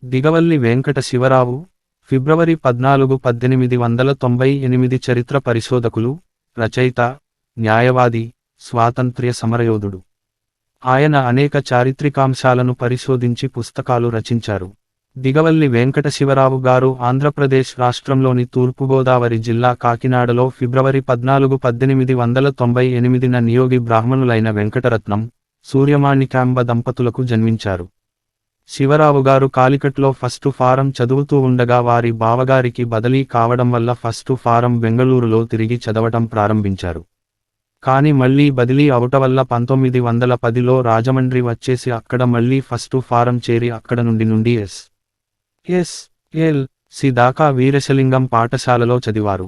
దిగవల్లి వెంకట శివరావు, ఫిబ్రవరి 14, 1898 చరిత్ర పరిశోధకులు, రచయిత, న్యాయవాది, స్వాతంత్ర్య సమరయోధుడు. ఆయన అనేక చారిత్రికాంశాలను పరిశోధించి పుస్తకాలు రచించారు. దిగవల్లి వెంకట శివరావు గారు ఆంధ్రప్రదేశ్ రాష్ట్రంలోని తూర్పుగోదావరి జిల్లా కాకినాడలో ఫిబ్రవరి 14, 1898న నియోగి బ్రాహ్మణులైన వెంకటరత్నం, సూర్యమాణికాంబ దంపతులకు జన్మించారు. శివరావు గారు కాలికట్లో ఫస్టు ఫారం చదువుతూ ఉండగా వారి బావగారికి బదిలీ కావడం వల్ల ఫస్టు ఫారం బెంగళూరులో తిరిగి చదవటం ప్రారంభించారు. కానీ మళ్లీ బదిలీ అవటవల్ల 1910లో రాజమండ్రి వచ్చేసి అక్కడ మళ్లీ ఫస్టు ఫారం చేరి అక్కడ నుండి ఎస్.ఎస్.ఎల్.సి దాకా వీరేశలింగం పాఠశాలలో చదివారు.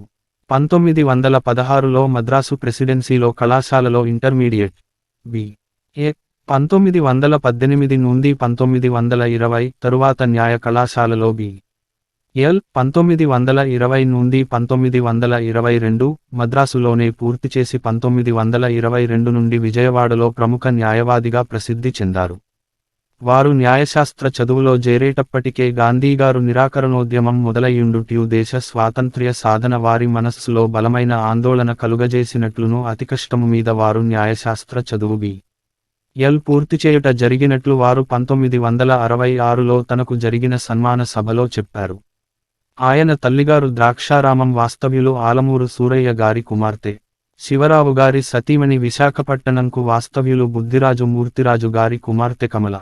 1916లో మద్రాసు ప్రెసిడెన్సీలో కళాశాలలో ఇంటర్మీడియట్ బి.ఏ. 1918 నుండి 1920 తరువాత న్యాయ కళాశాలలో బి.ఎల్. 1920 నుండి 1922 మద్రాసులోనే పూర్తి చేసి 1922 నుండి విజయవాడలో ప్రముఖ న్యాయవాదిగా ప్రసిద్ధి చెందారు. వారు న్యాయశాస్త్ర చదువులో చేరేటప్పటికే గాంధీగారు నిరాకరణోద్యమం మొదలయ్యుండుట్యూ దేశ స్వాతంత్ర్య సాధన వారి మనస్సులో బలమైన ఆందోళన కలుగజేసినట్లును అతికష్టము మీద వారు న్యాయశాస్త్ర చదువు బి.ఎల్. పూర్తి చేయుట జరిగినట్లు వారు 1966లో తనకు జరిగిన సన్మాన సభలో చెప్పారు. ఆయన తల్లిగారు ద్రాక్షారామం వాస్తవ్యులు ఆలమూరు సూరయ్య గారి కుమార్తె. శివరావు గారి సతీమణి విశాఖపట్టణంకు వాస్తవ్యులు బుద్ధిరాజు మూర్తిరాజు గారి కుమార్తె కమల.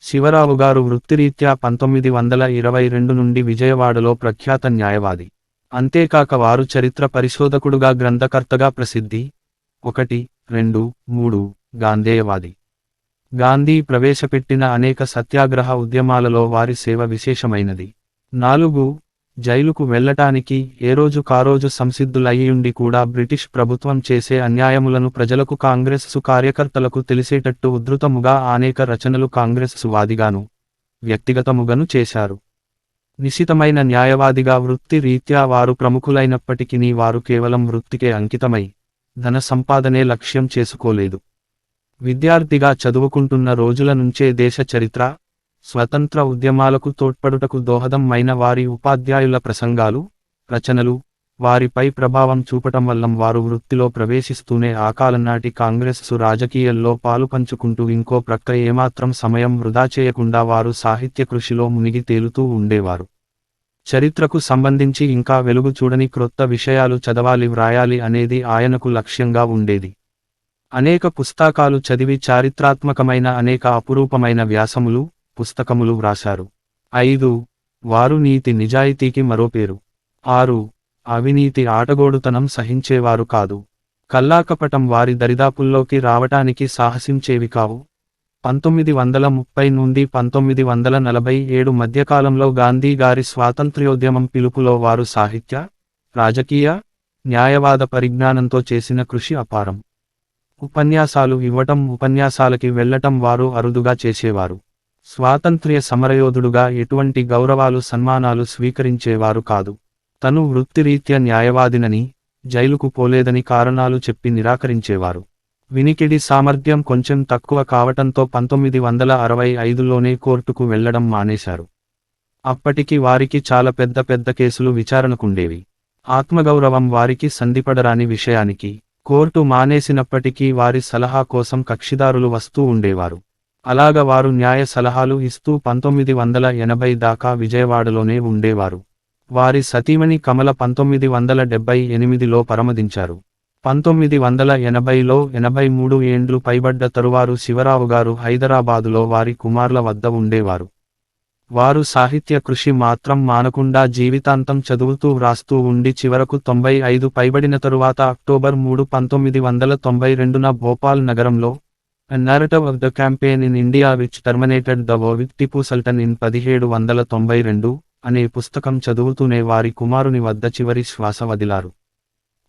శివరావు గారు వృత్తిరీత్యా 1922 నుండి విజయవాడలో ప్రఖ్యాత న్యాయవాది. అంతేకాక వారు చరిత్ర పరిశోధకుడుగా గ్రంథకర్తగా ప్రసిద్ధి. 1, 2, 3 గాంధేయవాది. గాంధీ ప్రవేశపెట్టిన అనేక సత్యాగ్రహ ఉద్యమాలలో వారి సేవ విశేషమైనది. 4 జైలుకు వెళ్లటానికి ఏ రోజు కారోజు సంసిద్ధులయ్యుండి కూడా బ్రిటిష్ ప్రభుత్వం చేసే అన్యాయములను ప్రజలకు కాంగ్రెస్సు కార్యకర్తలకు తెలిసేటట్టు ఉద్ధృతముగా అనేక రచనలు కాంగ్రెస్సు వాదిగాను, వ్యక్తిగతముగాను చేశారు. నిశితమైన న్యాయవాదిగా వృత్తి రీత్యా వారు ప్రముఖులైనప్పటికినీ వారు కేవలం వృత్తికే అంకితమై ధన సంపాదనే లక్ష్యం చేసుకోలేదు. విద్యార్థిగా చదువుకుంటున్న రోజుల నుంచే దేశ చరిత్ర, స్వతంత్ర ఉద్యమాలకు తోడ్పడుటకు దోహదం అయిన వారి ఉపాధ్యాయుల ప్రసంగాలు, రచనలు వారిపై ప్రభావం చూపటం వల్ల వారు వృత్తిలో ప్రవేశిస్తూనే ఆ కాలంనాటి కాంగ్రెస్సు రాజకీయాల్లో పాలుపంచుకుంటూ ఇంకో ప్రక్క ఏమాత్రం సమయం వృధా చేయకుండా వారు సాహిత్య కృషిలో మునిగి తేలుతూ ఉండేవారు. చరిత్రకు సంబంధించి ఇంకా వెలుగు చూడని క్రొత్త విషయాలు చదవాలి వ్రాయాలి అనేది ఆయనకు లక్ష్యంగా ఉండేది. అనేక పుస్తకాలు చదివి చారిత్రాత్మకమైన అనేక అపురూపమైన వ్యాసములు, పుస్తకములు వ్రాశారు. 5 వారు నీతి నిజాయితీకి మరో పేరు. 6 అవినీతి ఆటగోడుతనం సహించేవారు కాదు. కల్లాకపటం వారి దరిదాపుల్లోకి రావటానికి సాహసించేవి కావు. 1930 నుండి 1947 మధ్యకాలంలో గాంధీ గారి స్వాతంత్ర్యోద్యమం పిలుపులో వారు సాహిత్య, రాజకీయ, న్యాయవాద పరిజ్ఞానంతో చేసిన కృషి అపారం. ఉపన్యాసాలు ఇవ్వటం, ఉపన్యాసాలకి వెళ్లటం వారు అరుదుగా చేసేవారు. స్వాతంత్ర్య సమరయోధుడుగా ఎటువంటి గౌరవాలు సన్మానాలు స్వీకరించేవారు కాదు. తను వృత్తిరీత్యా న్యాయవాదినని, జైలుకు పోలేదని కారణాలు చెప్పి నిరాకరించేవారు. వినికిడి సామర్థ్యం కొంచెం తక్కువ కావటంతో 1965లోనే కోర్టుకు వెళ్లడం మానేశారు. అప్పటికి వారికి చాలా పెద్ద పెద్ద కేసులు విచారణకుండేవి. ఆత్మగౌరవం వారికి సంధిపడరాని విషయానికి కోర్టు మానేసినప్పటికీ వారి సలహా కోసం కక్షిదారులు వస్తూ ఉండేవారు. అలాగ వారు న్యాయ సలహాలు ఇస్తూ 1980 దాకా విజయవాడలోనే ఉండేవారు. వారి సతీమణి కమల 1978లో పరమదించారు. 1980లో 83 ఏండ్లు పైబడ్డ తరువారు శివరావు గారు హైదరాబాదులో వారి కుమార్ల వద్ద ఉండేవారు. వారు సాహిత్య కృషి మాత్రం మానకుండా జీవితాంతం చదువుతూ వ్రాస్తూ ఉండి చివరకు 95 పైబడిన తరువాత అక్టోబర్ 3, 1992న భోపాల్ నగరంలో A Narrative of the Campaign in India which terminated the war with Tipu Sultan in 1792 అనే పుస్తకం చదువుతూనే వారి కుమారుని వద్ద చివరి శ్వాస వదిలారు.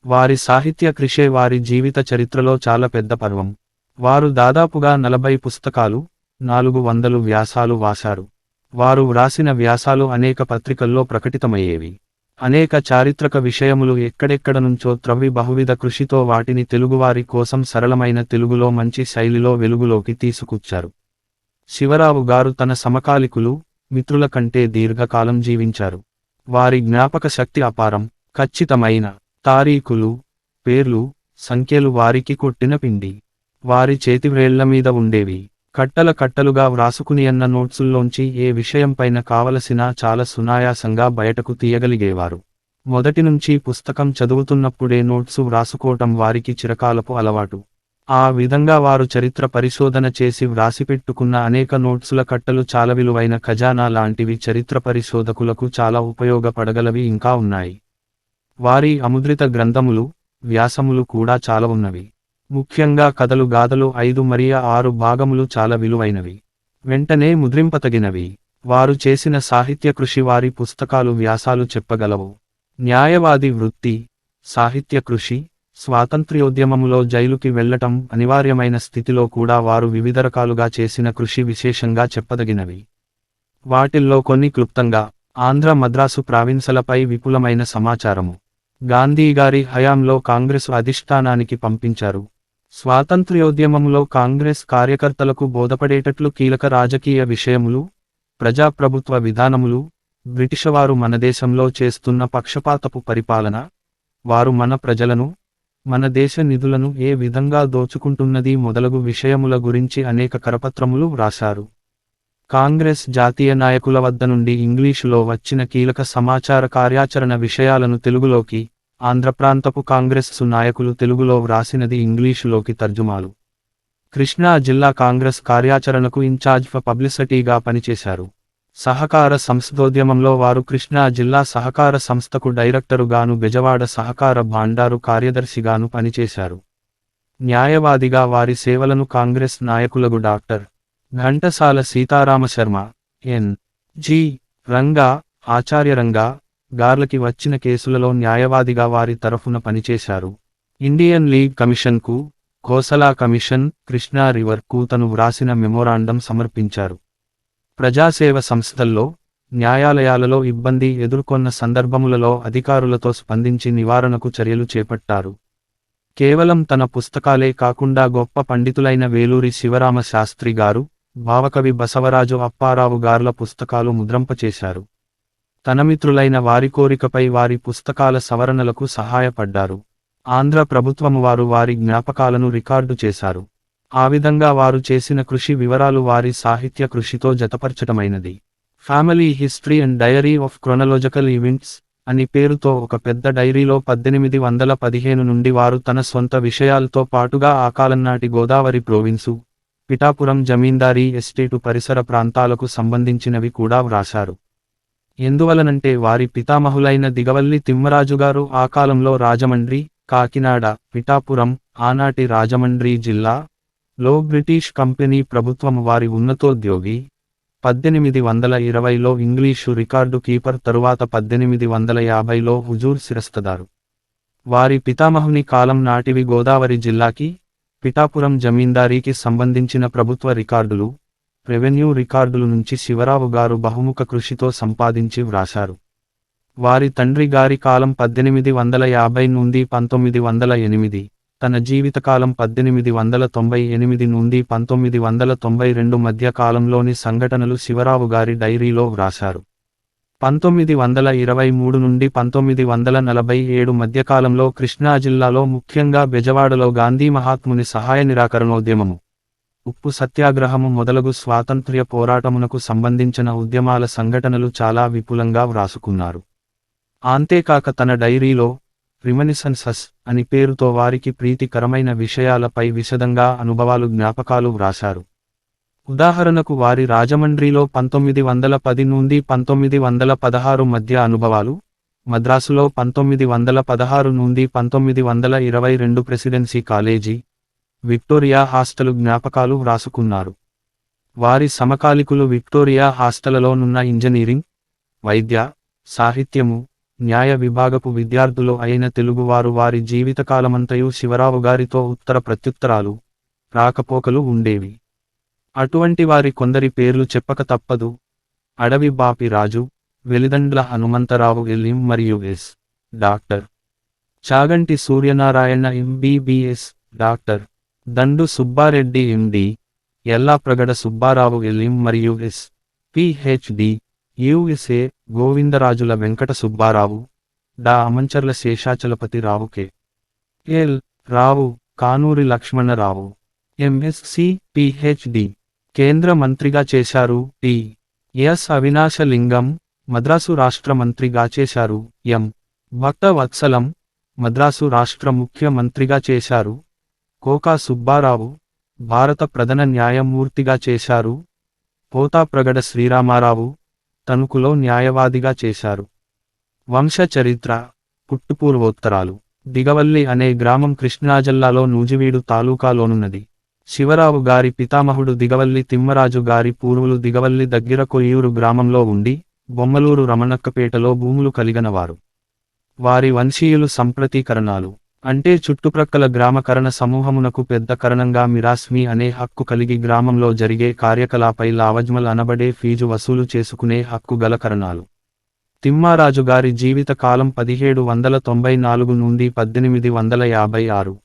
వారి సాహిత్య కృషే వారి జీవిత చరిత్రలో చాలా పెద్ద పర్వం. వారు దాదాపుగా 40 పుస్తకాలు, 400 వ్యాసాలు వ్రాశారు. వారు వ్రాసిన వ్యాసాలు అనేక పత్రికల్లో ప్రకటితమయ్యేవి. అనేక చారిత్రక విషయములు ఎక్కడెక్కడ నుంచో త్రవ్వి బహువిధ కృషితో వాటిని తెలుగువారి కోసం సరళమైన తెలుగులో మంచి శైలిలో వెలుగులోకి తీసుకొచ్చారు. శివరావు గారు తన సమకాలికులు, మిత్రుల కంటే దీర్ఘకాలం జీవించారు. వారి జ్ఞాపక శక్తి అపారం. ఖచ్చితమైన తారీఖులు, పేర్లు, సంఖ్యలు వారికి కొట్టిన పిండి. వారి చేతివ్రేళ్ల మీద ఉండేవి. కట్టల కట్టలుగా వ్రాసుకునియన్న నోట్సుల్లోంచి ఏ విషయంపైన కావలసినా చాలా సునాయాసంగా బయటకు తీయగలిగేవారు. మొదటినుంచి పుస్తకం చదువుతున్నప్పుడే నోట్సు వ్రాసుకోవటం వారికి చిరకాలపు అలవాటు. ఆ విధంగా వారు చరిత్ర పరిశోధన చేసి వ్రాసిపెట్టుకున్న అనేక నోట్సుల కట్టలు చాలా విలువైన ఖజానా లాంటివి. చరిత్ర పరిశోధకులకు చాలా ఉపయోగపడగలవి ఇంకా ఉన్నాయి. వారి అముద్రిత గ్రంథములు, వ్యాసములు కూడా చాలా ఉన్నవి. ముఖ్యంగా కథలు గాథలు 5 మరియు 6 భాగములు చాలా విలువైనవి, వెంటనే ముద్రింపతగినవి. వారు చేసిన సాహిత్య కృషి వారి పుస్తకాలు వ్యాసాలు చెప్పగలవు. న్యాయవాది వృత్తి, సాహిత్య కృషి, స్వాతంత్ర్యోద్యమములో జైలుకి వెళ్లటం అనివార్యమైన స్థితిలో కూడా వారు వివిధ రకాలుగా చేసిన కృషి విశేషంగా చెప్పదగినవి. వాటిల్లో కొన్ని క్లుప్తంగా: ఆంధ్ర మద్రాసు ప్రావిన్సలపై విపులమైన సమాచారము. గాంధీగారి హయాంలో కాంగ్రెసు అధిష్టానానికి పంపించారు. స్వాతంత్ర్యోద్యమములో కాంగ్రెస్ కార్యకర్తలకు బోధపడేటట్లు కీలక రాజకీయ విషయములు, ప్రజాప్రభుత్వ విధానములు, బ్రిటిషవారు మన దేశంలో చేస్తున్న పక్షపాతపు పరిపాలన, వారు మన ప్రజలను, మన దేశ నిధులను ఏ విధంగా దోచుకుంటున్నది మొదలగు విషయముల గురించి అనేక కరపత్రములు వ్రాశారు. కాంగ్రెస్ జాతీయ నాయకుల వద్ద నుండి ఇంగ్లీషులో వచ్చిన కీలక సమాచార కార్యాచరణ విషయాలను తెలుగులోకి, ఆంధ్రప్రాంతపు కాంగ్రెస్సు నాయకులు తెలుగులో వ్రాసినది ఇంగ్లీషులోకి తర్జుమాలు. కృష్ణా జిల్లా కాంగ్రెస్ కార్యాచరణకు ఇన్ఛార్జ్ ఫర్ పబ్లిసిటీగా పనిచేశారు. సహకార సంస్థోద్యమంలో వారు కృష్ణా జిల్లా సహకార సంస్థకు డైరెక్టరుగాను, బెజవాడ సహకార భాండారు కార్యదర్శిగాను పనిచేశారు. న్యాయవాదిగా వారి సేవలను కాంగ్రెస్ నాయకులకు డాక్టర్ ఘంటసాల సీతారామశర్మ, ఎన్. జి. రంగా, ఆచార్యరంగా గార్లకి వచ్చిన కేసులలో న్యాయవాదిగా వారి తరఫున పనిచేశారు. ఇండియన్ లీగ్ కమిషన్కు, కోసలా కమిషన్, కృష్ణా రివర్ కు తను వ్రాసిన మెమోరాండం సమర్పించారు. ప్రజాసేవ సంస్థల్లో, న్యాయాలయాలలో ఇబ్బంది ఎదుర్కొన్న సందర్భములలో అధికారులతో స్పందించి నివారణకు చర్యలు చేపట్టారు. కేవలం తన పుస్తకాలే కాకుండా గొప్ప పండితులైన వేలూరి శివరామ శాస్త్రి గారు, భావకవి బసవరాజు అప్పారావు గార్ల పుస్తకాలు ముద్రింపచేశారు. తన మిత్రులైన వారి కోరికపై వారి పుస్తకాల సవరణలకు సహాయపడ్డారు. ఆంధ్ర ప్రభుత్వము వారు వారి జ్ఞాపకాలను రికార్డు చేశారు. ఆ విధంగా వారు చేసిన కృషి వివరాలు వారి సాహిత్య కృషితో జతపరచటమైనది. Family history and diary of chronological events అని పేరుతో ఒక పెద్ద డైరీలో 1815 నుండి వారు తన సొంత విషయాలతో పాటుగా ఆ కాలంనాటి గోదావరి ప్రోవిన్సు, పిఠాపురం జమీందారీ ఎస్టేటు పరిసర ప్రాంతాలకు సంబంధించినవి కూడా వ్రాశారు. ఎందువలనంటే వారి పితామహులైన దిగవల్లి తిమ్మరాజుగారు ఆ కాలంలో రాజమండ్రి, కాకినాడ, పిఠాపురం, ఆనాటి రాజమండ్రి జిల్లా లో బ్రిటిష్ కంపెనీ ప్రభుత్వం వారి ఉన్నతోద్యోగి. 1820లో ఇంగ్లీషు రికార్డు కీపర్, తరువాత 1850లో హుజూర్ శిరస్తదారు. వారి పితామహుని కాలం నాటివి గోదావరి జిల్లాకి, పిఠాపురం జమీందారీకి సంబంధించిన ప్రభుత్వ రికార్డులు, రెవెన్యూ రికార్డులు నుంచి శివరావు గారు బహుముఖ కృషితో సంపాదించి వ్రాశారు. వారి తండ్రి గారి కాలం 1850 నుండి 1908, తన జీవితకాలం 1898 నుండి 1992 మధ్య కాలంలోని సంఘటనలు శివరావు గారి డైరీలో వ్రాశారు. 1923 నుండి 1947 మధ్యకాలంలో కృష్ణా జిల్లాలో, ముఖ్యంగా బెజవాడలో గాంధీ మహాత్ముని సహాయ నిరాకరణోద్యమము, ఉప్పు సత్యాగ్రహము మొదలగు స్వాతంత్ర్య పోరాటమునకు సంబంధించిన ఉద్యమాల సంఘటనలు చాలా విపులంగా వ్రాసుకున్నారు. అంతేకాక తన డైరీలో రిమినిసెన్సెస్ అని పేరుతో వారికి ప్రీతికరమైన విషయాలపై విశదంగా అనుభవాలు, జ్ఞాపకాలు వ్రాశారు. ఉదాహరణకు వారి రాజమండ్రిలో 1910 నుండి 1916 మధ్య అనుభవాలు, మద్రాసులో 1916 నుండి 1922 ప్రెసిడెన్సీ కాలేజీ, విక్టోరియా హాస్టలు జ్ఞాపకాలు వ్రాసుకున్నారు. వారి సమకాలికులు విక్టోరియా హాస్టలలోనున్న ఇంజనీరింగ్, వైద్య, సాహిత్యము, న్యాయ విభాగపు విద్యార్థులు అయిన తెలుగువారు వారి జీవితకాలమంతయు శివరావు గారితో ఉత్తర ప్రత్యుత్తరాలు, రాకపోకలు ఉండేవి. అటువంటి వారి కొందరి పేర్లు చెప్పక తప్పదు. అడవి బాపి రాజు, వెలిదండ్ల హనుమంతరావు ఎల్ఎం మరియు S. Doctor Chaganti Suryanarayana MBBS, doctor Dandu Subbareddy MD, Yellapragada Subbarao LM మరియు S. PhD USA Govindarajula Venkata Subbarao డా Amancharla Seshachalapathi Rao K L Rao Kanuri Lakshmanarao MSc PhD కేంద్ర మంత్రిగా చేశారు. టి ఎస్ అవినాశలింగం మద్రాసు రాష్ట్ర మంత్రిగా చేశారు. ఎం భక్త వత్సలం మద్రాసు రాష్ట్ర ముఖ్యమంత్రిగా చేశారు. కోకా సుబ్బారావు భారత ప్రధాన న్యాయమూర్తిగా చేశారు. పోతాప్రగడ శ్రీరామారావు తణుకులో న్యాయవాదిగా చేశారు. వంశ చరిత్ర పుట్టుపూర్వోత్తరాలు దిగవల్లి అనే గ్రామం కృష్ణా జిల్లాలో నూజివీడు తాలూకాలోనున్నది. శివరావు గారి పితామహుడు దిగవల్లి తిమ్మరాజు గారి పూర్వులు దిగవల్లి దగ్గర కొయ్యూరు గ్రామంలో ఉండి బొమ్మలూరు రమణక్కపేటలో భూములు కలిగినవారు. వారి వంశీయులు సంప్రతీకరణాలు అంటే చుట్టుప్రక్కల గ్రామకరణ సమూహమునకు పెద్ద కరణంగా మిరాస్మి అనే హక్కు కలిగి గ్రామంలో జరిగే కార్యకలాపై లావజ్మల్ అనబడే ఫీజు వసూలు చేసుకునే హక్కు గల కరణాలు. తిమ్మారాజు గారి జీవిత కాలం 1794 నుండి 1856.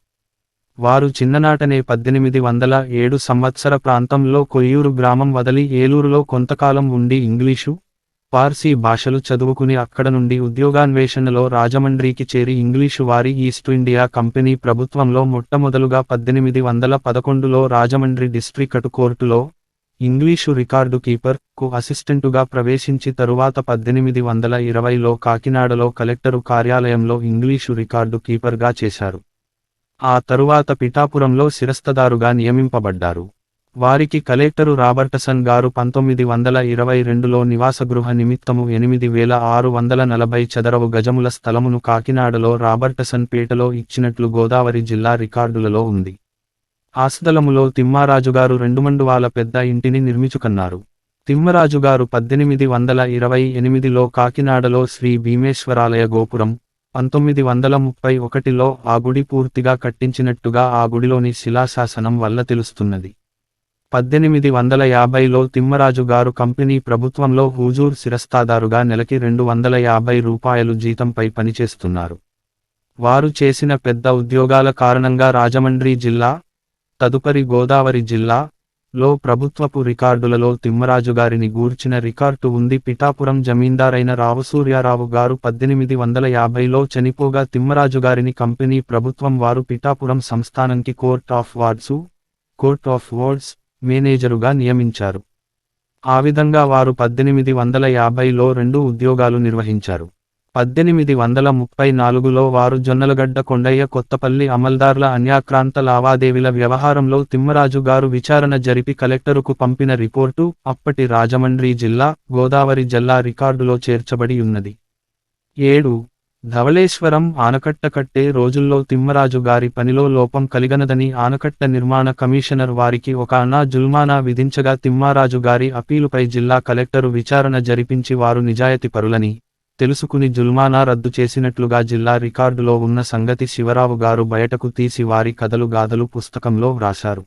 వారు చిన్ననాటనే 1807 సంవత్సర ప్రాంతంలో కొయ్యూరు గ్రామం వదిలి ఏలూరులో కొంతకాలం ఉండి ఇంగ్లీషు, పార్సీ భాషలు చదువుకుని అక్కడ నుండి ఉద్యోగాన్వేషణలో రాజమండ్రికి చేరి ఇంగ్లీషు వారి ఈస్ట్ ఇండియా కంపెనీ ప్రభుత్వంలో మొట్టమొదలుగా 1811లో రాజమండ్రి డిస్ట్రిక్టు కోర్టులో ఇంగ్లీషు రికార్డు కీపర్ కు అసిస్టెంటుగా ప్రవేశించి తరువాత 1820లో కాకినాడలో కలెక్టరు కార్యాలయంలో ఇంగ్లీషు రికార్డు కీపర్గా చేశారు. ఆ తరువాత పిఠాపురంలో శిరస్తదారుగా నియమింపబడ్డారు. వారికి కలెక్టరు రాబర్టసన్ గారు 1922లో నివాసగృహ నిమిత్తము 8640 చదరపు గజముల స్థలమును కాకినాడలో రాబర్టసన్ పేటలో ఇచ్చినట్లు గోదావరి జిల్లా రికార్డులలో ఉంది. ఆ స్థలములో తిమ్మారాజుగారు 2 మండువాల పెద్ద ఇంటిని నిర్మించుకున్నారు. తిమ్మరాజుగారు 1828లో కాకినాడలో శ్రీ భీమేశ్వరాలయ గోపురం, 1931లో ఆ గుడి పూర్తిగా కట్టించినట్టుగా ఆ గుడిలోని శిలాశాసనం వల్ల తెలుస్తున్నది. 1850లో తిమ్మరాజు గారు కంపెనీ ప్రభుత్వంలో హుజూర్ శిరస్తాదారుగా నెలకి ₹250 జీతంపై పనిచేస్తున్నారు. వారు చేసిన పెద్ద ఉద్యోగాల కారణంగా రాజమండ్రి జిల్లా, తదుపరి గోదావరి జిల్లా లో ప్రభుత్వపు రికార్డులలో తిమ్మరాజుగారిని గూర్చిన రికార్డు ఉంది. పిఠాపురం జమీందారైన రావుసూర్యారావు గారు 1850లో చనిపోగా తిమ్మరాజుగారిని కంపెనీ ప్రభుత్వం వారు పిఠాపురం సంస్థానంకి కోర్ట్ ఆఫ్ వార్డ్స్ మేనేజరుగా నియమించారు. ఆ విధంగా వారు 1850లో 2 ఉద్యోగాలు నిర్వహించారు. 1834లో వారు జొన్నలగడ్డ కొండయ్య కొత్తపల్లి అమల్దార్ల అన్యాక్రాంత లావాదేవీల వ్యవహారంలో తిమ్మరాజు గారు విచారణ జరిపి కలెక్టరుకు పంపిన రిపోర్టు అప్పటి రాజమండ్రి జిల్లా, గోదావరి జిల్లా రికార్డులో చేర్చబడి ఉన్నది. 7. ధవళేశ్వరం ఆనకట్ట కట్టే రోజుల్లో తిమ్మరాజు గారి పనిలో లోపం కలిగనదని ఆనకట్ట నిర్మాణ కమిషనర్ వారికి ఒక అన్నా జుల్మానా విధించగా తిమ్మారాజు గారి అపీలుపై జిల్లా కలెక్టరు విచారణ జరిపించి వారు నిజాయతీపరులని తెలుసుకుని జుల్మానా రద్దు చేసినట్లుగా జిల్లా రికార్డులో ఉన్న సంగతి శివరావు గారు బయటకు తీసి వారి కథలు గాథలు పుస్తకంలో వ్రాశారు.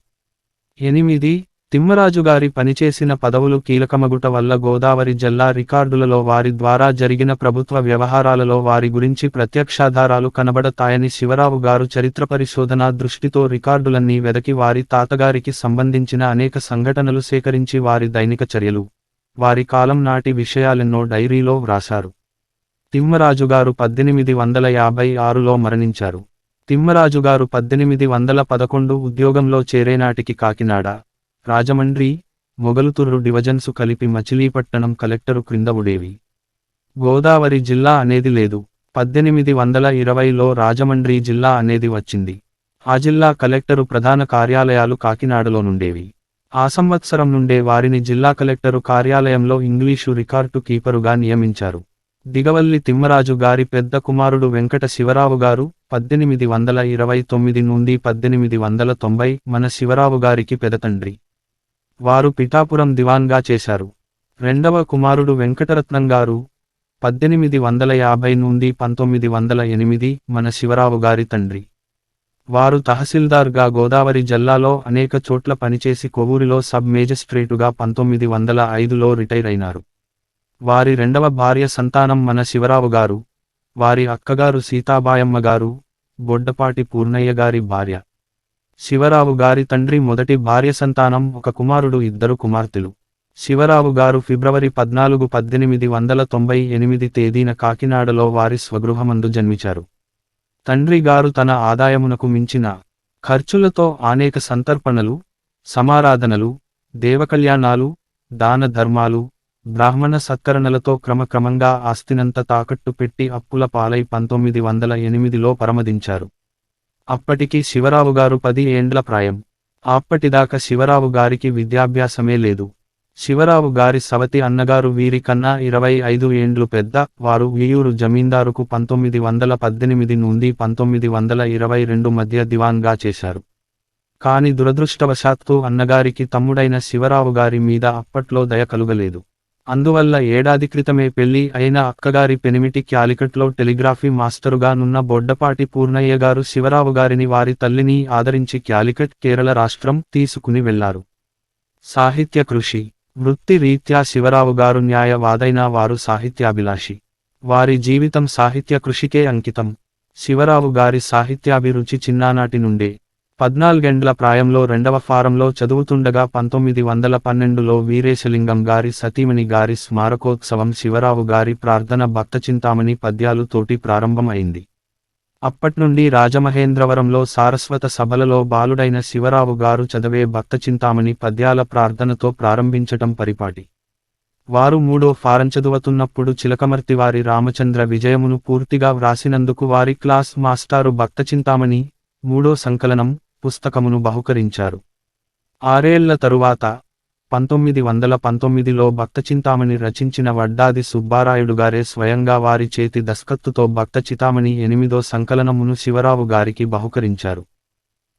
8. తిమ్మరాజుగారి పనిచేసిన పదవులు కీలకమగుట వల్ల గోదావరి జిల్లా రికార్డులలో వారి ద్వారా జరిగిన ప్రభుత్వ వ్యవహారాలలో వారి గురించి ప్రత్యక్షాధారాలు కనబడతాయని శివరావు గారు చరిత్ర పరిశోధనా దృష్టితో రికార్డులన్నీ వెదకి వారి తాతగారికి సంబంధించిన అనేక సంఘటనలు సేకరించి వారి దైనిక చర్యలు, వారి కాలం నాటి విషయాలెన్నో డైరీలో వ్రాశారు. తిమ్మరాజుగారు 1856లో మరణించారు. తిమ్మరాజుగారు 1811 ఉద్యోగంలో చేరేనాటికి కాకినాడ, రాజమండ్రి, మొగలుతుర్రు డివిజన్సు కలిపి మచిలీపట్నం కలెక్టరు క్రింద ఉండేవి. గోదావరి జిల్లా అనేది లేదు. 1820లో రాజమండ్రి జిల్లా అనేది వచ్చింది. ఆ జిల్లా కలెక్టరు ప్రధాన కార్యాలయాలు కాకినాడలోనుండేవి. ఆ సంవత్సరం నుండే వారిని జిల్లా కలెక్టరు కార్యాలయంలో ఇంగ్లీషు రికార్డు కీపరుగా నియమించారు. దిగవల్లి తిమ్మరాజు గారి పెద్ద కుమారుడు వెంకట శివరావు గారు 1829 నుండి 1890 మన శివరావు గారికి పెదతండ్రి. వారు పిఠాపురం దివాన్గా చేశారు. రెండవ కుమారుడు వెంకటరత్నం గారు 1850 నుండి 1908 మన శివరావు గారి తండ్రి. వారు తహసీల్దార్గా గోదావరి జిల్లాలో అనేక చోట్ల పనిచేసి కొవ్వూరిలో సబ్ మేజిస్ట్రేటుగా 1905లో రిటైర్ అయినారు. వారి రెండవ భార్య సంతానం మన శివరావు గారు, వారి అక్కగారు సీతాబాయమ్మ గారు, బొడ్డపాటి పూర్ణయ్య గారి భార్య. శివరావు గారి తండ్రి మొదటి భార్య సంతానం ఒక కుమారుడు 2 కుమార్తెలు. శివరావు గారు ఫిబ్రవరి 14, 1898 తేదీన కాకినాడలో వారి స్వగృహమందు జన్మించారు. తండ్రి గారు తన ఆదాయమునకు మించిన ఖర్చులతో అనేక సంతర్పణలు, సమారాధనలు, దేవకళ్యాణాలు, దాన ధర్మాలు, బ్రాహ్మణ సత్కరణలతో క్రమక్రమంగా ఆస్తినంత తాకట్టు పెట్టి అప్పుల పాలై 1908లో పరమదించారు. అప్పటికి శివరావు గారు 10 ఏండ్ల ప్రాయం. అప్పటిదాకా శివరావు గారికి విద్యాభ్యాసమే లేదు. శివరావు గారి సవతి అన్నగారు వీరి కన్నా 25 ఏండ్లు పెద్ద. వారు వియ్యూరు జమీందారుకు 1918 నుండి 1922 మధ్య దివాన్గా చేశారు. కాని దురదృష్టవశాత్తు అన్నగారికి తమ్ముడైన శివరావు గారి మీద అప్పట్లో దయ కలుగలేదు. అందువల్ల ఏడాది క్రితమే పెళ్లి అయిన అక్కగారి పెనిమిటి క్యాలికట్లో టెలిగ్రాఫీ మాస్టరుగా నున్న బొడ్డపాటి పూర్ణయ్య గారు శివరావు గారిని వారి తల్లిని ఆదరించి క్యాలికట్, కేరళ రాష్ట్రం తీసుకుని వెళ్లారు. సాహిత్య కృషి వృత్తి రీత్యా శివరావు గారు న్యాయవాదైన వారు సాహిత్యాభిలాషి. వారి జీవితం సాహిత్య కృషికే అంకితం. శివరావు గారి సాహిత్యాభిరుచి చిన్నానాటి నుండే. 14 ఏండ్ల ప్రాయంలో 2వ ఫారంలో చదువుతుండగా 1912లో వీరేశలింగం గారి సతీమణి గారి స్మారకోత్సవం శివరావు గారి ప్రార్థన భక్తచింతామణి పద్యాలు తోటి ప్రారంభం అయింది. అప్పట్నుండి రాజమహేంద్రవరంలో సారస్వత సభలలో బాలుడైన శివరావు గారు చదవే భక్తచింతామణి పద్యాల ప్రార్థనతో ప్రారంభించటం పరిపాటి. వారు 3వ ఫారం చదువుతున్నప్పుడు చిలకమర్తివారి రామచంద్ర విజయమును పూర్తిగా వ్రాసినందుకు వారి క్లాస్ మాస్టారు భక్తచింతామణి 3వ సంకలనం పుస్తకమును బహుకరించారు. 6 ఏళ్ల తరువాత 1919లో భక్తచింతామణి రచించిన వడ్డాది సుబ్బారాయుడుగారే స్వయంగా వారి చేతి దస్కత్తుతో భక్తచితామణి 8వ సంకలనమును శివరావు గారికి బహుకరించారు.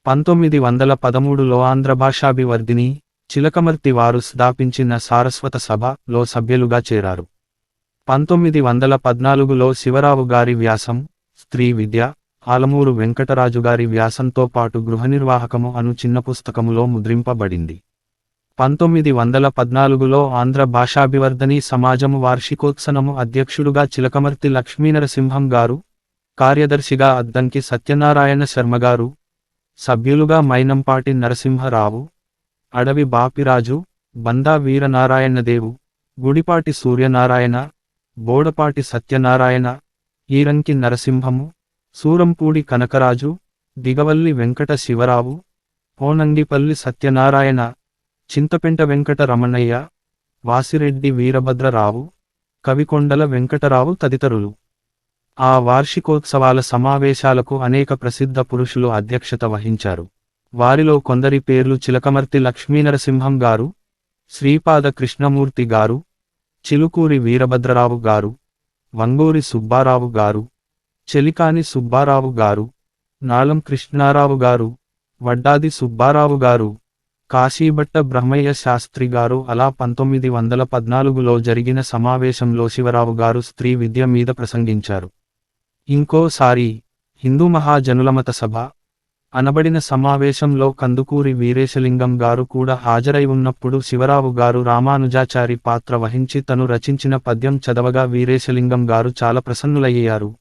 1913లో ఆంధ్రభాషాభివర్ధిని చిలకమర్తి వారు స్థాపించిన సారస్వత సభలో సభ్యులుగా చేరారు. 1914లో శివరావు గారి వ్యాసం స్త్రీ విద్య, ఆలమూరు వెంకటరాజుగారి వ్యాసంతో పాటు గృహనిర్వాహకము అను చిన్న పుస్తకములో ముద్రింపబడింది. 1914లో ఆంధ్ర భాషాభివర్ధని సమాజము వార్షికోత్సవము అధ్యక్షుడుగా చిలకమర్తి లక్ష్మీనరసింహం గారు, కార్యదర్శిగా అద్దంకి సత్యనారాయణ శర్మగారు, సభ్యులుగా మైనంపాటి నరసింహరావు, అడవి బాపిరాజు, బందా వీరనారాయణదేవు, గుడిపాటి సూర్యనారాయణ, బోడపాటి సత్యనారాయణ, ఈరంకి నరసింహము, సూరంపూడి కనకరాజు, దిగవల్లి వెంకట శివరావు, పోనంగిపల్లి సత్యనారాయణ, చింతపెంట వెంకట రమణయ్య, వాసిరెడ్డి వీరభద్రరావు, కవికొండల వెంకటరావు తదితరులు. ఆ వార్షికోత్సవాల సమావేశాలకు అనేక ప్రసిద్ధ పురుషులు అధ్యక్షత వహించారు. వారిలో కొందరి పేర్లు చిలకమర్తి లక్ష్మీనరసింహం గారు, శ్రీపాద కృష్ణమూర్తి గారు, చిలుకూరి వీరభద్రరావు గారు, వంగూరి సుబ్బారావు గారు, చెలికాని సుబ్బారావు గారు, నాళం కృష్ణారావు గారు, వడ్డాది సుబ్బారావు గారు, కాశీభట్ట బ్రహ్మయ్య శాస్త్రి గారు. అలా 1914లో జరిగిన సమావేశంలో శివరావు గారు స్త్రీ విద్య మీద ప్రసంగించారు. ఇంకోసారి హిందూ మహాజనులమత సభ అనబడిన సమావేశంలో కందుకూరి వీరేశలింగం గారు కూడా హాజరై ఉన్నప్పుడు శివరావు గారు రామానుజాచారి పాత్ర వహించి తను రచించిన పద్యం చదవగా వీరేశలింగం గారు చాలా ప్రసన్నులయ్యారు.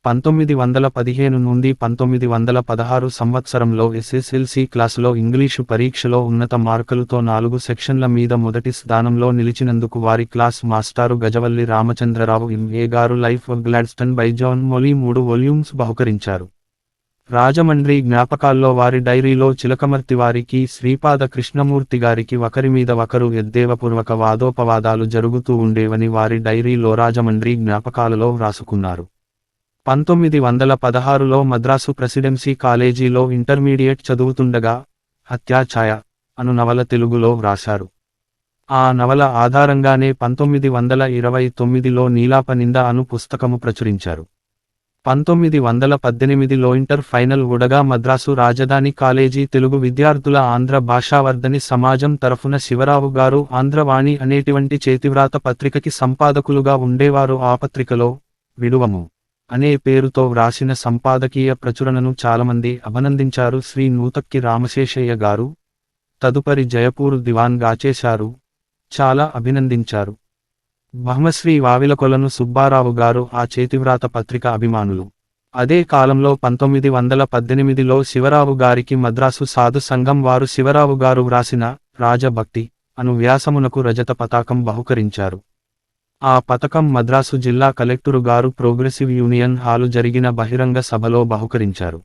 1915 నుండి 1916 సంవత్సరంలో ఎస్ఎస్ఎల్సి క్లాసులో ఇంగ్లీషు పరీక్షలో ఉన్నత మార్కులతో 4 సెక్షన్ల మీద మొదటి స్థానంలో నిలిచినందుకు వారి క్లాస్ మాస్టారు గజవల్లి రామచంద్రరావు ఎంఏ గారు life of Gladstone by John Morley 3 volumes బహుకరించారు. రాజమండ్రి జ్ఞాపకాల్లో వారి డైరీలో చిలకమర్తి వారికి, శ్రీపాద కృష్ణమూర్తి గారికి ఒకరి మీద ఒకరు ఎద్దేవపూర్వక వాదోపవాదాలు జరుగుతూ ఉండేవని వారి డైరీలో రాజమండ్రి జ్ఞాపకాలలో వ్రాసుకున్నారు. 1916లో మద్రాసు ప్రెసిడెన్సీ కాలేజీలో ఇంటర్మీడియట్ చదువుతుండగా హత్యాఛాయ అను నవల తెలుగులో వ్రాశారు. ఆ నవల ఆధారంగానే 1929లో నీలాపనింద అను పుస్తకము ప్రచురించారు. 1918లో ఇంటర్ ఫైనల్ ఉడగా మద్రాసు రాజధాని కాలేజీ తెలుగు విద్యార్థుల ఆంధ్ర భాషావర్ధని సమాజం తరఫున శివరావు గారు ఆంధ్రవాణి అనేటువంటి చేతివ్రాత పత్రికకి సంపాదకులుగా ఉండేవారు. ఆ పత్రికలో విడువము అనే పేరుతో వ్రాసిన సంపాదకీయ ప్రచురణను చాలామంది అభినందించారు. శ్రీ నూతక్కి రామశేషయ్య గారు తదుపరి జయపూర్ దివాన్గా చేశారు, చాలా అభినందించారు. బ్రహ్మశ్రీ వావిలకొలను సుబ్బారావు గారు ఆ చేతివ్రాత పత్రిక అభిమానులు. అదే కాలంలో 1918లో శివరావు గారికి మద్రాసు సాధు సంఘం వారు శివరావు గారు వ్రాసిన రాజభక్తి అను వ్యాసమునకు రజత పతాకం బహుకరించారు. ఆ పతకం మద్రాసు జిల్లా కలెక్టరు గారు ప్రోగ్రెసివ్ యూనియన్ హాలు జరిగిన బహిరంగ సభలో బహుకరించారు.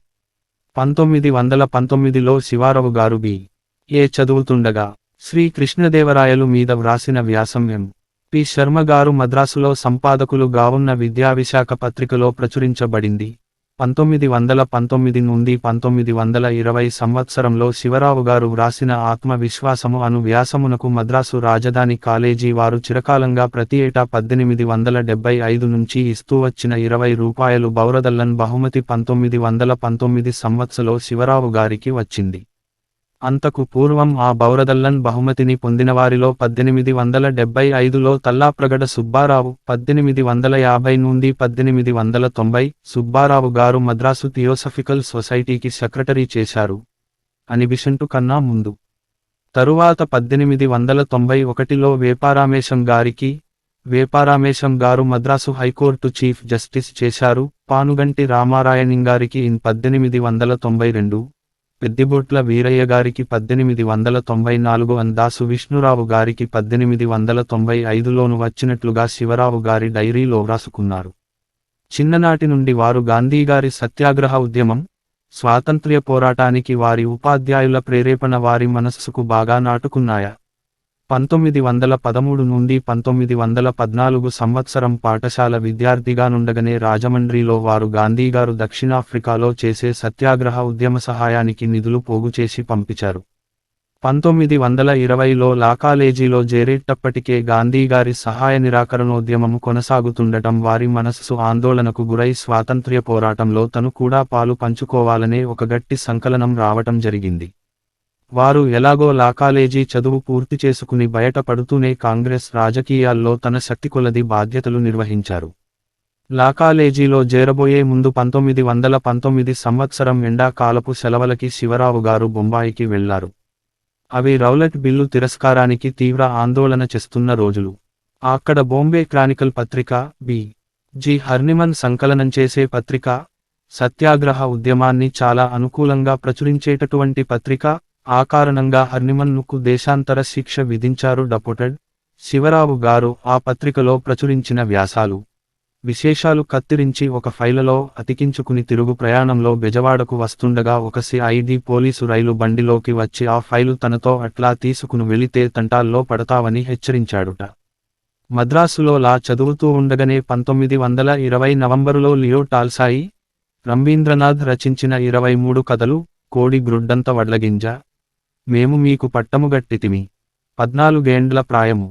1919లో శివారావు గారు B.A. చదువుతుండగా శ్రీ కృష్ణదేవరాయలు మీద వ్రాసిన వ్యాసం M.P. శర్మ గారు మద్రాసులో సంపాదకులు గావున్న విద్యావిశాఖ పత్రికలో ప్రచురించబడింది. 1919 నుండి 1920 సంవత్సరంలో శివరావు గారు వ్రాసిన ఆత్మవిశ్వాసము అను వ్యాసమునకు మద్రాసు రాజధాని కాలేజీ వారు చిరకాలంగా ప్రతి ఏటా 1875 నుంచి ఇస్తూ వచ్చిన ₹20 బౌరదల్లన్ బహుమతి 1919 సంవత్సరంలో శివరావు గారికి వచ్చింది. అంతకు పూర్వం ఆ బౌరదల్లన్ బహుమతిని పొందినవారిలో 1875లో తల్లాప్రగడ సుబ్బారావు, 1850 నుండి 1890 సుబ్బారావు గారు మద్రాసు థియోసఫికల్ సొసైటీకి సెక్రటరీ చేశారు. అనిబిసెంటు కన్నా ముందు. తరువాత 1891లో వేపారామేశం గారు మద్రాసు హైకోర్టు చీఫ్ జస్టిస్ చేశారు. పానుగంటి రామారాయణింగారికి 1892, పెద్దిబొట్ల వీరయ్య గారికి 1894 అందాసు విష్ణురావు గారికి 1895లోను వచ్చినట్లుగా శివరావు గారి డైరీలో వ్రాసుకున్నారు. చిన్ననాటి నుండి వారు గాంధీగారి సత్యాగ్రహ ఉద్యమం, స్వాతంత్ర్య పోరాటానికి వారి ఉపాధ్యాయుల ప్రేరేపణ వారి మనస్సుకు బాగా నాటుకున్నాయా. 1913 నుండి 1914 సంవత్సరం పాఠశాల విద్యార్థిగా నుండగానే రాజమండ్రిలో వారు గాంధీగారు దక్షిణాఫ్రికాలో చేసే సత్యాగ్రహ ఉద్యమ సహాయానికి నిధులు పోగుచేసి పంపించారు. 1920లో లా కాలేజీలో చేరేటప్పటికే గాంధీగారి సహాయ నిరాకరణోద్యమము కొనసాగుతుండటం వారి మనస్సు ఆందోళనకు గురై స్వాతంత్ర్య పోరాటంలో తను కూడా పాలు పంచుకోవాలనే ఒక గట్టి సంకలనం రావటం జరిగింది. వారు ఎలాగో లా కాలేజీ చదువు పూర్తి చేసుకుని బయట పడుతూనే కాంగ్రెస్ రాజకీయాల్లో తన శక్తికొలది బాధ్యతలు నిర్వహించారు. లా కాలేజీలో చేరబోయే ముందు 1919 సంవత్సరం ఎండాకాలపు సెలవులకి శివరావు గారు బొంబాయికి వెళ్లారు. అవి రౌలట్ బిల్లు తిరస్కారానికి తీవ్ర ఆందోళన చేస్తున్న రోజులు. అక్కడ బాంబే క్రానికల్ పత్రిక, B.G. హర్నిమన్ సంకలనం చేసే పత్రిక, సత్యాగ్రహ ఉద్యమాన్ని చాలా అనుకూలంగా ప్రచురించేటటువంటి పత్రిక. ఆ కారణంగా హర్నిమన్నుకు దేశాంతర శిక్ష విధించారు డపోటెడ్. శివరావు గారు ఆ పత్రికలో ప్రచురించిన వ్యాసాలు, విశేషాలు కత్తిరించి ఒక ఫైలులో అతికించుకుని తిరుగు ప్రయాణంలో బెజవాడకు వస్తుండగా ఒక CID పోలీసు రైలు బండిలోకి వచ్చి ఆ ఫైలు తనతో అట్లా తీసుకుని వెళితే తంటాల్లో పడతావని హెచ్చరించాడుట. మద్రాసులో లా చదువుతూ ఉండగానే 1920 నవంబరులో లియో టాల్సాయి, రవీంద్రనాథ్ రచించిన 23 కథలు, కోడి గ్రుడ్డంత వడ్లగింజ, మేము మీకు పట్టముగట్టితిమి, 14 ప్రాయము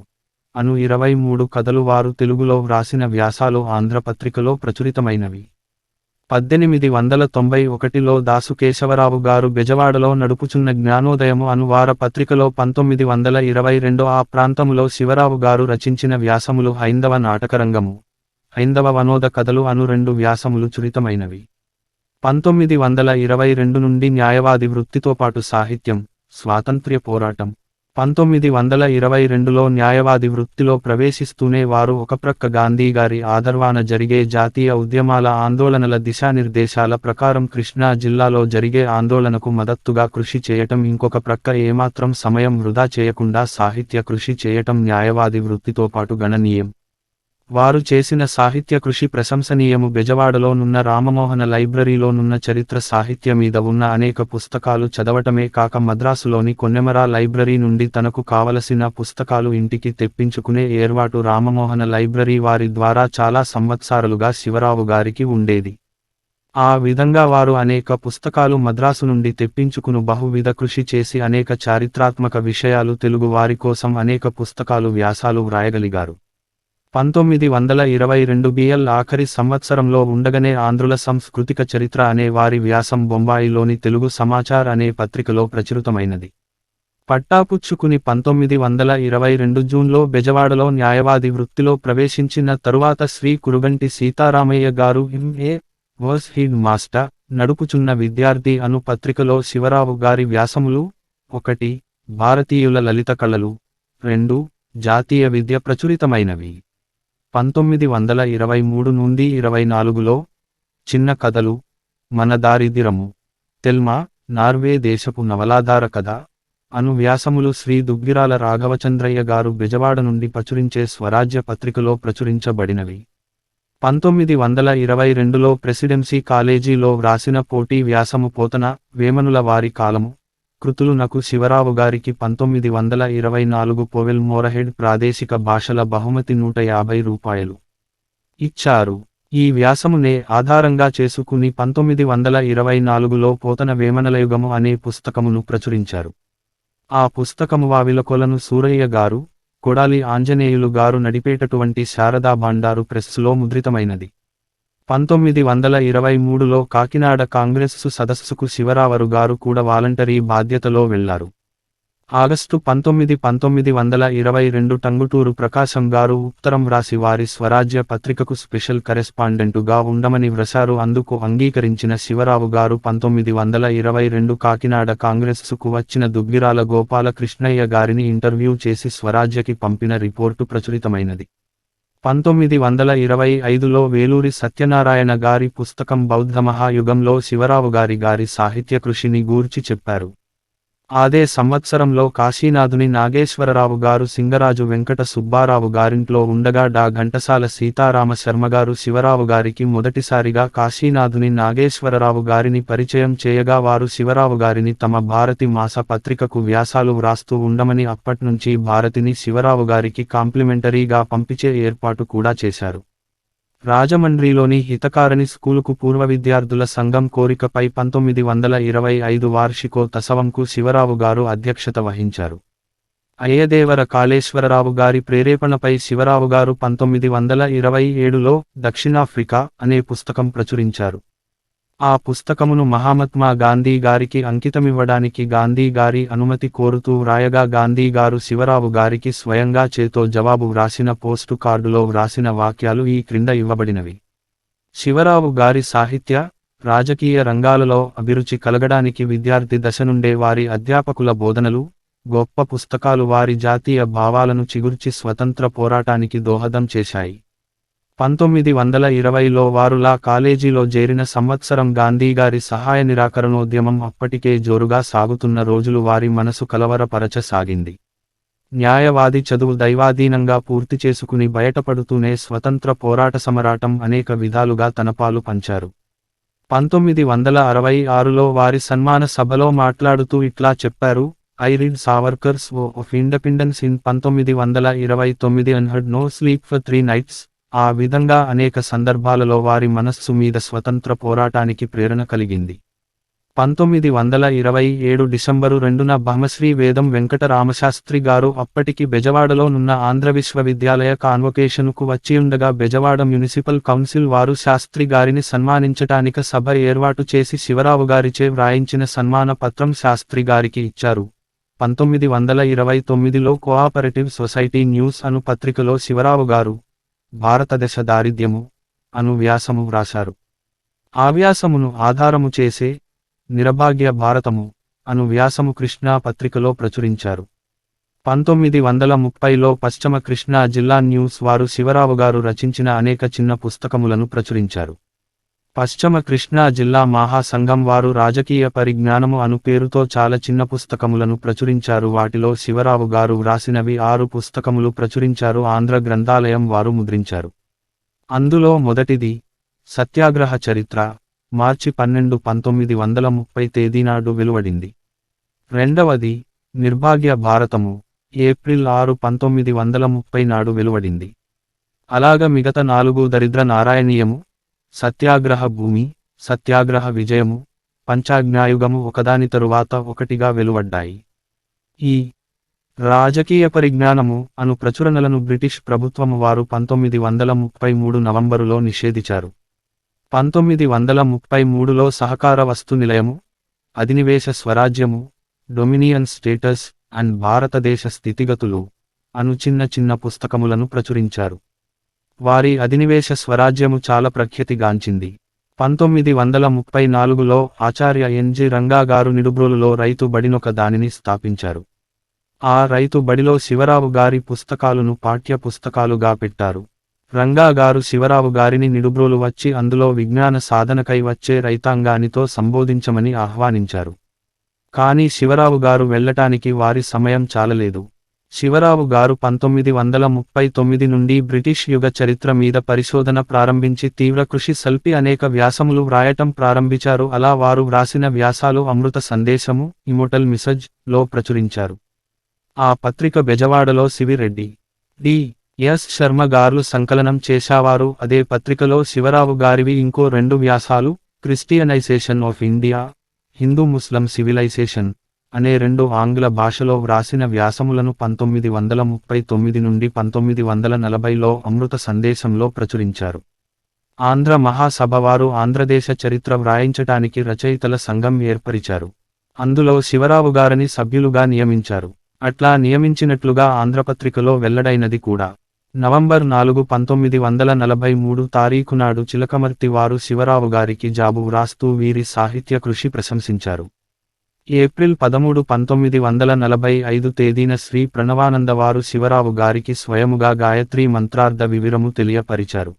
అను 23 కథలు వారు తెలుగులో వ్రాసిన వ్యాసాలు ఆంధ్రపత్రికలో ప్రచురితమైనవి. 1891లో దాసు కేశవరావు గారు బెజవాడలో నడుపుచున్న జ్ఞానోదయము అను వార పత్రికలో 1922 ఆ ప్రాంతములో శివరావు గారు రచించిన వ్యాసములు హైందవ నాటకరంగము, హైందవ వనోద కథలు అను 2 వ్యాసములు చురితమైనవి. 1922 నుండి న్యాయవాది వృత్తితో పాటు సాహిత్యం, స్వాతంత్ర్య పోరాటం. 1922లో న్యాయవాది వృత్తిలో ప్రవేశిస్తూనే వారు ఒక ప్రక్క గాంధీగారి ఆదర్వాన జరిగే జాతీయ ఉద్యమాల ఆందోళనల దిశానిర్దేశాల ప్రకారం కృష్ణా జిల్లాలో జరిగే ఆందోళనకు మద్దతుగా కృషి చేయటం, ఇంకొక ప్రక్క ఏమాత్రం సమయం వృధా చేయకుండా సాహిత్య కృషి చేయటం న్యాయవాది వృత్తితో పాటు గణనీయం. వారు చేసిన సాహిత్య కృషి ప్రశంసనీయము. బెజవాడలో నున్న రామమోహన లైబ్రరీలో నున్న చరిత్ర సాహిత్య మీద ఉన్న అనేక పుస్తకాలు చదవటమే కాక మద్రాసులోని కొన్నెమరా లైబ్రరీ నుండి తనకు కావలసిన పుస్తకాలు ఇంటికి తెప్పించుకునే ఏర్పాటు రామమోహన లైబ్రరీ వారి ద్వారా చాలా సంవత్సరాలుగా శివరావు గారికి ఉండేది. ఆ విధంగా వారు అనేక పుస్తకాలు మద్రాసు నుండి తెప్పించుకును బహువిధ కృషి చేసి అనేక చారిత్రాత్మక విషయాలు తెలుగు వారి కోసం అనేక పుస్తకాలు వ్యాసాలు వ్రాయగలిగారు. 1922 BL ఆఖరి సంవత్సరంలో ఉండగానే ఆంధ్రుల సాంస్కృతిక చరిత్ర అనే వారి వ్యాసం బొంబాయిలోని తెలుగు సమాచార్ అనే పత్రికలో ప్రచురితమైనది. పట్టాపుచ్చుకుని 1922 జూన్లో బెజవాడలో న్యాయవాది వృత్తిలో ప్రవేశించిన తరువాత శ్రీ కురుగంటి సీతారామయ్య గారు M.A. వర్స్ హీడ్ మాస్టర్ నడుపుచున్న విద్యార్థి అను పత్రికలో శివరావు గారి వ్యాసములు 1. భారతీయుల లలిత కళలు, 2. జాతీయ విద్య ప్రచురితమైనవి. 1923 నుండి 24లో చిన్న కథలు, మన దారిదిరము, తెల్మా, నార్వే దేశపు నవలాధార కథ, అను వ్యాసములు శ్రీ దుగ్గిరాల రాఘవచంద్రయ్య గారు బెజవాడ నుండి ప్రచురించే స్వరాజ్య పత్రికలో ప్రచురించబడినవి. 1922లో ప్రెసిడెన్సీ కాలేజీలో వ్రాసిన పోటీ వ్యాసము పోతన, వేమనుల వారి కాలము, కృతులు నకు శివరావు గారికి 1924 పోవెల్ మోరహెడ్ ప్రాదేశిక భాషల బహుమతి ₹150 ఇచ్చారు. ఈ వ్యాసమునే ఆధారంగా చేసుకుని 1924లో పోతన వేమనలయుగము అనే పుస్తకమును ప్రచురించారు. ఆ పుస్తకము వావిలకొలను సూరయ్య గారు, కొడాలి ఆంజనేయులు గారు నడిపేటటువంటి శారదా భాండారు ప్రెస్సులో ముద్రితమైనది. 1923లో కాకినాడ కాంగ్రెస్సు సదస్సుకు శివరావరు గారు కూడా వాలంటరీ బాధ్యతలో వెళ్లారు. ఆగస్టు 1922 టంగుటూరు ప్రకాశం గారు ఉత్తరం వ్రాసి వారి స్వరాజ్య పత్రికకు స్పెషల్ కరెస్పాండెంటుగా ఉండమని వ్రాశారు. అందుకు అంగీకరించిన శివరావు గారు 1922 కాకినాడ కాంగ్రెస్సుకు వచ్చిన దుగ్గిరాల గోపాలకృష్ణయ్య గారిని ఇంటర్వ్యూ చేసి స్వరాజ్యకి పంపిన రిపోర్టు ప్రచురితమైనది. 1925లో వేలూరి సత్యనారాయణ గారి పుస్తకం బౌద్ధ మహాయుగంలో శివరావు గారి సాహిత్య కృషిని గూర్చి చెప్పారు. అదే సంవత్సరంలో కాశీనాథుని నాగేశ్వరరావు గారు సింగరాజు వెంకట సుబ్బారావు గారింట్లో ఉండగా డా ఘంటసాల సీతారామ శర్మగారు శివరావు గారికి మొదటిసారిగా కాశీనాథుని నాగేశ్వరరావు గారిని పరిచయం చేయగా వారు శివరావు గారిని తమ భారతి మాస పత్రికకు వ్యాసాలు వ్రాస్తూ ఉండమని అప్పట్నుంచి భారతిని శివరావు గారికి కాంప్లిమెంటరీగా పంపించే ఏర్పాటు కూడా చేశారు. రాజమండ్రిలోని హితకారణి స్కూలుకు పూర్వ విద్యార్థుల సంఘం కోరికపై 1925 వార్షికోత్సవంకు శివరావు గారు అధ్యక్షత వహించారు. అయ్యదేవర కాళేశ్వరరావు గారి ప్రేరేపణపై శివరావు గారు 1927లో దక్షిణాఫ్రికా అనే పుస్తకం ప్రచురించారు. ఆ పుస్తకమును మహాత్మా గాంధీ గారికి అంకితమివ్వడానికి గాంధీ గారి అనుమతి కోరుతూ వ్రాయగా గాంధీ గారు శివరావు గారికి స్వయంగా చేతో జవాబు వ్రాసిన పోస్టు కార్డులో వ్రాసిన వాక్యాలు ఈ క్రింద ఇవ్వబడినవి. శివరావు గారి సాహిత్య, రాజకీయ రంగాలలో అభిరుచి కలగడానికి విద్యార్థి దశ నుండే వారి అధ్యాపకుల బోధనలు, గొప్ప పుస్తకాలు వారి జాతీయ భావాలను చిగుర్చి స్వతంత్ర పోరాటానికి దోహదం చేశాయి. 1920లో వారు లా కాలేజీలో చేరిన సంవత్సరం గాంధీగారి సహాయ నిరాకరణోద్యమం అప్పటికే జోరుగా సాగుతున్న రోజులు వారి మనసు కలవరపరచసాగింది. న్యాయవాది చదువు దైవాధీనంగా పూర్తి చేసుకుని బయటపడుతూనే స్వతంత్ర పోరాట సమరాటం అనేక విధాలుగా తన పాలు పంచారు. 1966లో వారి సన్మాన సభలో మాట్లాడుతూ ఇట్లా చెప్పారు: I read Savarkar's War of Independence in 1929 and had no sleep for 3 nights. ఆ విధంగా అనేక సందర్భాలలో వారి మనస్సు మీద స్వతంత్ర పోరాటానికి ప్రేరణ కలిగింది. 1927 డిసెంబరు 2న బ్రహ్మశ్రీ వేదం వెంకట రామశాస్త్రి గారు అప్పటికి బెజవాడలో నున్న ఆంధ్ర విశ్వవిద్యాలయ కాన్వొకేషనుకు వచ్చియుండగా బెజవాడ మున్సిపల్ కౌన్సిల్ వారు శాస్త్రి గారిని సన్మానించటానిక సభ ఏర్పాటు చేసి శివరావు గారిచే వ్రాయించిన సన్మాన పత్రం శాస్త్రి గారికి ఇచ్చారు. 1929లో కోఆపరేటివ్ సొసైటీ న్యూస్ అను పత్రికలో శివరావు గారు భారతదేశ దారిద్ర్యము అను వ్యాసము వ్రాశారు. ఆ వ్యాసమును ఆధారము చేసే నిరభాగ్య భారతము అను వ్యాసము కృష్ణా పత్రికలో ప్రచురించారు. 1930లో పశ్చిమ కృష్ణా జిల్లా న్యూస్ వారు శివరావు గారు రచించిన అనేక చిన్న పుస్తకములను ప్రచురించారు. పశ్చిమ కృష్ణా జిల్లా మహాసంఘం వారు రాజకీయ పరిజ్ఞానము అను పేరుతో చాలా చిన్న పుస్తకములను ప్రచురించారు. వాటిలో శివరావు గారు వ్రాసినవి 6 పుస్తకములు ప్రచురించారు. ఆంధ్ర గ్రంథాలయం వారు ముద్రించారు. అందులో మొదటిది సత్యాగ్రహ చరిత్ర, మార్చి 12, 1930 తేదీనాడు వెలువడింది. రెండవది నిర్భాగ్య భారతము, ఏప్రిల్ 6, 1930 నాడు వెలువడింది. అలాగ మిగతా 4 దరిద్ర నారాయణీయము, సత్యాగ్రహ భూమి, సత్యాగ్రహ విజయము, పంచాజ్ఞాయుగము ఒకదాని తరువాత ఒకటిగా వెలువడ్డాయి. ఈ రాజకీయ పరిజ్ఞానము అను ప్రచురణలను బ్రిటిష్ ప్రభుత్వము వారు 1933 నవంబరులో నిషేధించారు. 1933లో సహకార వస్తు నిలయము, అధినివేశ స్వరాజ్యము, డొమినియన్ స్టేటస్ అండ్ భారతదేశ స్థితిగతులు అను చిన్న చిన్న పుస్తకములను ప్రచురించారు. వారి అధినివేశ స్వరాజ్యము చాలా ప్రఖ్యాతిగాంచింది. 1934లో ఆచార్య ఎన్.జి. రంగా గారు నిడుబ్రోలులో రైతు బడినొక దానిని స్థాపించారు. ఆ రైతు బడిలో శివరావు గారి పుస్తకాలను పాఠ్య పుస్తకాలుగా పెట్టారు. రంగా గారు శివరావు గారిని నిడుబ్రోలు వచ్చి అందులో విజ్ఞాన సాధనకై వచ్చే రైతాంగానితో సంబోధించమని ఆహ్వానించారు. కానీ శివరావు గారు వెళ్ళటానికి వారి సమయం చాలలేదు. శివరావు గారు 1939 నుండి బ్రిటిష్ యుగ చరిత్ర మీద పరిశోధన ప్రారంభించి తీవ్ర కృషి సల్పి అనేక వ్యాసములు వ్రాయటం ప్రారంభించారు. అలా వారు వ్రాసిన వ్యాసాలు అమృత సందేశము, ఇమోటల్ మిసజ్ లో ప్రచురించారు. ఆ పత్రిక బెజవాడలో సివిరెడ్డి డి.ఎస్. శర్మ గారు సంకలనం చేశావారు. అదే పత్రికలో శివరావు గారివి ఇంకో 2 వ్యాసాలు, Christianisation of India, Hindu Muslim civilisation అనే 2 ఆంగ్ల భాషలో వ్రాసిన వ్యాసములను 1939 నుండి 1940లో అమృత సందేశంలో ప్రచురించారు. ఆంధ్ర మహాసభ వారు ఆంధ్రదేశ చరిత్ర వ్రాయించటానికి రచయితల సంఘం ఏర్పరిచారు. అందులో శివరావు గారిని సభ్యులుగా నియమించారు. అట్లా నియమించినట్లుగా ఆంధ్రపత్రికలో వెల్లడైనది కూడా. నవంబర్ 4, 1943 తారీఖునాడు చిలకమర్తి వారు శివరావు గారికి జాబు వ్రాస్తూ వీరి సాహిత్య కృషి ప్రశంసించారు. ఏప్రిల్ 13, 1945 తేదీన శ్రీ ప్రణవానంద వారు శివరావు గారికి స్వయముగా గాయత్రీ మంత్రార్థ వివరము తెలియపరిచారు.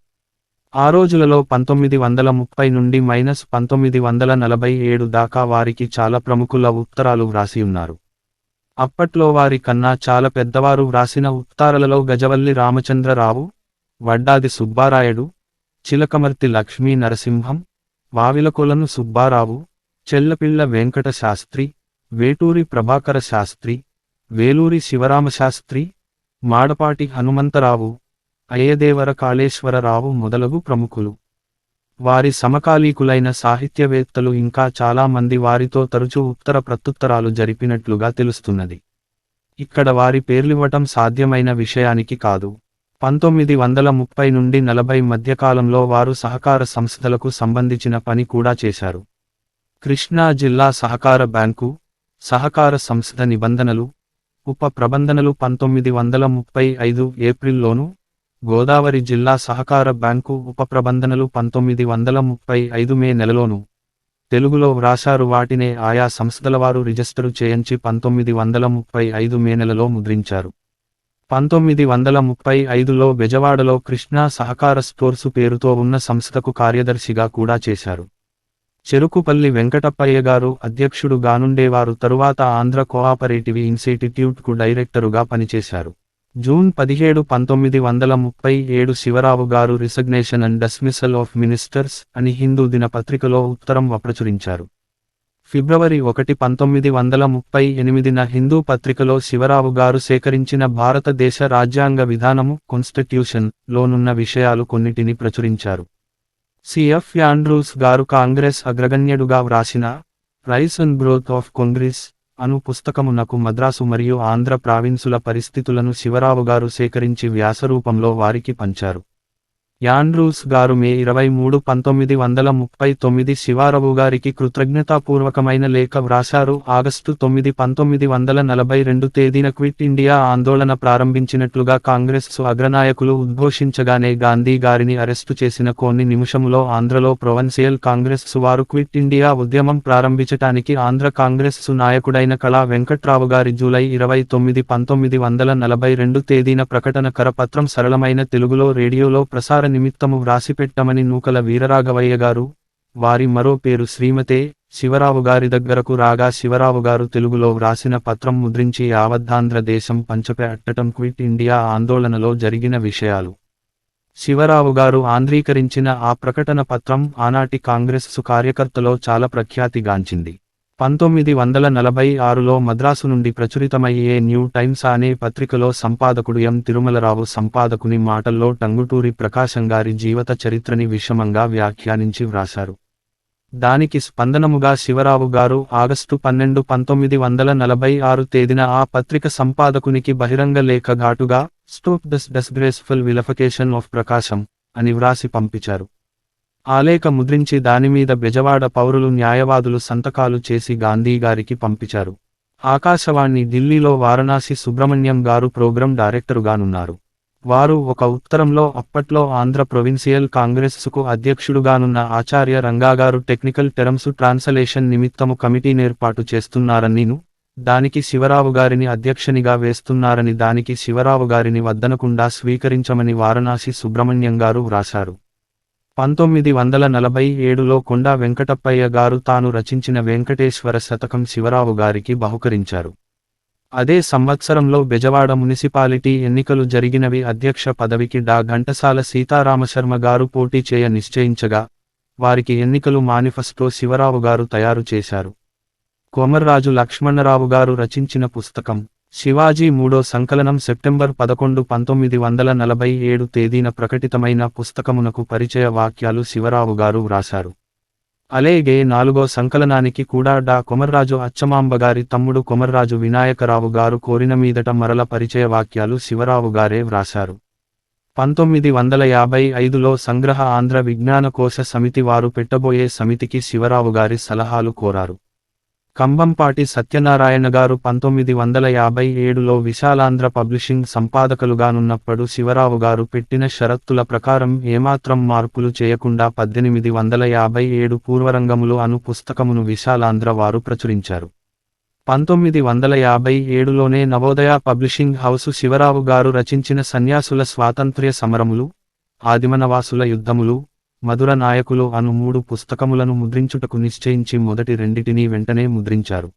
ఆ రోజులలో 1930 నుండి -1947 దాకా వారికి చాలా ప్రముఖుల ఉత్తరాలు వ్రాసి ఉన్నారు. అప్పట్లో వారి కన్నా చాలా పెద్దవారు వ్రాసిన ఉత్తరాలలో గజవల్లి రామచంద్రరావు, వడ్డాది సుబ్బారాయుడు, చిలకమర్తి లక్ష్మీ నరసింహం, వావిలకొలను సుబ్బారావు, చెల్లపిళ్ళ వెంకట శాస్త్రి, వేటూరి ప్రభాకర శాస్త్రి, వేలూరి శివరామశాస్త్రి, మాడపాటి హనుమంతరావు, అయ్యదేవర కాళేశ్వరరావు మొదలగు ప్రముఖులు. వారి సమకాలీకులైన సాహిత్యవేత్తలు ఇంకా చాలా మంది వారితో తరచూ ఉత్తర ప్రత్యుత్తరాలు జరిపినట్లుగా తెలుస్తున్నది. ఇక్కడ వారి పేర్లివ్వటం సాధ్యమైన విషయానికి కాదు. 1930 నుండి 40 మధ్యకాలంలో వారు సహకార సంస్థలకు సంబంధించిన పని కూడా చేశారు. కృష్ణా జిల్లా సహకార బ్యాంకు, సహకార సంస్థ నిబంధనలు, ఉప ప్రబంధనలు 1935 ఏప్రిల్లోను, గోదావరి జిల్లా సహకార బ్యాంకు ఉప ప్రబంధనలు 1935 మే నెలలోను తెలుగులో వ్రాశారు. వాటినే ఆయా సంస్థలవారు రిజిస్టరు చేయించి 1935 మే నెలలో ముద్రించారు. 1935లో బెజవాడలో కృష్ణా సహకార స్టోర్సు పేరుతో ఉన్న సంస్థకు కార్యదర్శిగా కూడా చేశారు. చెరుకుపల్లి వెంకటప్పయ్య గారు అధ్యక్షుడు గానుండేవారు. తరువాత ఆంధ్ర కోఆపరేటివ్ ఇన్స్టిట్యూట్కు డైరెక్టరుగా పనిచేశారు. జూన్ 17, 1937 శివరావు గారు రిసగ్నేషన్ అండ్ డిస్మిసల్ ఆఫ్ మినిస్టర్స్ అని హిందూ దినపత్రికలో ఉత్తరం ప్రచురించారు. ఫిబ్రవరి 1, 1938న హిందూ పత్రికలో శివరావు గారు సేకరించిన భారతదేశ రాజ్యాంగ విధానము కాన్స్టిట్యూషన్ లోనున్న విషయాలు కొన్నిటిని ప్రచురించారు. సిఎఫ్ యాండ్రూస్ గారు కాంగ్రెస్ అగ్రగణ్యుడుగా వ్రాసిన rise and growth of Congress అను పుస్తకమునకు మద్రాసు మరియు ఆంధ్ర ప్రావిన్సుల పరిస్థితులను శివరావు గారు సేకరించి వ్యాసరూపంలో వారికి పంచారు. యాండ్రూస్ గారు మే 23, 1939 శివరావు గారికి కృతజ్ఞతాపూర్వకమైన లేఖ వ్రాశారు. ఆగస్టు 9, 1942 తేదీన క్విట్ ఇండియా ఆందోళన ప్రారంభించినట్లుగా కాంగ్రెస్ అగ్రనాయకులు ఉద్ఘోషించగానే గాంధీ గారిని అరెస్టు చేసిన కొన్ని నిమిషములో ఆంధ్రలో ప్రొవిన్సియల్ కాంగ్రెస్ వారు క్విట్ ఇండియా ఉద్యమం ప్రారంభించటానికి ఆంధ్ర కాంగ్రెస్ నాయకుడైన కళా వెంకట్రావు గారి జూలై 29, 1942 తేదీన ప్రకటన కరపత్రం సరళమైన తెలుగులో రేడియోలో ప్రసార నిమిత్తము వ్రాసిపెట్టమని నూకల వీరరాఘవయ్య గారు, వారి మరో పేరు శ్రీమతే శివరావు గారి దగ్గరకు రాగా శివరావు గారు తెలుగులో వ్రాసిన పత్రం ముద్రించి యావద్ధాంధ్ర దేశం పంచపెట్టటం క్విట్ ఇండియా ఆందోళనలో జరిగిన విషయాలు. శివరావు గారు ఆంధ్రీకరించిన ఆ ప్రకటన పత్రం ఆనాటి కాంగ్రెస్ కార్యకర్తలో చాలా ప్రఖ్యాతిగాంచింది. 1946లో మద్రాసు నుండి ప్రచురితమయ్యే న్యూ టైమ్స్ అనే పత్రికలో సంపాదకుడు ఎం తిరుమలరావు సంపాదకుని మాటల్లో టంగుటూరి ప్రకాశంగారి జీవిత చరిత్రని విషమంగా వ్యాఖ్యానించి వ్రాశారు. దానికి స్పందనముగా శివరావు గారు ఆగస్టు 12, 1946 తేదీన ఆ పత్రిక సంపాదకునికి బహిరంగ లేఖ ఘాటుగా స్టాప్ దిస్ డిస్గ్రేస్ఫుల్ విలఫికేషన్ ఆఫ్ ప్రకాశం అని వ్రాసి పంపించారు. ఆలేఖ ముద్రించి దానిమీద బెజవాడ పౌరులు న్యాయవాదులు సంతకాలు చేసి గాంధీ గారికి పంపించారు. ఆకాశవాణి ఢిల్లీలో వారణాసి సుబ్రహ్మణ్యం గారు ప్రోగ్రాం డైరెక్టరుగానున్నారు. వారు ఒక ఉత్తరంలో అప్పట్లో ఆంధ్ర ప్రొవిన్సియల్ కాంగ్రెస్కు అధ్యక్షుడుగానున్న ఆచార్య రంగాగారు టెక్నికల్ టెరమ్స్ ట్రాన్స్లేషన్ నిమిత్తము కమిటీనేర్పాటు చేస్తున్నారనిను, దానికి శివరావు గారిని అధ్యక్షనిగా వేస్తున్నారని, దానికి శివరావు గారిని వద్దనకుండా స్వీకరించమని వారణాసి సుబ్రహ్మణ్యం గారు వ్రాశారు. 1947లో కొండా వెంకటప్పయ్య గారు తాను రచించిన వెంకటేశ్వర శతకం శివరావు గారికి బహుకరించారు. అదే సంవత్సరంలో బెజవాడ మునిసిపాలిటీ ఎన్నికలు జరిగినవి. అధ్యక్ష పదవికి డా ఘంటసాల సీతారామశర్మ గారు పోటీ చేయ నిశ్చయించగా, వారికి ఎన్నికలు మానిఫెస్టో శివరావు గారు తయారు చేశారు. కొమర్రాజు లక్ష్మణరావు గారు రచించిన పుస్తకం శివాజీ మూడో సంకలనం సెప్టెంబర్ 11, 1947 తేదీన ప్రకటితమైన పుస్తకమునకు పరిచయ వాక్యాలు శివరావు గారు వ్రాశారు. అలాగే నాలుగో సంకలనానికి కూడా డా కొమర్రాజు అచ్చమాంబ గారి తమ్ముడు కొమర్రాజు వినాయకరావు గారు కోరిన మీదట మరల పరిచయ వాక్యాలు శివరావు గారే వ్రాశారు. 1955లో సంగ్రహ ఆంధ్ర విజ్ఞానకోశ సమితి వారు పెట్టబోయే సమితికి శివరావు గారి సలహాలు కోరారు. కంబంపాటి సత్యనారాయణ గారు 1957లో విశాలాంధ్ర పబ్లిషింగ్ సంపాదకులుగానున్నప్పుడు శివరావు గారు పెట్టిన షరతుల ప్రకారం ఏమాత్రం మార్పులు చేయకుండా 1857 పూర్వరంగములు అను పుస్తకమును విశాలాంధ్ర వారు ప్రచురించారు. 1957లోనే నవోదయ పబ్లిషింగ్ హౌసు శివరావు గారు రచించిన సన్యాసుల స్వాతంత్ర్య సమరములు, ఆదిమనవాసుల యుద్ధములు, మధుర నాయకులు అను 3 పుస్తకములను ముద్రించుటకు నిశ్చయించి మొదటి రెండిటిని వెంటనే ముద్రించారు.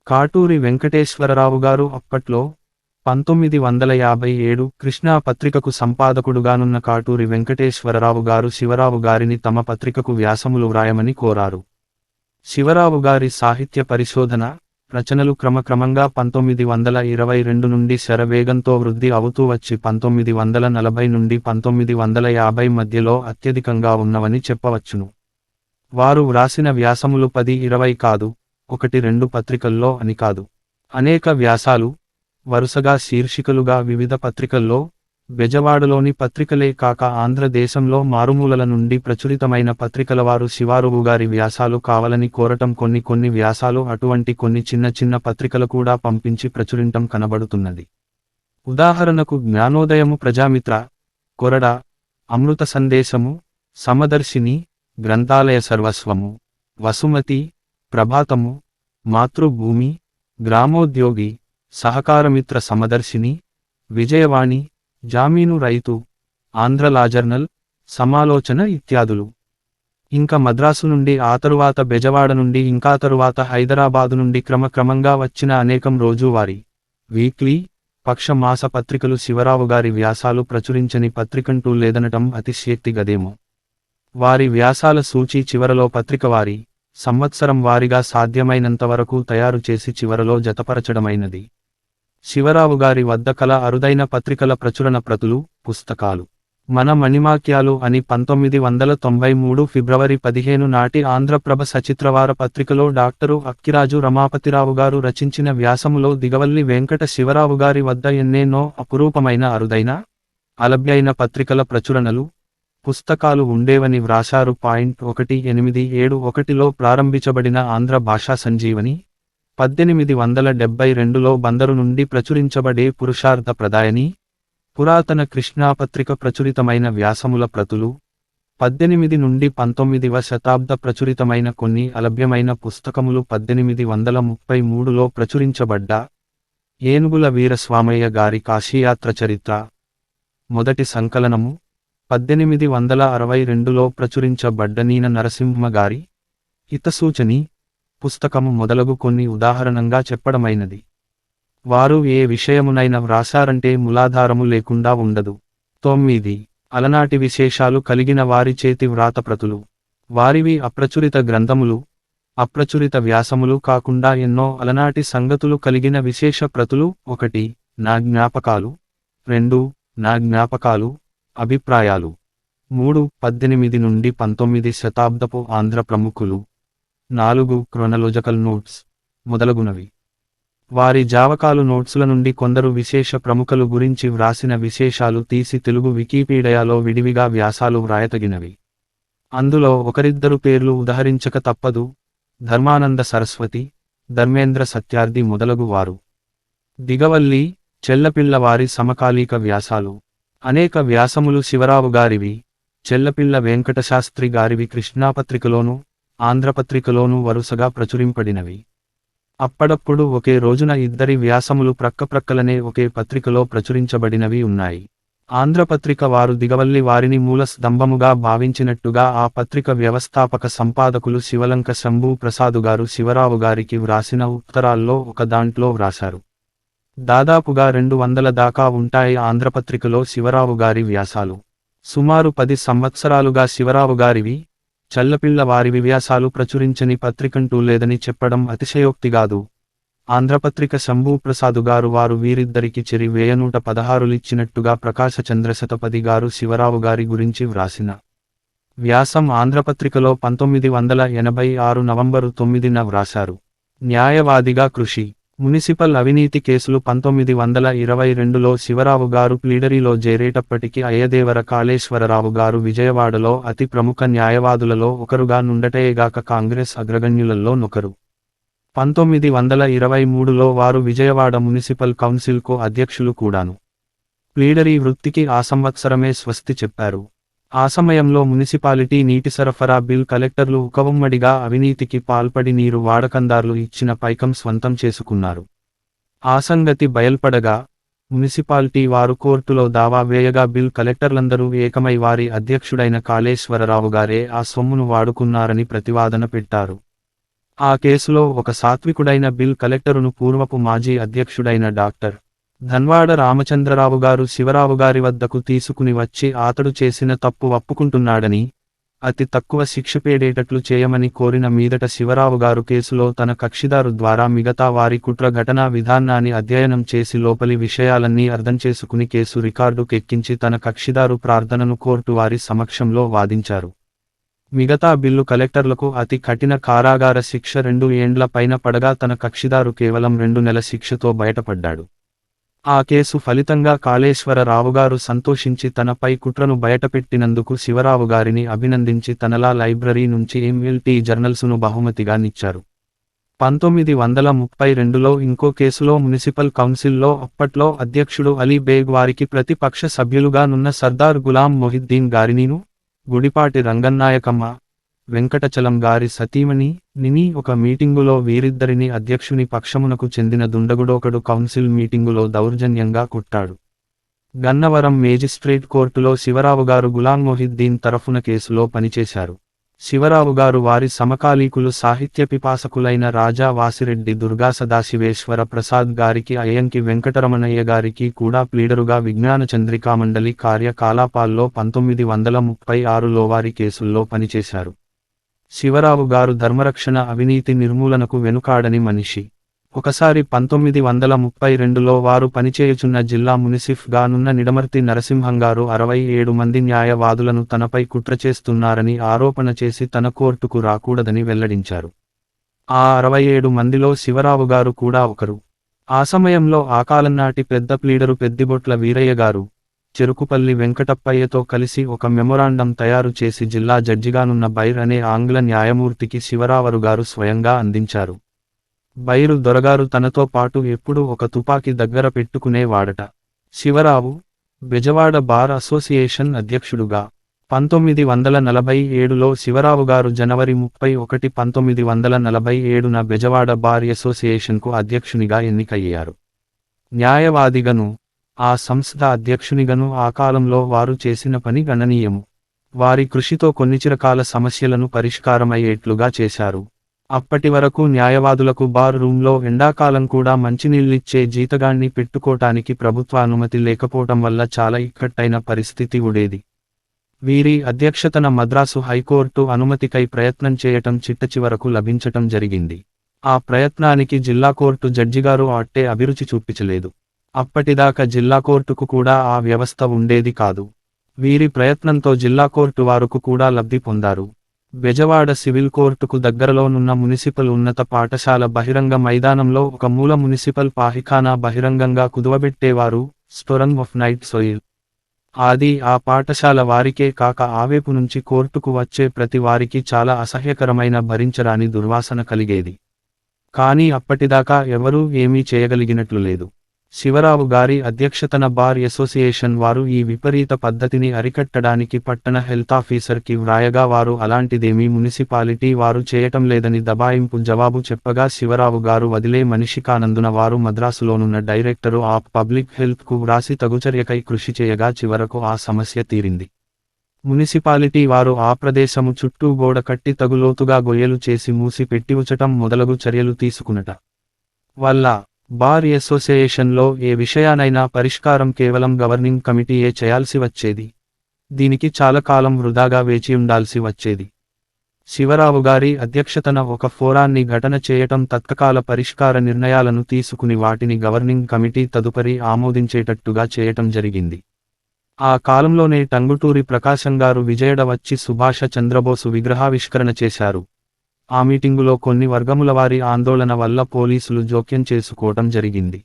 కాటూరి వెంకటేశ్వరరావు గారు అప్పట్లో 1957 కృష్ణా పత్రికకు సంపాదకుడుగానున్న కాటూరి వెంకటేశ్వరరావు గారు శివరావు గారిని తమ పత్రికకు వ్యాసములు వ్రాయమని కోరారు. శివరావు గారి సాహిత్య పరిశోధన, రచనలు క్రమక్రమంగా 1922 నుండి శరవేగంతో వృద్ధి అవుతూ వచ్చి 1940 నుండి 1950 మధ్యలో అత్యధికంగా ఉన్నవని చెప్పవచ్చును. వారు వ్రాసిన వ్యాసములు 10-20 కాదు, 1-2 పత్రికల్లో అని కాదు. అనేక వ్యాసాలు, వరుసగా శీర్షికలుగా వివిధ పత్రికల్లో, బెజవాడలోని పత్రికలే కాక ఆంధ్రదేశంలో మారుమూలల నుండి ప్రచురితమైన పత్రికలవారు శివరావు గారి వ్యాసాలు కావాలని కోరటం, కొన్ని వ్యాసాలు అటువంటి కొన్ని చిన్న పత్రికలు కూడా పంపించి ప్రచురించటం కనబడుతున్నది. ఉదాహరణకు జ్ఞానోదయము, ప్రజామిత్ర, కొరడ, అమృత సందేశము, సమదర్శిని, గ్రంథాలయ సర్వస్వము, వసుమతి, ప్రభాతము, మాతృభూమి, గ్రామోద్యోగి, సహకారమిత్ర సమదర్శిని, విజయవాణి, జామీను రైతు, ఆంధ్రలా జర్నల్, సమాలోచన ఇత్యాదులు. ఇంకా మద్రాసు నుండి, ఆ తరువాత బెజవాడ నుండి, ఇంకా తరువాత హైదరాబాదు నుండి క్రమక్రమంగా వచ్చిన అనేకం రోజువారీ, వీక్లీ, పక్ష మాస పత్రికలు శివరావు గారి వ్యాసాలు ప్రచురించని పత్రికంటూ లేదనటం అతిశయోక్తి గదేమో. వారి వ్యాసాల సూచీ చివరలో పత్రికవారీ, సంవత్సరం వారీగా సాధ్యమైనంతవరకు తయారు చేసి చివరలో జతపరచడమైనది. శివరావు గారి వద్ద కల అరుదైన పత్రికల ప్రచురణ ప్రతులు, పుస్తకాలు. మన మణిమాక్యాలు అని 1993 ఫిబ్రవరి 15 నాటి ఆంధ్రప్రభ సచిత్రవార పత్రికలో డాక్టరు అక్కిరాజు రమాపతిరావు గారు రచించిన వ్యాసములో దిగవల్లి వెంకట శివరావు గారి వద్ద ఎన్నేనో అపురూపమైన అరుదైన, అలభ్యైన పత్రికల ప్రచురణలు, పుస్తకాలు ఉండేవని వ్రాశారు. 1871లో ప్రారంభించబడిన ఆంధ్ర భాషా సంజీవని, 1872లో బందరు నుండి ప్రచురించబడే పురుషార్థ ప్రదాయని, పురాతన కృష్ణాపత్రిక ప్రచురితమైన వ్యాసముల ప్రతులు, 18 నుండి 19వ శతాబ్ద ప్రచురితమైన కొన్ని అలభ్యమైన పుస్తకములు, 1833లో ప్రచురించబడ్డ ఏనుగుల వీరస్వామయ్య గారి కాశీయాత్ర చరిత్ర, మొదటి సంకలనము, 1862లో ప్రచురించబడ్డ నీన నరసింహ గారి హితసూచని పుస్తకము మొదలగు కొన్ని ఉదాహరణంగా చెప్పడమైనది. వారు ఏ విషయమునైనా వ్రాసారంటే మూలాధారము లేకుండా ఉండదు. 9 అలనాటి విశేషాలు కలిగిన వారి చేతి వ్రాతప్రతులు. వారివి అప్రచురిత గ్రంథములు, అప్రచురిత వ్యాసములు కాకుండా ఎన్నో అలనాటి సంగతులు కలిగిన విశేష ప్రతులు. 1 నా జ్ఞాపకాలు, 2 నా జ్ఞాపకాలు, అభిప్రాయాలు, 3 18 నుండి 19 శతాబ్దపు ఆంధ్ర ప్రముఖులు, 4 క్రొనలాజికల్ నోట్స్ మొదలగునవి. వారి జావకాలు నోట్సుల నుండి కొందరు విశేష ప్రముఖులు గురించి వ్రాసిన విశేషాలు తీసి తెలుగు వికీపీడియాలో విడివిగా వ్యాసాలు వ్రాయతగినవి. అందులో ఒకరిద్దరు పేర్లు ఉదహరించక తప్పదు. ధర్మానంద సరస్వతి, ధర్మేంద్ర సత్యార్థి మొదలగు వారు. దిగవల్లి, చెల్లపిల్ల వారి సమకాలీక వ్యాసాలు. అనేక వ్యాసములు శివరావు గారివి, చెల్లపిల్ల వెంకటశాస్త్రి గారివి కృష్ణాపత్రికలోనూ, ఆంధ్రపత్రికలోనూ వరుసగా ప్రచురింపడినవి. అప్పుడప్పుడు ఒకే రోజున ఇద్దరి వ్యాసములు ప్రక్కప్రక్కలనే ఒకే పత్రికలో ప్రచురించబడినవి ఉన్నాయి. ఆంధ్రపత్రిక వారు దిగవల్లి వారిని మూల స్తంభముగా భావించినట్టుగా ఆ పత్రిక వ్యవస్థాపక సంపాదకులు శివలంక శంభూ ప్రసాదుగారు శివరావు గారికి వ్రాసిన ఉత్తరాల్లో ఒక దాంట్లో వ్రాశారు. దాదాపుగా 200 దాకా ఉంటాయి ఆంధ్రపత్రికలో శివరావు గారి వ్యాసాలు. సుమారు 10 సంవత్సరాలుగా శివరావు గారివి, చల్లపిళ్ళ వారివి వ్యాసాలు ప్రచురించని పత్రికంటూ లేదని చెప్పడం అతిశయోక్తిగాదు. ఆంధ్రపత్రిక శంభూప్రసాదు గారు వారు వీరిద్దరికి చెరి 1116 ప్రకాశ చంద్రశతపథి గారు శివరావు గారి గురించి వ్రాసిన వ్యాసం ఆంధ్రపత్రికలో 1986 నవంబరు 9న వ్రాశారు. న్యాయవాదిగా కృషి. మునిసిపల్ అవినీతి కేసులు 1922లో శివరావు గారు ప్లీడరీలో చేరేటప్పటికి అయ్యదేవర కాళేశ్వరరావు గారు విజయవాడలో అతి ప్రముఖ న్యాయవాదులలో ఒకరుగా నుండటేగాక కాంగ్రెస్ అగ్రగణ్యులలో నొకరు. 1923లో వారు విజయవాడ మునిసిపల్ కౌన్సిల్కు అధ్యక్షులు కూడాను. ప్లీడరీ వృత్తికి ఆ సంవత్సరమే స్వస్తి చెప్పారు. ఆ సమయంలో మునిసిపాలిటీ నీటి సరఫరా బిల్ కలెక్టర్లు ఉకవుమ్మడిగా అవినీతికి పాల్పడి నీరు వాడకందారులు ఇచ్చిన పైకం స్వంతం చేసుకున్నారు. ఆ సంగతి బయల్పడగా మునిసిపాలిటీ వారు కోర్టులో దావా వేయగా బిల్ కలెక్టర్లందరూ ఏకమై వారి అధ్యక్షుడైన కాళేశ్వరరావు గారే ఆ సొమ్మును వాడుకున్నారని ప్రతివాదన పెట్టారు. ఆ కేసులో ఒక సాత్వికుడైన బిల్ కలెక్టరును పూర్వపు మాజీ అధ్యక్షుడైన డాక్టర్ ధన్వాడ రామచంద్రరావు గారు శివరావు గారి వద్దకు తీసుకుని వచ్చి అతడు చేసిన తప్పు ఒప్పుకుంటున్నాడని, అతి తక్కువ శిక్ష పేడేటట్లు చేయమని కోరిన మీదట శివరావు గారు కేసులో తన కక్షిదారు ద్వారా మిగతా వారి కుట్ర ఘటనా విధానాన్ని అధ్యయనం చేసి లోపలి విషయాలన్నీ అర్థం చేసుకుని కేసు రికార్డుకెక్కించి తన కక్షిదారు ప్రార్థనను కోర్టు వారి సమక్షంలో వాదించారు. మిగతా బిల్లు కలెక్టర్లకు అతి కఠిన కారాగార శిక్ష 2 ఏండ్ల పైన పడగా తన కక్షిదారు కేవలం 2 నెలల శిక్షతో బయటపడ్డాడు. ఆ కేసు ఫలితంగా కాళేశ్వరరావు గారు సంతోషించి తనపై కుట్రను బయటపెట్టినందుకు శివరావు గారిని అభినందించి తనలా లైబ్రరీ నుంచి ఎంఎల్టీ జర్నల్సును బహుమతిగా నిచ్చారు. 1932లో ఇంకో కేసులో మునిసిపల్ కౌన్సిల్లో అప్పట్లో అధ్యక్షుడు అలీ బేగ్ వారికి ప్రతిపక్ష సభ్యులుగా నున్న సర్దార్ గులాం మొహిద్దీన్ గారినిను, గుడిపాటి రంగన్నాయకమ్మ, వెంకటచలం గారి సతీమణి నిని ఒక మీటింగులో వీరిద్దరిని అధ్యక్షుని పక్షమునకు చెందిన దుండగుడొకడు కౌన్సిల్ మీటింగులో దౌర్జన్యంగా కొట్టాడు. గన్నవరం మేజిస్ట్రేట్ కోర్టులో శివరావు గారు గులాం మొహిద్దీన్ తరఫున కేసులో పనిచేశారు. శివరావు గారు వారి సమకాలీకులు సాహిత్య పిపాసకులైన రాజా వాసిరెడ్డి దుర్గా సదాశివేశ్వర ప్రసాద్ గారికి అయ్యంకి వెంకటరమణయ్య గారికి కూడా ప్లీడరుగా విజ్ఞాన చంద్రికామండలి కార్యకలాపాల్లో 1936లో వారి కేసుల్లో పనిచేశారు. శివరావు గారు ధర్మరక్షణ అవినీతి నిర్మూలనకు వెనుకాడని మనిషి. ఒకసారి 1932లో వారు పనిచేయుచున్న జిల్లా మునిసిఫ్ గానున్న నిడమర్తి నరసింహంగారు 67 మంది న్యాయవాదులను తనపై కుట్ర చేస్తున్నారని ఆరోపణ చేసి తన కోర్టుకు రాకూడదని వెల్లడించారు. ఆ 67 మందిలో శివరావు గారు కూడా ఒకరు. ఆ సమయంలో ఆ కాలంనాటి పెద్ద ప్లీడరు పెద్దిబొట్ల వీరయ్య గారు, చెరుకుపల్లి వెంకటప్పయ్యతో కలిసి ఒక మెమొరాండం తయారు చేసి జిల్లా జడ్జిగానున్న బైర్ అనే ఆంగ్ల న్యాయమూర్తికి శివరావు గారు స్వయంగా అందించారు. బైరు దొరగారు తనతో పాటు ఎప్పుడూ ఒక తుపాకీ దగ్గర పెట్టుకునే వాడట. శివరావు, బెజవాడ బార్ అసోసియేషన్ అధ్యక్షుడుగా 1947లో శివరావు గారు జనవరి 31, 1947న బెజవాడ బార్ అసోసియేషన్కు అధ్యక్షునిగా ఎన్నికయ్యారు. న్యాయవాదిగను, ఆ సంస్థ అధ్యక్షునిగను ఆ కాలంలో వారు చేసిన పని గణనీయము. వారి కృషితో కొన్ని చిరకాల సమస్యలను పరిష్కారమయ్యేట్లుగా చేశారు. అప్పటి వరకు న్యాయవాదులకు బార్ రూంలో ఎండాకాలం కూడా మంచినీళ్ళిచ్చే జీతగాణ్ణి పెట్టుకోటానికి ప్రభుత్వ అనుమతి లేకపోవటం వల్ల చాలా ఇక్కట్టైన పరిస్థితి ఉండేది. వీరి అధ్యక్షతన మద్రాసు హైకోర్టు అనుమతికై ప్రయత్నం చేయటం చిట్టచివరకు లభించటం జరిగింది. ఆ ప్రయత్నానికి జిల్లా కోర్టు జడ్జిగారు అట్టే అభిరుచి చూపించలేదు. అప్పటిదాకా జిల్లా కోర్టుకు కూడా ఆ వ్యవస్థ ఉండేది కాదు. వీరి ప్రయత్నంతో జిల్లా కోర్టు వారుకు కూడా లబ్ధి పొందారు. బెజవాడ సివిల్ కోర్టుకు దగ్గరలోనున్న మునిసిపల్ ఉన్నత పాఠశాల బహిరంగ మైదానంలో ఒక మూల మునిసిపల్ పాహిఖానా బహిరంగంగా కుదువబెట్టేవారు, స్టోరన్ ఆఫ్ నైట్ సోయిల్. అది ఆ పాఠశాల వారికే కాక ఆవేపు నుంచి కోర్టుకు వచ్చే ప్రతి వారికి చాలా అసహ్యకరమైన భరించరాని దుర్వాసన కలిగేది. కానీ అప్పటిదాకా ఎవరూ ఏమీ చేయగలిగినట్లు లేదు. శివరావు గారి అధ్యక్షతన బార్ అసోసియేషన్ వారు ఈ విపరీత పద్ధతిని అరికట్టడానికి పట్టణ హెల్త్ ఆఫీసర్కి వ్రాయగా వారు అలాంటిదేమీ మున్సిపాలిటీ వారు చేయటం లేదని దబాయింపు జవాబు చెప్పగా శివరావు గారు వదిలే మనిషి కానందున వారు మద్రాసులోనున్న డైరెక్టరు ఆఫ్ పబ్లిక్ హెల్త్కు వ్రాసి తగుచర్యకై కృషి చేయగా చివరకు ఆ సమస్య తీరింది. మున్సిపాలిటీ వారు ఆ ప్రదేశము చుట్టూ గోడ కట్టి తగులోతుగా గొయ్యలు చేసి మూసి పెట్టివుచటం మొదలగు చర్యలు తీసుకునట వల్ల బార్ అసోసియేషన్లో ఏ విషయానైనా పరిష్కారం కేవలం గవర్నింగ్ కమిటీయే చేయాల్సి వచ్చేది. దీనికి చాలా కాలం వృధాగా వేచియుండాల్సి వచ్చేది. శివరావు గారి అధ్యక్షతన ఒక ఫోరాన్ని ఘటన చేయటం తత్కాల పరిష్కార నిర్ణయాలను తీసుకుని వాటిని గవర్నింగ్ కమిటీ తదుపరి ఆమోదించేటట్టుగా చేయటం జరిగింది. ఆ కాలంలోనే టంగుటూరి ప్రకాశంగారు విజయడ వచ్చి సుభాష చంద్రబోసు విగ్రహావిష్కరణ చేశారు. ఆ మీటింగులో కొన్ని వర్గముల వారి ఆందోళన వల్ల పోలీసులు జోక్యం చేసుకోవటం జరిగింది.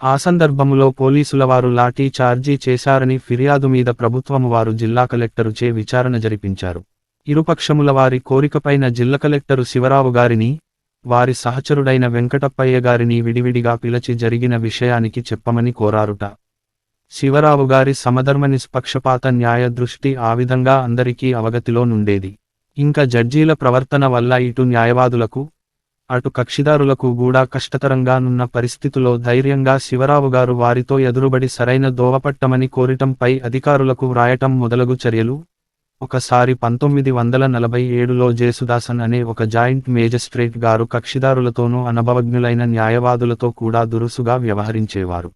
ఆ సందర్భములో పోలీసుల వారు లాఠీ చార్జీ చేశారని ఫిర్యాదు మీద ప్రభుత్వము వారు జిల్లా కలెక్టరుచే విచారణ జరిపించారు. ఇరుపక్షముల వారి కోరికపైన జిల్లా కలెక్టరు శివరావు గారిని, వారి సహచరుడైన వెంకటప్పయ్య గారిని విడివిడిగా పిలిచి జరిగిన విషయానికి చెప్పమని కోరారుట. శివరావు గారి సమధర్మ నిష్పక్షపాత న్యాయ దృష్టి ఆ విధంగా అందరికీ అవగతిలో నుండేది. ఇంకా జడ్జీల ప్రవర్తన వల్ల ఇటు న్యాయవాదులకు, అటు కక్షిదారులకు కూడా కష్టతరంగానున్న పరిస్థితిలో ధైర్యంగా శివరావు గారు వారితో ఎదురుబడి సరైన దోవపట్టమని కోరిటంపై అధికారులకు వ్రాయటం మొదలగు చర్యలు. ఒకసారి 1947లో జేసుదాసన్ అనే ఒక జాయింట్ మేజిస్ట్రేట్ గారు కక్షిదారులతోనూ అనుభవజ్ఞులైన న్యాయవాదులతో కూడా దురుసుగా వ్యవహరించేవారు.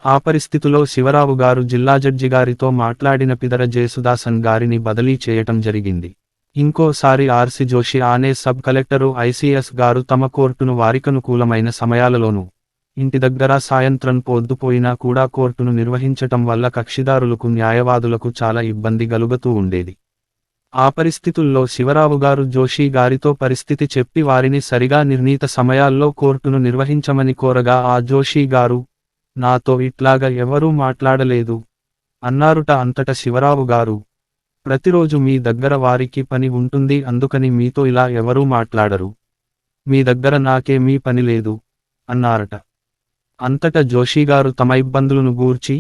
ఆ పరిస్థితిలో శివరావు గారు జిల్లా జడ్జి గారితో మాట్లాడిన పిదర జేసుదాసన్ గారిని బదిలీ చేయటం జరిగింది. ఇంకోసారి ఆర్సి జోషి అనే సబ్ కలెక్టరు ఐసిఎస్ గారు తమ కోర్టును వారికనుకూలమైన సమయాలలోనూ, ఇంటి దగ్గర సాయంత్రం పొద్దుపోయినా కూడా కోర్టును నిర్వహించటం వల్ల కక్షిదారులకు న్యాయవాదులకు చాలా ఇబ్బంది కలుగుతూ ఉండేది. ఆ పరిస్థితుల్లో శివరావు గారు జోషి గారితో పరిస్థితి చెప్పి వారిని సరిగా నిర్ణీత సమయాల్లో కోర్టును నిర్వహించమని కోరగా ఆ జోషి గారు, నాతో ఇట్లాగా ఎవరూ మాట్లాడలేదు అన్నారుట. అంతట శివరావు గారు, ప్రతిరోజు మీ దగ్గర వారికి పని ఉంటుంది, అందుకని మీతో ఇలా ఎవరూ మాట్లాడరు, మీ దగ్గర నాకేమీ పని లేదు అన్నారట. అంతట జోషిగారు తమ ఇబ్బందులను గూర్చి,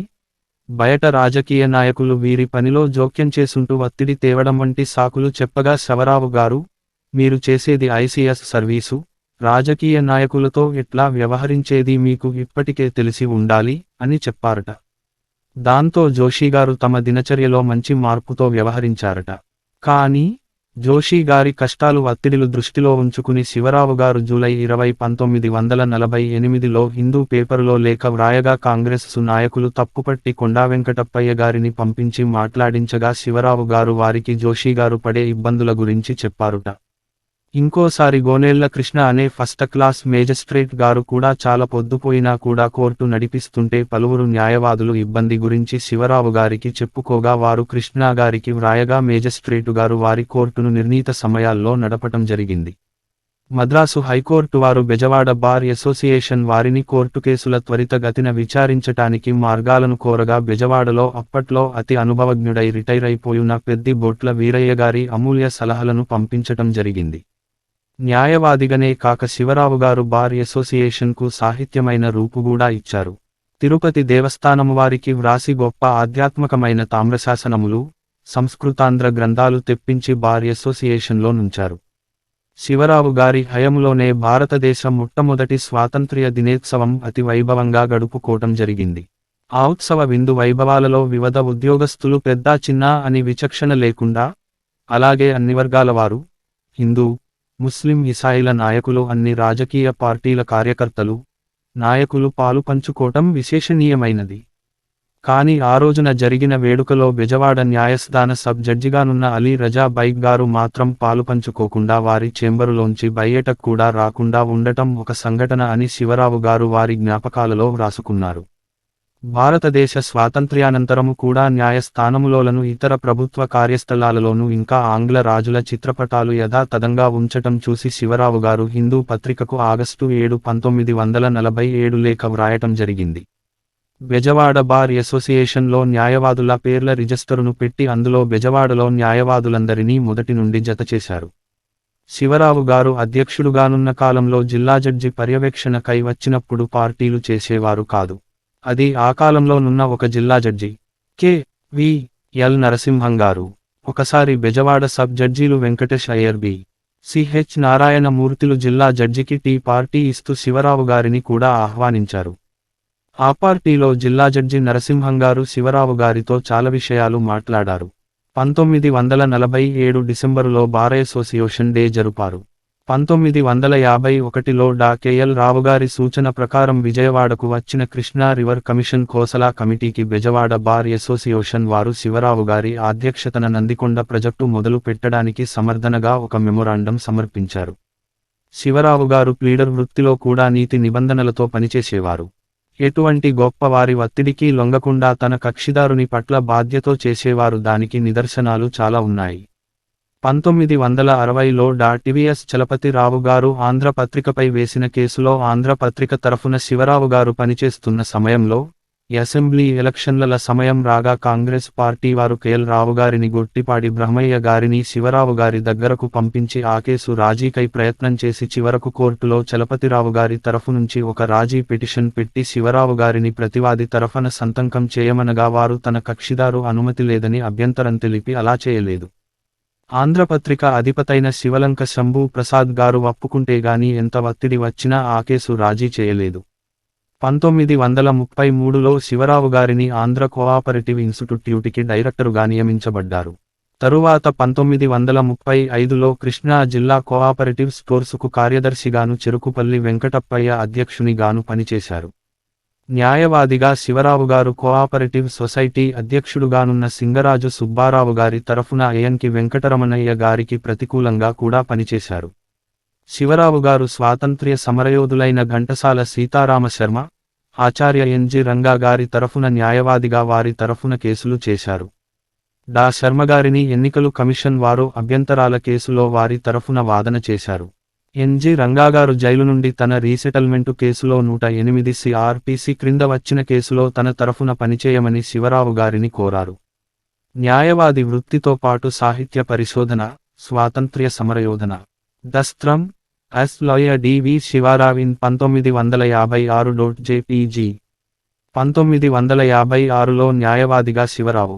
బయట రాజకీయ నాయకులు వీరి పనిలో జోక్యం చేసుంటూ ఒత్తిడి తేవడం వంటి సాకులు చెప్పగా శివరావు గారు, మీరు చేసేది ఐసిఎస్ సర్వీసు, రాజకీయ నాయకులతో ఎట్లా వ్యవహరించేది మీకు ఇప్పటికే తెలిసి ఉండాలి అని చెప్పారట. దాంతో జోషిగారు తమ దినచర్యలో మంచి మార్పుతో వ్యవహరించారట. కానీ జోషి గారి కష్టాలు ఒత్తిడిలు దృష్టిలో ఉంచుకుని శివరావు గారు జూలై 20, 1948లో హిందూ పేపరులో లేఖ వ్రాయగా కాంగ్రెస్సు నాయకులు తప్పుపట్టి కొండా వెంకటప్పయ్య గారిని పంపించి మాట్లాడించగా శివరావు గారు వారికి జోషిగారు పడే ఇబ్బందుల గురించి చెప్పారుట. ఇంకోసారి గోనేళ్ల కృష్ణ అనే ఫస్ట్ క్లాస్ మేజిస్ట్రేట్ గారు కూడా చాలా పొద్దుపోయినా కూడా కోర్టు నడిపిస్తుంటే పలువురు న్యాయవాదులు ఇబ్బంది గురించి శివరావు గారికి చెప్పుకోగా వారు కృష్ణా గారికి వ్రాయగా మేజిస్ట్రేటు గారు వారి కోర్టును నిర్ణీత సమయాల్లో నడపటం జరిగింది. మద్రాసు హైకోర్టు వారు బెజవాడ బార్ అసోసియేషన్ వారిని కోర్టు కేసుల త్వరితగతిన విచారించటానికి మార్గాలను కోరగా బెజవాడలో అప్పట్లో అతి అనుభవజ్ఞుడై రిటైర్ అయిపోయిన పెద్ది బొట్ల వీరయ్య గారి అమూల్య సలహాలను పంపించటం జరిగింది. న్యాయవాదిగానే కాక శివరావు గారు బార్ అసోసియేషన్కు సాహిత్యమైన రూపుగూడా ఇచ్చారు. తిరుపతి దేవస్థానము వారికి వ్రాసి గొప్ప ఆధ్యాత్మకమైన తామ్రశాసనములు, సంస్కృతాంధ్ర గ్రంథాలు తెప్పించి బార్ అసోసియేషన్లో నుంచారు. శివరావు గారి హయంలోనే భారతదేశ మొట్టమొదటి స్వాతంత్ర్య దినోత్సవం అతి వైభవంగా గడుపుకోవటం జరిగింది. ఆ ఉత్సవ విందు వైభవాలలో వివిధ ఉద్యోగస్తులు పెద్ద చిన్న అని విచక్షణ లేకుండా, అలాగే అన్ని వర్గాల వారు, హిందూ, ముస్లిం, ఇసాయిల నాయకులు, అన్ని రాజకీయ పార్టీల కార్యకర్తలు, నాయకులు పాలు పంచుకోవటం విశేషణీయమైనది. కానీ ఆ రోజున జరిగిన వేడుకలో బెజవాడ న్యాయస్థాన సబ్ జడ్జిగానున్న అలీ రజా బైగ్ గారు మాత్రం పాలుపంచుకోకుండా వారి చేంబరులోంచి బయటకు కూడా రాకుండా ఉండటం ఒక సంఘటన అని శివరావు గారు వారి జ్ఞాపకాలలో వ్రాసుకున్నారు. భారతదేశ స్వాతంత్ర్యానంతరము కూడా న్యాయస్థానములోలను ఇతర ప్రభుత్వ కార్యస్థలాలలోనూ ఇంకా ఆంగ్ల రాజుల చిత్రపటాలు యథాతథంగా ఉంచటం చూసి శివరావు గారు హిందూ పత్రికకు ఆగస్టు 7, 1947 లేఖ వ్రాయటం జరిగింది. బెజవాడ బార్ అసోసియేషన్లో న్యాయవాదుల పేర్ల రిజిస్టరును పెట్టి అందులో బెజవాడలో న్యాయవాదులందరినీ మొదటి నుండి జతచేశారు. శివరావు గారు అధ్యక్షుడుగానున్న కాలంలో జిల్లా జడ్జి పర్యవేక్షణకై వచ్చినప్పుడు పార్టీలు చేసేవారు కాదు. అది ఆ కాలంలో నున్న ఒక జిల్లా జడ్జి కె.వి. ఎల్. నరసింహం గారు. ఒకసారి బెజవాడ సబ్ జడ్జీలు వెంకటేష్ అయ్యర్ బి. సి.హెచ్. నారాయణమూర్తిలు జిల్లా జడ్జికి టీ పార్టీ ఇస్తూ శివరావు గారిని కూడా ఆహ్వానించారు. ఆ పార్టీలో జిల్లా జడ్జి నరసింహంగారు శివరావు గారితో చాలా విషయాలు మాట్లాడారు. 1947 డిసెంబరులో బార్ అసోసియేషన్ డే జరుపారు. 1951లో డా కె.ఎల్. రావుగారి సూచన ప్రకారం విజయవాడకు వచ్చిన కృష్ణా రివర్ కమిషన్ కోసలా కమిటీకి బెజవాడ బార్ అసోసియేషన్ వారు శివరావు గారి అధ్యక్షతన నందికొండ ప్రాజెక్టు మొదలు పెట్టడానికి సమర్థనగా ఒక మెమొరాండం సమర్పించారు. శివరావు గారు ప్లీడర్ వృత్తిలో కూడా నీతి నిబంధనలతో పనిచేసేవారు. ఎటువంటి గొప్పవారి ఒత్తిడికి లొంగకుండా తన కక్షిదారుని పట్ల బాధ్యతో చేసేవారు. దానికి నిదర్శనాలు చాలా ఉన్నాయి. 1960లో డా టి.వి.ఎస్. చలపతిరావు గారు ఆంధ్రపత్రికపై వేసిన కేసులో ఆంధ్రపత్రిక తరఫున శివరావు గారు పనిచేస్తున్న సమయంలో అసెంబ్లీ ఎలక్షన్ల సమయం రాగా కాంగ్రెస్ పార్టీ వారు కె.ఎల్. రావుగారిని గొట్టిపాడి బ్రహ్మయ్య గారిని శివరావు గారి దగ్గరకు పంపించి ఆ కేసు రాజీకై ప్రయత్నం చేసి చివరకు కోర్టులో చలపతిరావు గారి తరఫు నుంచి ఒక రాజీ పిటిషన్ పెట్టి శివరావు గారిని ప్రతివాది తరఫున సంతకం చేయమనగా వారు తన కక్షిదారు అనుమతి లేదని అభ్యంతరం తెలిపి అలా చేయలేదు. ఆంధ్రపత్రిక అధిపతైన శివలంక శంభూ ప్రసాద్ గారు ఒప్పుకుంటేగాని ఎంత ఒత్తిడి వచ్చినా ఆ కేసు రాజీ చేయలేదు. 1933లో శివరావు గారిని ఆంధ్ర కోఆపరేటివ్ ఇన్స్టిట్యూట్కి డైరెక్టరుగా నియమించబడ్డారు. తరువాత 1935లో కృష్ణా జిల్లా కోఆపరేటివ్ స్టోర్సుకు కార్యదర్శిగాను చెరుకుపల్లి వెంకటప్పయ్య అధ్యక్షునిగాను పనిచేశారు. న్యాయవాదిగా శివరావు గారు కోఆపరేటివ్ సొసైటీ అధ్యక్షుడుగానున్న సింగరాజు సుబ్బారావు గారి తరఫున అయ్యంకి వెంకటరమణయ్య గారికి ప్రతికూలంగా కూడా పనిచేశారు. శివరావు గారు స్వాతంత్ర్య సమరయోధులైన ఘంటసాల సీతారామ శర్మ, ఆచార్య ఎన్.జి. రంగా గారి తరఫున న్యాయవాదిగా వారి తరఫున కేసులు చేశారు. డా శర్మగారిని ఎన్నికలు కమిషన్ వారు అభ్యంతరాల కేసులో వారి తరఫున వాదన చేశారు. ఎన్.జి. రంగాగారు జైలు నుండి తన రీసెటిల్మెంటు కేసులో 108 సిఆర్పిసి క్రింద వచ్చిన కేసులో తన తరఫున పనిచేయమని శివరావు గారిని కోరారు. న్యాయవాది వృత్తితో పాటు సాహిత్య పరిశోధన, స్వాతంత్ర్య సమరయోధన. దస్త్రం ఎస్ లాయర్ డి.వి. శివారావు ఇన్ 1956 జె.పి.జి. 1956లో న్యాయవాదిగా శివరావు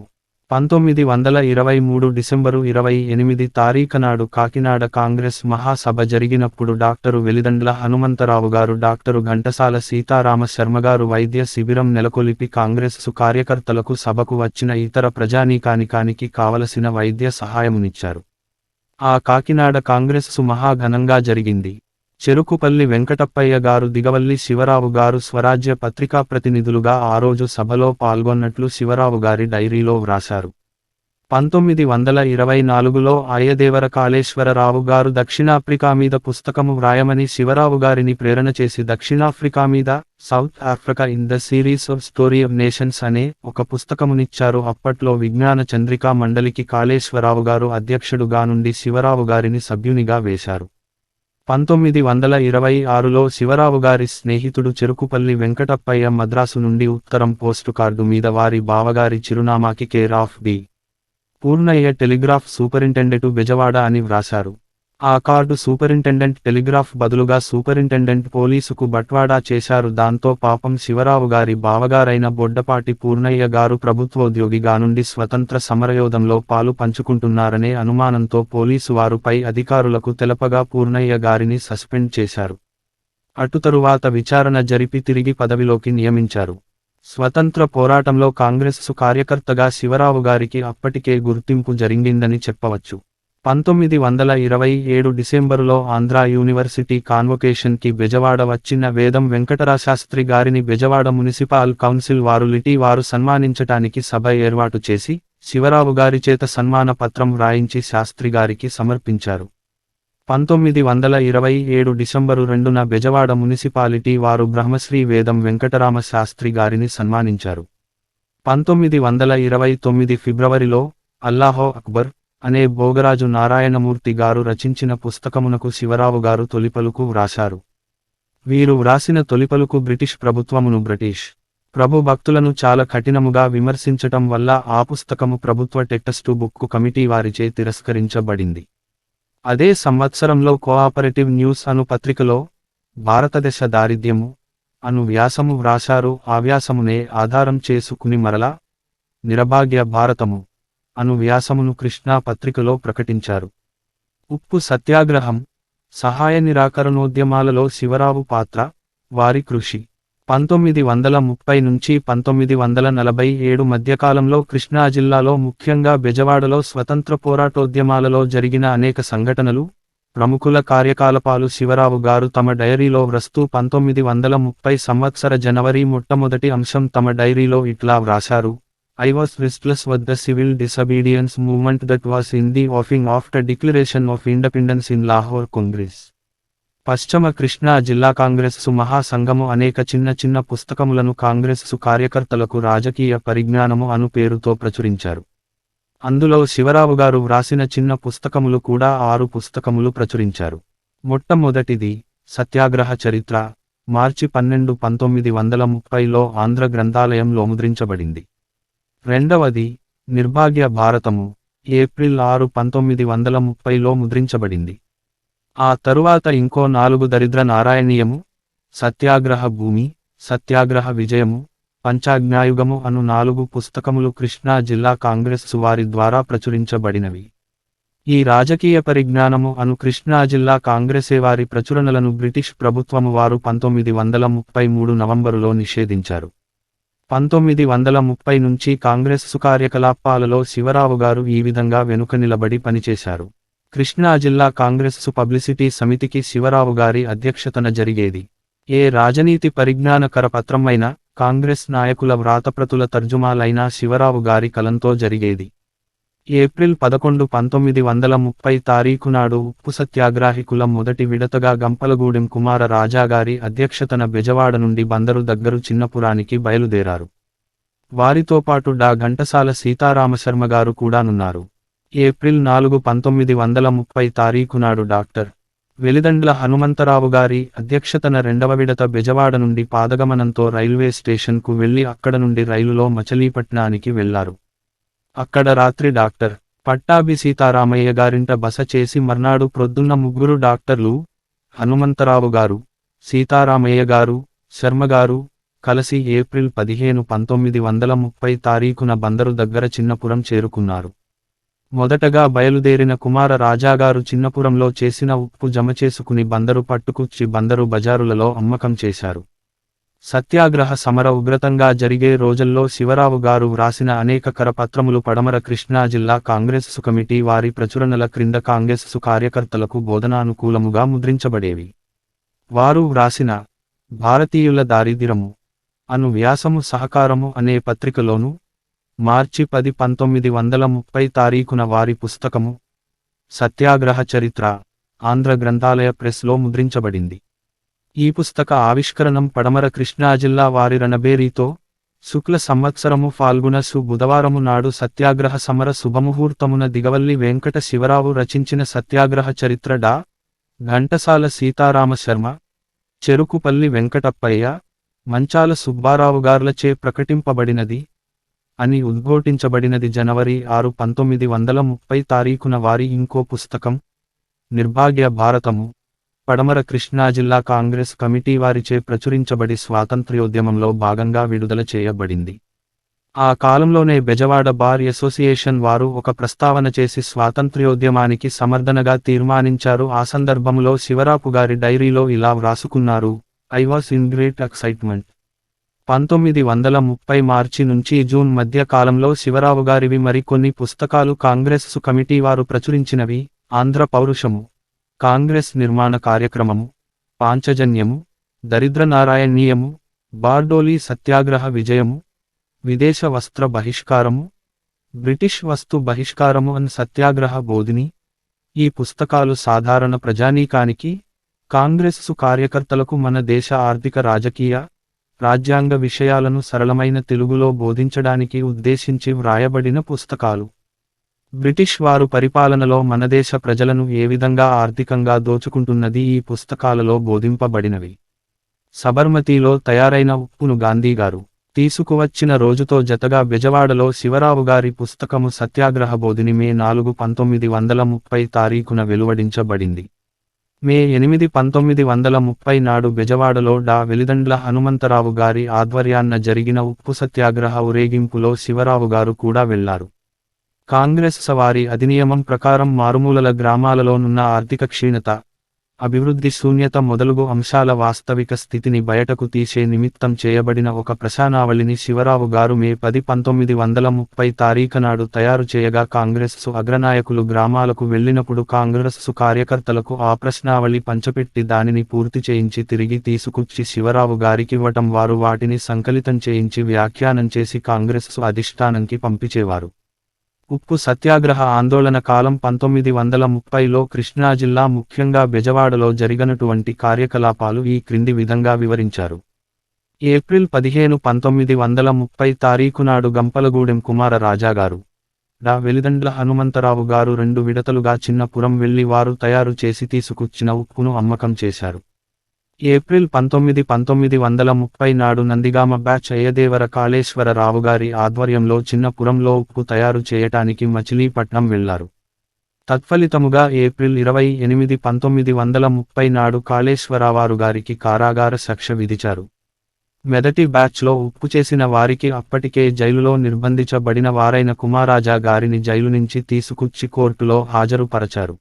1923 డిసెంబరు 28 తారీఖునాడు కాకినాడ కాంగ్రెస్ మహాసభ జరిగినప్పుడు డాక్టరు వెలిదండ్ల హనుమంతరావు గారు డాక్టరు ఘంటసాల సీతారామ శర్మగారు వైద్య శిబిరం నెలకొలిపి కాంగ్రెస్సు కార్యకర్తలకు సభకు వచ్చిన ఇతర ప్రజానీకానికి కావలసిన వైద్య సహాయమునిచ్చారు. ఆ కాకినాడ కాంగ్రెస్సు మహాఘనంగా జరిగింది. చెరుకుపల్లి వెంకటప్పయ్య గారు దిగవల్లి శివరావు గారు స్వరాజ్య పత్రికా ప్రతినిధులుగా ఆ రోజు సభలో పాల్గొన్నట్లు శివరావు గారి డైరీలో వ్రాశారు. 1924లో అయ్యదేవర కాళేశ్వరరావు గారు దక్షిణాఫ్రికా మీద పుస్తకము వ్రాయమని శివరావు గారిని ప్రేరణ చేసి దక్షిణాఫ్రికా మీద south Africa in the series of story of nations అనే ఒక పుస్తకమునిచ్చారు. అప్పట్లో విజ్ఞాన చంద్రికా మండలికి కాళేశ్వరరావు గారు అధ్యక్షుడుగా నుండి శివరావు గారిని సభ్యునిగా వేశారు. 1926లో శివరావు గారి స్నేహితుడు చెరుకుపల్లి వెంకటప్పయ్య మద్రాసు నుండి ఉత్తరం పోస్టు కార్డు మీద వారి బావగారి చిరునామాకి care of B. Purnayya telegraph superintendent Bezawada అని వ్రాశారు. ఆ కార్డు సూపరింటెండెంట్ టెలిగ్రాఫ్ బదులుగా సూపరింటెండెంట్ పోలీసుకు బట్వాడా చేశారు. దాంతో పాపం శివరావు గారి బావగారైన బొడ్డపాటి పూర్ణయ్య గారు ప్రభుత్వోద్యోగిగా నుండి స్వతంత్ర సమరయోధంలో పాలు పంచుకుంటున్నారనే అనుమానంతో పోలీసు వారు పై అధికారులకు తెలపగా పూర్ణయ్య గారిని సస్పెండ్ చేశారు. అటు తరువాత విచారణ జరిపి తిరిగి పదవిలోకి నియమించారు. స్వతంత్ర పోరాటంలో కాంగ్రెస్సు కార్యకర్తగా శివరావు గారికి అప్పటికే గుర్తింపు జరిగిందని చెప్పవచ్చు. 1927 డిసెంబరులో ఆంధ్రా యూనివర్సిటీ కాన్వొకేషన్కి బెజవాడ వచ్చిన వేదం వెంకటరాశాస్త్రి గారిని బెజవాడ మునిసిపల్ కౌన్సిల్ వారు వారు సన్మానించటానికి సభ ఏర్పాటు చేసి శివరావు గారి చేత సన్మాన పత్రం వ్రాయించి శాస్త్రి గారికి సమర్పించారు. 1927 డిసెంబరు 2న బెజవాడ మునిసిపాలిటీ వారు బ్రహ్మశ్రీ వేదం వెంకటరామ శాస్త్రి గారిని సన్మానించారు. 1929 ఫిబ్రవరిలో అల్లాహో అక్బర్ అనే భోగరాజు నారాయణమూర్తి గారు రచించిన పుస్తకమునకు శివరావు గారు తొలిపలుకు వ్రాశారు. వీరు వ్రాసిన తొలిపలుకు బ్రిటిష్ ప్రభుత్వమును బ్రిటిష్ ప్రభు భక్తులను చాలా కఠినముగా విమర్శించటం వల్ల ఆ పుస్తకము ప్రభుత్వ టెక్స్టు బుక్కు కమిటీ వారిచే తిరస్కరించబడింది. అదే సంవత్సరంలో కోఆపరేటివ్ న్యూస్ అను పత్రికలో భారతదేశ దారిద్ర్యము అను వ్యాసము వ్రాశారు. ఆ వ్యాసమునే ఆధారం చేసుకుని మరలా నిరభాగ్య భారతము అను వ్యాసమును కృష్ణా పత్రికలో ప్రకటించారు. ఉప్పు సత్యాగ్రహం, సహాయ నిరాకరణోద్యమాలలో శివరావు పాత్ర, వారి కృషి 1930 నుంచి 1947 మధ్యకాలంలో కృష్ణా జిల్లాలో ముఖ్యంగా బెజవాడలో స్వతంత్ర పోరాటోద్యమాలలో జరిగిన అనేక సంఘటనలు, ప్రముఖుల కార్యకలాపాలు శివరావు గారు తమ డైరీలో వ్రాస్తూ 1930 సంవత్సర జనవరి మొట్టమొదటి అంశం తమ డైరీలో ఇట్లా వ్రాశారు. I was restless with the civil disobedience movement that was in the offing after declaration of independence in Lahore Congress. పశ్చిమ కృష్ణా జిల్లా కాంగ్రెస్సు మహాసంఘము అనేక చిన్న చిన్న పుస్తకములను కాంగ్రెస్సు కార్యకర్తలకు రాజకీయ పరిజ్ఞానము అను పేరుతో ప్రచురించారు. అందులో శివరావు గారు వ్రాసిన చిన్న పుస్తకములు కూడా 6 పుస్తకములు ప్రచురించారు. మొట్టమొదటిది సత్యాగ్రహ చరిత్ర, మార్చి 12, 1930లో ఆంధ్ర గ్రంథాలయంలో ముద్రించబడింది. రెండవది నిర్భాగ్య భారతము, ఏప్రిల్ 6, 1930లో ముద్రించబడింది. ఆ తరువాత ఇంకో 4 దరిద్ర నారాయణీయము, సత్యాగ్రహ భూమి, సత్యాగ్రహ విజయము, పంచాజ్ఞాయుగము అను 4 పుస్తకములు కృష్ణా జిల్లా కాంగ్రెస్సు వారి ద్వారా ప్రచురించబడినవి. ఈ రాజకీయ పరిజ్ఞానము అను కృష్ణా జిల్లా కాంగ్రెసే వారి ప్రచురణలను బ్రిటిష్ ప్రభుత్వము వారు 1933 నవంబరులో నిషేధించారు. 1930 నుంచి కాంగ్రెస్సు కార్యకలాపాలలో శివరావు గారు ఈ విధంగా వెనుక నిలబడి పనిచేశారు. కృష్ణా జిల్లా కాంగ్రెస్సు పబ్లిసిటీ సమితికి శివరావు గారి అధ్యక్షతన జరిగేది. ఏ రాజనీతి పరిజ్ఞాన కరపత్రమైనా, కాంగ్రెస్ నాయకుల వ్రాతప్రతుల తర్జుమాలైనా శివరావు గారి కలంతో జరిగేది. ఏప్రిల్ 11, 1930 తారీఖునాడు ఉప్పు సత్యాగ్రాహికుల మొదటి విడతగా గంపలగూడెం కుమార రాజాగారి అధ్యక్షతన బెజవాడ నుండి బందరు దగ్గరు చిన్నపురానికి బయలుదేరారు. వారితో పాటు డా ఘంటసాల సీతారామశర్మగారు కూడానున్నారు. ఏప్రిల్ 4, 1930 తారీఖునాడు డాక్టర్ వెలిదండ్ల హనుమంతరావు గారి అధ్యక్షతన రెండవ విడత బెజవాడ నుండి పాదగమనంతో రైల్వే స్టేషన్కు వెళ్లి అక్కడ నుండి రైలులో మచిలీపట్నానికి వెళ్లారు. అక్కడ రాత్రి డాక్టర్ పట్టాభి సీతారామయ్య గారింట బస చేసి మర్నాడు ప్రొద్దున్న 3 డాక్టర్లు, హనుమంతరావు గారు, సీతారామయ్య గారు, శర్మగారు కలిసి ఏప్రిల్ 15, 1930 తారీఖున బందరు దగ్గర చిన్నపురం చేరుకున్నారు. మొదటగా బయలుదేరిన కుమార రాజాగారు చిన్నపురంలో చేసిన ఉప్పు జమ చేసుకుని బందరు పట్టుకుచ్చి బందరు బజారులలో అమ్మకం చేశారు. సత్యాగ్రహ సమర ఉగ్రతంగా జరిగే రోజుల్లో శివరావు గారు వ్రాసిన అనేక కరపత్రములు పడమర కృష్ణా జిల్లా కాంగ్రెస్సు కమిటీ వారి ప్రచురణల క్రింద కాంగ్రెస్సు కార్యకర్తలకు బోధనానుకూలముగా ముద్రించబడేవి. వారు వ్రాసిన భారతీయుల దారిద్ర్యము అను వ్యాసము సహకారము అనే పత్రికలోను, మార్చి 10, 1930 తారీఖున వారి పుస్తకము సత్యాగ్రహ చరిత్ర ఆంధ్ర గ్రంథాలయ ప్రెస్లో ముద్రించబడింది. ఈ పుస్తక ఆవిష్కరణం పడమర కృష్ణా జిల్లా వారి రణబేరీతో శుక్ల సంవత్సరము ఫాల్గుణ బుధవారము నాడు సత్యాగ్రహ సమర శుభముహూర్తమున దిగవల్లి వెంకట శివరావు రచించిన సత్యాగ్రహ చరిత్ర డా ఘంటసాల సీతారామశర్మ, చెరుకుపల్లి వెంకటప్పయ్య, మంచాల సుబ్బారావు గార్లచే ప్రకటింపబడినది అని ఉద్ఘోటించబడినది. జనవరి 6, 1930 తారీఖున వారి ఇంకో పుస్తకం నిర్భాగ్య భారతము పడమర కృష్ణా జిల్లా కాంగ్రెస్ కమిటీ వారిచే ప్రచురించబడి స్వాతంత్ర్యోద్యమంలో భాగంగా విడుదల చేయబడింది. ఆ కాలంలోనే బెజవాడ బార్ అసోసియేషన్ వారు ఒక ప్రస్తావన చేసి స్వాతంత్ర్యోద్యమానికి సమర్థనగా తీర్మానించారు. ఆ సందర్భంలో శివరాపు గారి డైరీలో ఇలా వ్రాసుకున్నారు: I was in great excitement. 1930 మార్చి నుంచి జూన్ మధ్య కాలంలో శివరావు గారివి మరికొన్ని పుస్తకాలు కాంగ్రెస్సు కమిటీ వారు ప్రచురించినవి: ఆంధ్ర పౌరుషము, కాంగ్రెస్ నిర్మాణ కార్యక్రమము, పాంచజన్యము, దరిద్ర నారాయణీయము, బార్డోలీ సత్యాగ్రహ విజయము, విదేశ వస్త్ర బహిష్కారము, బ్రిటిష్ వస్తు బహిష్కారము అన్ సత్యాగ్రహ బోధిని. ఈ పుస్తకాలు సాధారణ ప్రజానీకానికి, కాంగ్రెస్సు కార్యకర్తలకు మన దేశ ఆర్థిక రాజకీయ, రాజ్యాంగ విషయాలను సరళమైన తెలుగులో బోధించడానికి ఉద్దేశించి వ్రాయబడిన పుస్తకాలు. బ్రిటిష్ వారు పరిపాలనలో మనదేశ ప్రజలను ఏ విధంగా ఆర్థికంగా దోచుకుంటున్నది ఈ పుస్తకాలలో బోధింపబడినవి. సబర్మతిలో తయారైన ఉప్పును గాంధీగారు తీసుకువచ్చిన రోజుతో జతగా బెజవాడలో శివరావు గారి పుస్తకము సత్యాగ్రహ బోధిని మే 4 1930 తారీఖున వెలువడించబడింది. మే 8 1930 నాడు బెజవాడలో డా వెలిదండ్ల హనుమంతరావు గారి ఆధ్వర్యాన్న జరిగిన ఉప్పు సత్యాగ్రహ ఊరేగింపులో శివరావు గారు కూడా వెళ్లారు. కాంగ్రెస్ వారి అధినియమం ప్రకారం మారుమూలల గ్రామాలలోనున్న ఆర్థిక క్షీణత, అభివృద్ధి శూన్యత మొదలగు అంశాల వాస్తవిక స్థితిని బయటకు తీసే నిమిత్తం చేయబడిన ఒక ప్రశానావళిని శివరావు గారు మే 10 1930 తారీఖునాడు తయారు చేయగా కాంగ్రెస్సు అగ్రనాయకులు గ్రామాలకు వెళ్లినప్పుడు కాంగ్రెస్సు కార్యకర్తలకు ఆ ప్రశ్నావళి పంచపెట్టి దానిని పూర్తి చేయించి తిరిగి తీసుకొచ్చి శివరావు గారికివ్వటం, వారు వాటిని సంకలితం చేయించి వ్యాఖ్యానం చేసి కాంగ్రెస్సు అధిష్టానంకి పంపించేవారు. ఉప్పు సత్యాగ్రహ ఆందోళన కాలం 1930లో కృష్ణా జిల్లా ముఖ్యంగా బెజవాడలో జరిగినటువంటి కార్యకలాపాలు ఈ క్రింది విధంగా వివరించారు. ఏప్రిల్ 15 1930 తారీఖునాడు గంపలగూడెం కుమార రాజాగారు, డా వెలిదండ్ల హనుమంతరావు గారు 2 విడతలుగా చిన్నపురం వెళ్లి వారు తయారు చేసి తీసుకొచ్చిన ఉప్పును అమ్మకం చేశారు. ఏప్రిల్ 19 1930 నాడు నందిగామ బ్యాచ్ అయ్యదేవర కాళేశ్వరరావు గారి ఆధ్వర్యంలో చిన్నపురంలో ఉప్పు తయారు చేయటానికి మచిలీపట్నం వెళ్లారు. తత్ఫలితముగా ఏప్రిల్ 28 1930 నాడు కాళేశ్వరరావు గారికి కారాగార శిక్ష విధించారు. మొదటి బ్యాచ్లో ఉప్పు చేసిన వారికి అప్పటికే జైలులో నిర్బంధించబడిన వారైన కుమారాజా గారిని జైలు నుంచి తీసుకొచ్చి కోర్టులో హాజరుపరచారు.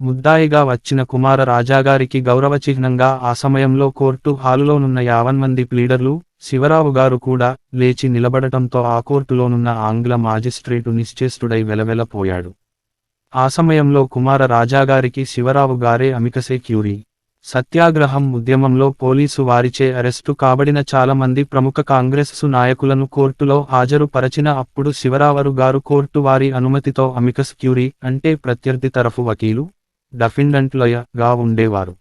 ముద్దాయిగా వచ్చిన కుమార రాజాగారికి గౌరవచిహ్నంగా ఆ సమయంలో కోర్టు హాలులోనున్న 50 మంది ప్లీడర్లు, శివరావు గారు కూడా లేచి నిలబడటంతో ఆ కోర్టులోనున్న ఆంగ్ల మాజిస్ట్రేటు నిశ్చేష్టుడై వెలవెలపోయాడు. ఆ సమయంలో కుమార రాజాగారికి శివరావు గారే అమికసే క్యూరీ. సత్యాగ్రహం ఉద్యమంలో పోలీసు వారిచే అరెస్టు కాబడిన చాలా మంది ప్రముఖ కాంగ్రెస్సు నాయకులను కోర్టులో హాజరు పరచిన అప్పుడు శివరావు గారు కోర్టు వారి అనుమతితో అమికస్ క్యూరీ అంటే ప్రత్యర్థి తరఫు వకీలు, డెఫెండెంట్ గా ఉండేవారు.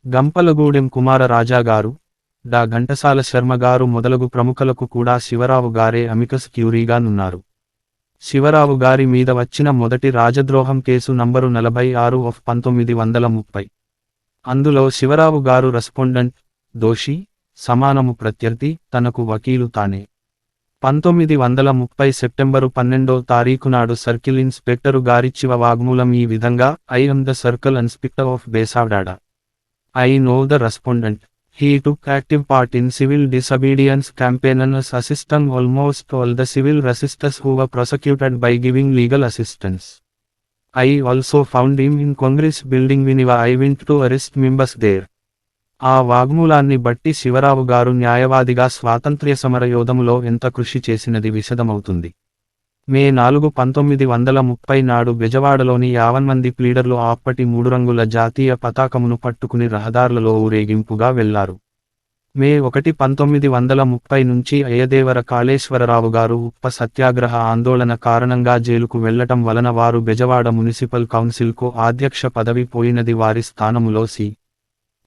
గంపలగూడెం కుమార రాజాగారు, డా ఘంటసాల శర్మ గారు మొదలగు ప్రముఖులకు కూడా శివరావు గారే అమికస్ క్యూరీగా నున్నారు. శివరావు గారి మీద వచ్చిన మొదటి రాజద్రోహం కేసు నంబరు 46 ఆఫ్ 1930. అందులో శివరావు గారు రెస్పాండెంట్, దోషి, సమానము ప్రత్యర్థి, తనకు వకీలు తానే. 1930 సెప్టెంబరు 12వ తారీఖునాడు సర్కిల్ ఇన్స్పెక్టరు గారిచ్చివ వాగ్మూలం ఈ విధంగా: I am the circle inspector of Besavada. I know the respondent. He took active part in civil disobedience campaign and was assisting almost all the civil resistors who were prosecuted by giving legal assistance. I also found him in Congress building whenever I went to arrest members there. ఆ వాగ్మూలాన్ని బట్టి శివరావు గారు న్యాయవాదిగా స్వాతంత్ర్య సమర యోధములో ఎంత కృషి చేసినది విశదమవుతుంది. మే 4 1930 నాడు బెజవాడలోని 50 మంది ప్లీడర్లు అప్పటి 3 రంగుల జాతీయ పతాకమును పట్టుకుని రహదారులలో ఊరేగింపుగా వెళ్లారు. మే 1 1930 నుంచి అయ్యదేవర కాళేశ్వరరావు గారు ఉప్పు సత్యాగ్రహ ఆందోళన కారణంగా జైలుకు వెళ్లటం వలన వారు బెజవాడ మున్సిపల్ కౌన్సిల్కు అధ్యక్ష పదవి పోయినది. వారి స్థానములో సి.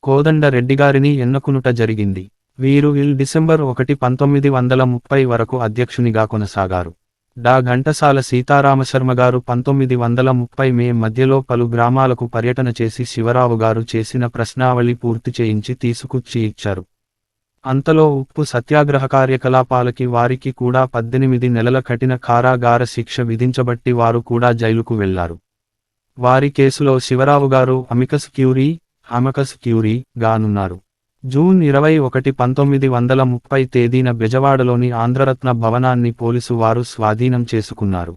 కోదండ రెడ్డిగారిని ఎన్నుకునుట జరిగింది. వీరు డిసెంబర్ 1 1930 వరకు అధ్యక్షునిగా కొనసాగారు. డా ఘంటసాల సీతారామశర్మ గారు 1930 మే మధ్యలో పలు గ్రామాలకు పర్యటన చేసి శివరావు గారు చేసిన ప్రశ్నావళి పూర్తి చేయించి తీసుకొచ్చి ఇచ్చారు. అంతలో ఉప్పు సత్యాగ్రహ కార్యకలాపాలకి వారికి కూడా 18 నెలల కఠిన కారాగార శిక్ష విధించబట్టి వారు కూడా జైలుకు వెళ్లారు. వారి కేసులో శివరావు గారు అమికస్ క్యూరీ గానున్నారు. జూన్ 21 1930 తేదీన బెజవాడలోని ఆంధ్రరత్న భవనాన్ని పోలీసు వారు స్వాధీనం చేసుకున్నారు.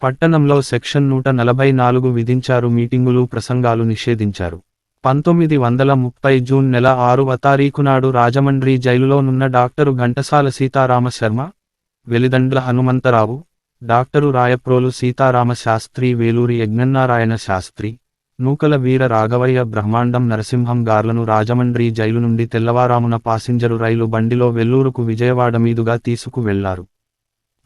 పట్టణంలో సెక్షన్ 144 విధించారు. మీటింగులు, ప్రసంగాలు నిషేధించారు. 1930 జూన్ నెల 6వ తారీఖునాడు రాజమండ్రి జైలులోనున్న డాక్టరు ఘంటసాల సీతారామ శర్మ, వెలిదండ్ల హనుమంతరావు, డాక్టరు రాయప్రోలు సీతారామ శాస్త్రి, వేలూరి యజ్ఞనారాయణ శాస్త్రి, నూకల వీర రాఘవయ్య, బ్రహ్మాండం నరసింహం గార్లను రాజమండ్రి జైలు నుండి తెల్లవారామున పాసింజరు రైలు బండిలో వెల్లూరుకు విజయవాడ మీదుగా తీసుకు వెళ్లారు.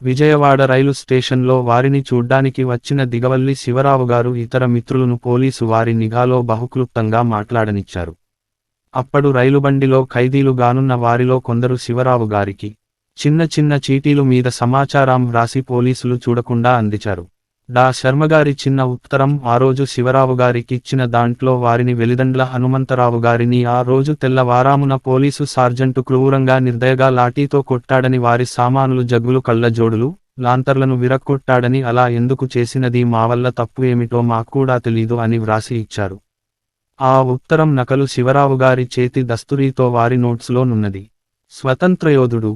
విజయవాడ రైలు స్టేషన్లో వారిని చూడ్డానికి వచ్చిన దిగవల్లి శివరావు గారు ఇతర మిత్రులను పోలీసు వారి నిఘాలో బహుక్లుప్తంగా మాట్లాడనిచ్చారు. అప్పుడు రైలుబండిలో ఖైదీలు గానున్న వారిలో కొందరు శివరావు గారికి చిన్న చిన్న చీటీలు మీద సమాచారం వ్రాసి పోలీసులు చూడకుండా అందించారు. డా శర్మగారి చిన్న ఉత్తరం ఆ రోజు శివరావు గారికిచ్చిన దాంట్లో వారిని వెలిదండ్ల హనుమంతరావు గారిని ఆ రోజు తెల్లవారామున పోలీసు సార్జంటు క్రూరంగా నిర్దయగా లాఠీతో కొట్టాడని వారి సామానులు జగ్గులు కళ్ళజోడులు లాంతర్లను విరక్కొట్టాడని అలా ఎందుకు చేసినది మా వల్ల తప్పు ఏమిటో మాక్కూడా తెలీదు అని వ్రాసి ఇచ్చారు. ఆ ఉత్తరం నకలు శివరావు గారి చేతి దస్తూరీతో వారి నోట్సులో నున్నది. స్వతంత్రయోధుడు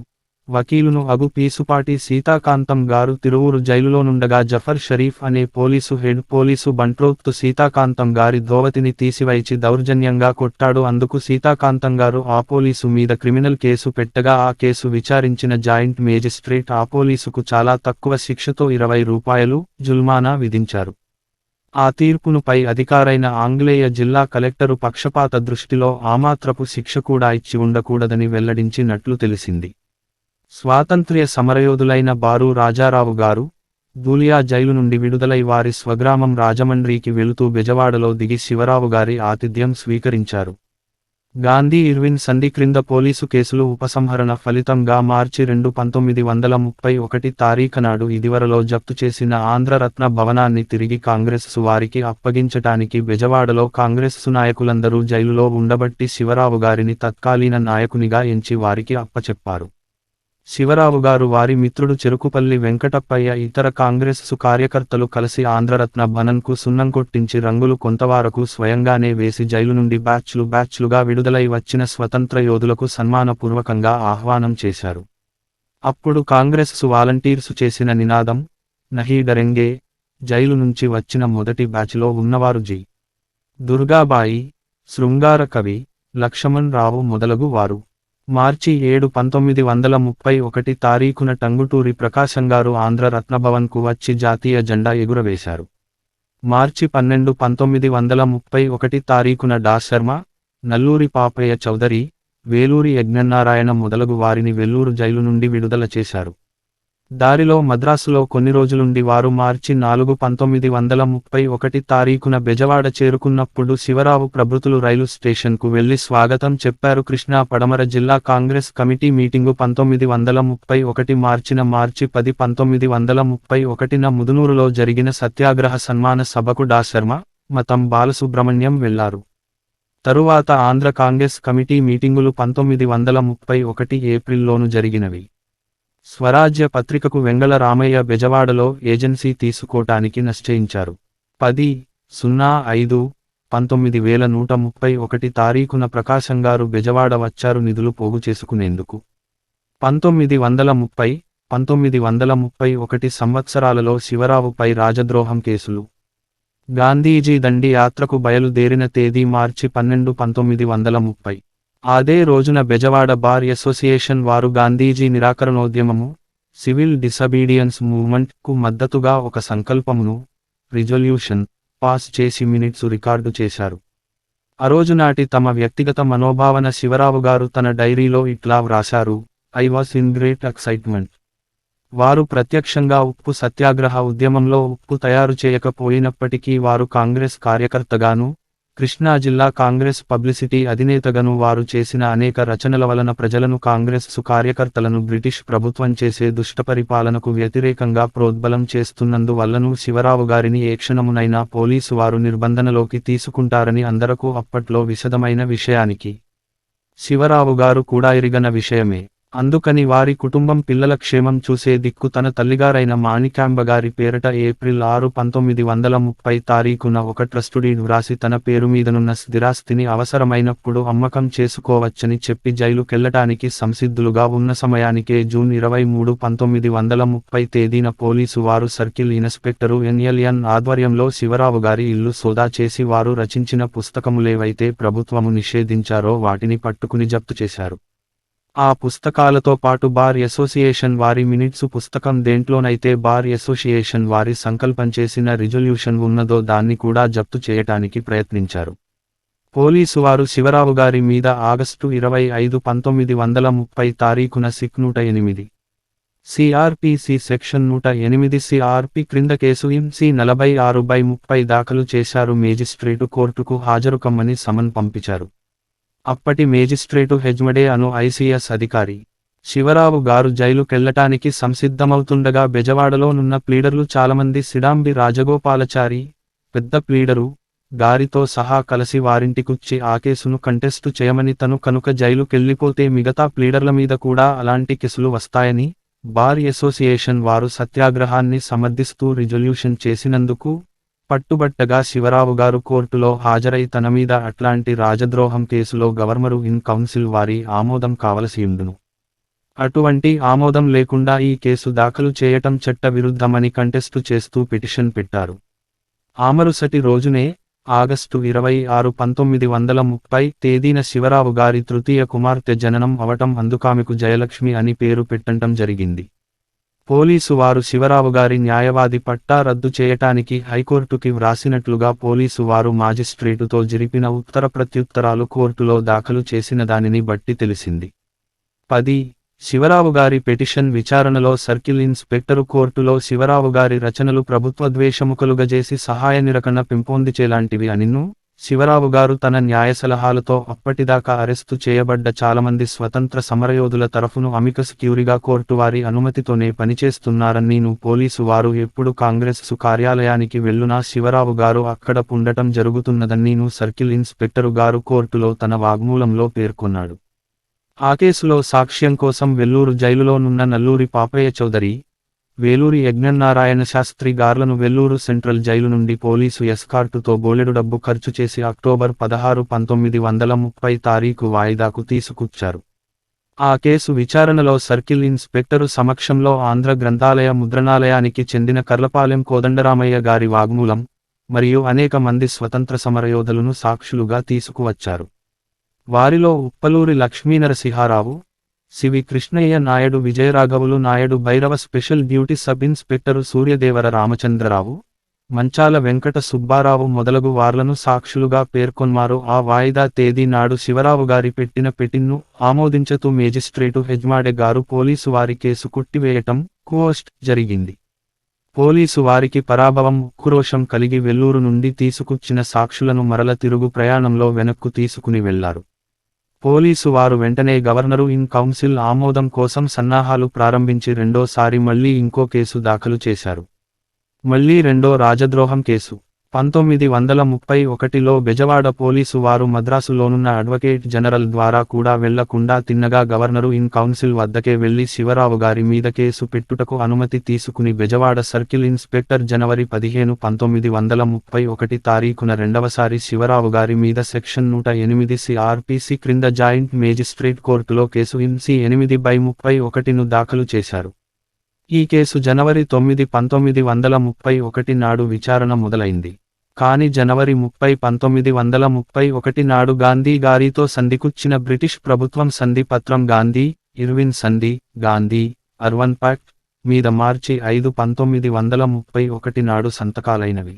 వకీలును అగు పీసుపాటి సీతాకాంతం గారు తిరువూరు జైలులోనుండగా జఫర్ షరీఫ్ అనే పోలీసు హెడ్ పోలీసు బంట్రోత్తు సీతాకాంతం గారి ధోవతిని తీసివైచి దౌర్జన్యంగా కొట్టాడు. అందుకు సీతాకాంతం గారు ఆ పోలీసు మీద క్రిమినల్ కేసు పెట్టగా ఆ కేసు విచారించిన జాయింట్ మేజిస్ట్రేట్ ఆ పోలీసుకు చాలా తక్కువ శిక్షతో 20 రూపాయలు జుల్మానా విధించారు. ఆ తీర్పును పై అధికారైన ఆంగ్లేయ జిల్లా కలెక్టరు పక్షపాత దృష్టిలో ఆమాత్రపు శిక్ష కూడా ఇచ్చి ఉండకూడదని వెల్లడించినట్లు తెలిసింది. స్వాతంత్ర్య సమరయోధులైన బారు రాజారావు గారు ధూలియా జైలు నుండి విడుదలై వారి స్వగ్రామం రాజమండ్రికి వెళుతూ బెజవాడలో దిగి శివరావు గారి ఆతిథ్యం స్వీకరించారు. గాంధీ ఇర్విన్ సంధి క్రింద పోలీసు కేసులు ఉపసంహరణ ఫలితంగా మార్చి 2, 1931 తారీఖునాడు ఇదివరలో జప్తు చేసిన ఆంధ్రరత్న భవనాన్ని తిరిగి కాంగ్రెస్సు వారికి అప్పగించటానికి బెజవాడలో కాంగ్రెస్సు నాయకులందరూ జైలులో ఉండబట్టి శివరావు గారిని తత్కాలీన నాయకునిగా ఎంచి వారికి అప్పచెప్పారు. శివరావు గారు వారి మిత్రుడు చెరుకుపల్లి వెంకటప్పయ్య ఇతర కాంగ్రెస్సు కార్యకర్తలు కలిసి ఆంధ్రరత్న భవన్కు సున్నం కొట్టించి రంగులు కొంతవరకు స్వయంగానే వేసి జైలు నుండి బ్యాచ్లుగా విడుదలై వచ్చిన స్వతంత్ర యోధులకు సన్మానపూర్వకంగా ఆహ్వానం చేశారు. అప్పుడు కాంగ్రెస్సు వాలంటీర్సు చేసిన నినాదం నహీ డరెంగే. జైలు నుంచి వచ్చిన మొదటి బ్యాచ్లో ఉన్నవారు జి. దుర్గాబాయి, శృంగార కవి, లక్ష్మణ్ రావు మొదలగు వారు. మార్చి 7, 1931 తారీఖున టంగుటూరి ప్రకాశంగారు ఆంధ్ర రత్నభవన్కు వచ్చి జాతీయ జెండా ఎగురవేశారు. మార్చి 12, 1931 తారీఖున డా శర్మ, నల్లూరి పాపయ్య చౌదరి, వేలూరి యజ్ఞనారాయణ మొదలగు వారిని వెల్లూరు జైలు నుండి విడుదల చేశారు. దారిలో మద్రాసులో కొన్ని రోజులుండి వారు మార్చి 4, 1931 తారీఖున బెజవాడ చేరుకున్నప్పుడు శివరావు ప్రభృతులు రైలు స్టేషన్కు వెళ్లి స్వాగతం చెప్పారు. కృష్ణా పడమర జిల్లా కాంగ్రెస్ కమిటీ మీటింగు 1931 మార్చి 10, 1931న ముదునూరులో జరిగిన సత్యాగ్రహ సన్మాన సభకు డా శర్మ, మతం బాలసుబ్రహ్మణ్యం వెళ్లారు. తరువాత ఆంధ్ర కాంగ్రెస్ కమిటీ మీటింగులు 1931 ఏప్రిల్లోను జరిగినవి. స్వరాజ్య పత్రికకు వెంగళ రామయ్య బెజవాడలో ఏజెన్సీ తీసుకోటానికి నిశ్చయించారు. 10/05, 1931 తారీఖున ప్రకాశంగారు బెజవాడ వచ్చారు నిధులు పోగు చేసుకునేందుకు. 1930, 1931 సంవత్సరాలలో శివరావుపై రాజద్రోహం కేసులు. గాంధీజీ దండి యాత్రకు బయలుదేరిన తేదీ మార్చి 12, 1930. అదే రోజున బెజవాడ బార్ అసోసియేషన్ వారు గాంధీజీ నిరాకరణోద్యమము, సివిల్ డిసబీడియన్స్ మూవ్మెంట్ కు మద్దతుగా ఒక సంకల్పమును, రిజల్యూషన్, పాస్ చేసి మినిట్స్ రికార్డు చేశారు. ఆ రోజునాటి తమ వ్యక్తిగత మనోభావన శివరావు గారు తన డైరీలో ఇట్లా వ్రాశారు: I was in great excitement. వారు ప్రత్యక్షంగా ఉప్పు సత్యాగ్రహ ఉద్యమంలో ఉప్పు తయారు చేయకపోయినప్పటికీ వారు కాంగ్రెస్ కార్యకర్తగాను, కృష్ణా జిల్లా కాంగ్రెస్ పబ్లిసిటీ అధినేతగాను వారు చేసిన అనేక రచనల వలన ప్రజలను కాంగ్రెస్సు కార్యకర్తలను బ్రిటిష్ ప్రభుత్వం చేసే దుష్టపరిపాలనకు వ్యతిరేకంగా ప్రోద్బలం చేస్తున్నందు వల్లనూ శివరావు గారిని ఏ క్షణమునైనా పోలీసు వారు నిర్బంధనలోకి తీసుకుంటారని అందరకు అప్పట్లో విశదమైన విషయానికి శివరావు గారు కూడా ఎరిగన విషయమే. అందుకని వారి కుటుంబం పిల్లల క్షేమం చూసే దిక్కు తన తల్లిగారైన మాణికాంబ గారి పేరట ఏప్రిల్ 6, 1930 తారీఖున ఒక ట్రస్టుడీడ్ వ్రాసి తన పేరు మీదనున్న స్థిరాస్తిని అవసరమైనప్పుడు అమ్మకం చేసుకోవచ్చని చెప్పి జైలుకెళ్లటానికి సంసిద్ధులుగా ఉన్న సమయానికే జూన్ 23, 1930 తేదీన పోలీసు వారు సర్కిల్ ఇన్స్పెక్టరు NLN ఆధ్వర్యంలో శివరావు గారి ఇల్లు సోదా చేసి వారు రచించిన పుస్తకములేవైతే ప్రభుత్వము నిషేధించారో వాటిని పట్టుకుని జప్తు చేశారు. ఆ పుస్తకాలతో పాటు బార్ అసోసియేషన్ వారి మినిట్సు పుస్తకం దేంట్లోనైతే బార్ అసోసియేషన్ వారి సంకల్పం చేసిన రిజల్యూషన్ ఉన్నదో దాన్ని కూడా జప్తు చేయటానికి ప్రయత్నించారు. పోలీసు వారు శివరావు గారి మీద ఆగస్టు 25, 1930 తారీఖున సిక్ 108 సిఆర్పిసి సెక్షన్ 108 సిఆర్పి క్రింద కేసు MC 46/30 దాఖలు చేశారు. మేజిస్ట్రేటు కోర్టుకు హాజరుకమ్మని సమన్ పంపించారు. అప్పటి మేజిస్ట్రేటు హెజ్మడే అను ICS అధికారి శివరావు గారు జైలుకెళ్లటానికి సంసిద్ధమవుతుండగా బెజవాడలో నున్న ప్లీడర్లు చాలామంది సిడాంబి రాజగోపాలచారి, పెద్ద ప్లీడరు, గారితో సహా కలిసి వారింటికొచ్చి ఆ కేసును కంటెస్టు చేయమని తను కనుక జైలుకెళ్లిపోతే మిగతా ప్లీడర్ల మీద కూడా అలాంటి కేసులు వస్తాయని, బార్ అసోసియేషన్ వారు సత్యాగ్రహాన్ని సమర్థిస్తూ రిజల్యూషన్ చేసినందుకు, పట్టుబట్టగా శివరావు గారు కోర్టులో హాజరై తన మీద అట్లాంటి రాజద్రోహం కేసులో గవర్నరు ఇన్ కౌన్సిల్ వారి ఆమోదం కావలసియుండును. అటువంటి ఆమోదం లేకుండా ఈ కేసు దాఖలు చేయటం చట్ట విరుద్ధమని కంటెస్టు చేస్తూ పిటిషన్ పెట్టారు. ఆమరుసటి రోజునే, ఆగస్టు 26, 1930 తేదీన శివరావు గారి తృతీయ కుమార్తె జననం అవటం అందుకామెకు జయలక్ష్మి అని పేరు పెట్టంటం జరిగింది. పోలీసు వారు శివరావు గారి న్యాయవాది పట్టా రద్దు చేయటానికి హైకోర్టుకి వ్రాసినట్లుగా పోలీసు వారు మాజిస్ట్రేటుతో జరిపిన ఉత్తర ప్రత్యుత్తరాలు కోర్టులో దాఖలు చేసిన దానిని బట్టి తెలిసింది. 10. శివరావు గారి పిటిషన్ విచారణలో సర్కిల్ ఇన్స్పెక్టరు కోర్టులో శివరావు గారి రచనలు ప్రభుత్వద్వేషముకలుగజేసి సహాయ నిరకణ పెంపొందించేలాంటివి అనిను, శివరావు గారు తన న్యాయ సలహాలతో అప్పటిదాకా అరెస్టు చేయబడ్డ చాలామంది స్వతంత్ర సమరయోధుల తరఫును అమికస్ క్యూరీగా కోర్టు వారి అనుమతితోనే పనిచేస్తున్నారన్నీను పోలీసు వారు ఎప్పుడు కాంగ్రెస్సు కార్యాలయానికి వెళ్ళునా శివరావు గారు అక్కడ ఉండటం జరుగుతున్నదన్నీను సర్కిల్ ఇన్స్పెక్టరు గారు కోర్టులో తన వాగ్మూలంలో పేర్కొన్నాడు. ఆ కేసులో సాక్ష్యం కోసం వెల్లూరు జైలులో నున్న నల్లూరి పాపయ్య చౌదరి, వేలూరి యజ్ఞనారాయణ శాస్త్రి గార్లను వెల్లూరు సెంట్రల్ జైలు నుండి పోలీసు ఎస్కార్టుతో బోలెడు డబ్బు ఖర్చు చేసి అక్టోబర్ 16, 1930 తారీఖు వాయిదాకు తీసుకొచ్చారు. ఆ కేసు విచారణలో సర్కిల్ ఇన్స్పెక్టరు సమక్షంలో ఆంధ్ర గ్రంథాలయ ముద్రణాలయానికి చెందిన కర్లపాలెం కోదండరామయ్య గారి వాగ్మూలం, మరియు అనేక మంది స్వతంత్ర సమరయోధులను సాక్షులుగా తీసుకువచ్చారు. వారిలో Uppaluri Lakshminarasimharao, C V Krishnaiah Naidu, Vijayaraghavulu Naidu, Bhairava special duty sub inspector Suryadevara Ramachandrarao, Manchala Venkata Subbarao మొదలగు వార్లను సాక్షులుగా పేర్కొన్నారు. ఆ వాయిదా తేదీ నాడు శివరావు గారి పెట్టిన పిటిన్ను ఆమోదించతూ మేజిస్ట్రేటు హెజ్మాడే గారు పోలీసు వారి కేసు కొట్టివేయటం కోస్ట్ జరిగింది. పోలీసు వారికి పరాభవం, ఉక్రోషం కలిగి వెల్లూరు నుండి తీసుకొచ్చిన సాక్షులను మరల తిరుగు ప్రయాణంలో వెనక్కు తీసుకుని వెళ్లారు. పోలీసు వారు వెంటనే గవర్నరు ఇన్ కౌన్సిల్ ఆమోదం కోసం సన్నాహాలు ప్రారంభించి రెండోసారి మళ్లీ ఇంకో కేసు దాఖలు చేశారు. మళ్లీ రెండో రాజద్రోహం కేసు. 1931లో బెజవాడ పోలీసు వారు మద్రాసులోనున్న అడ్వకేట్ జనరల్ ద్వారా కూడా వెళ్లకుండా తిన్నగా గవర్నరు ఇన్ కౌన్సిల్ వద్దకే వెళ్లి శివరావు గారి మీద కేసు పెట్టుటకు అనుమతి తీసుకుని బెజవాడ సర్కిల్ ఇన్స్పెక్టర్ జనవరి 15, 1931 తారీఖున రెండవసారి శివరావు గారి మీద సెక్షన్ 108 సిఆర్పిసి క్రింద జాయింట్ మేజిస్ట్రేట్ కోర్టులో కేసు ఇన్-సి 8/31ను దాఖలు చేశారు. ఈ కేసు జనవరి 9, 1931 నాడు విచారణ మొదలైంది. కాని జనవరి 30, 1931 నాడు గాంధీ గారితో సంధికుచ్చిన బ్రిటిష్ ప్రభుత్వం సంధి పత్రం గాంధీ, ఇర్విన్ సంధి, గాంధీ, అర్వన్ పాక్ట్ మీద మార్చి 5, 1931 నాడు సంతకాలైనవి.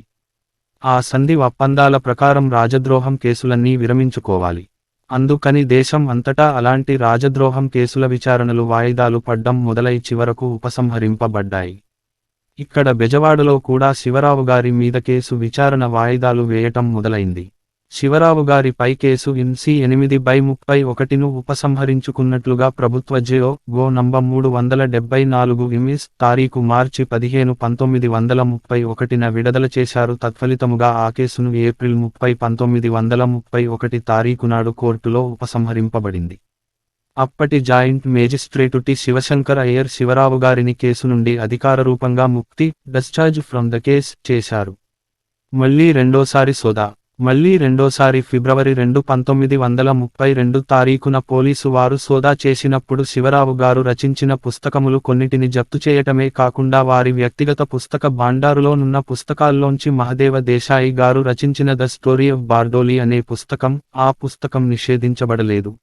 ఆ సంధి ఒప్పందాల ప్రకారం రాజద్రోహం కేసులన్నీ విరమించుకోవాలి. అందుకని దేశం అంతటా అలాంటి రాజద్రోహం కేసుల విచారణలు వాయిదాలు పడ్డం మొదలై చివరకు ఉపసంహరింపబడ్డాయి. ఇక్కడ బెజవాడలో కూడా శివరావు గారి మీద కేసు విచారణ వాయిదాలు వేయటం మొదలైంది. శివరావు గారి పై కేసు ఇన్-సి 8/31ను ఉపసంహరించుకున్నట్లుగా ప్రభుత్వ జె.ఓ. నంబర్ 374 ఇమిస్ తారీఖు మార్చి 15, 1931న విడుదల చేశారు. తత్ఫలితముగా ఆ కేసును ఏప్రిల్ 30, 1931 తారీఖునాడు కోర్టులో ఉపసంహరింపబడింది. అప్పటి joint magistrate T. Sivasankar Iyer Sivarao గారిని కేసు నుండి అధికారరూపంగా ముక్తి డిశ్చార్జ్ ఫ్రమ్ ద కేస్ చేశారు. మళ్లీ రెండోసారి ఫిబ్రవరి 2, 1932 తారీఖున పోలీసు వారు సోదా చేసినప్పుడు శివరావు గారు రచించిన పుస్తకములు కొన్నిటిని జప్తు చేయటమే కాకుండా వారి వ్యక్తిగత పుస్తక భాండారులో నున్న పుస్తకాల్లోంచి మహదేవ దేశాయి గారు రచించిన ద స్టోరీ ఆఫ్ బార్డోలీ అనే పుస్తకం, ఆ పుస్తకం నిషేధించబడలేదు.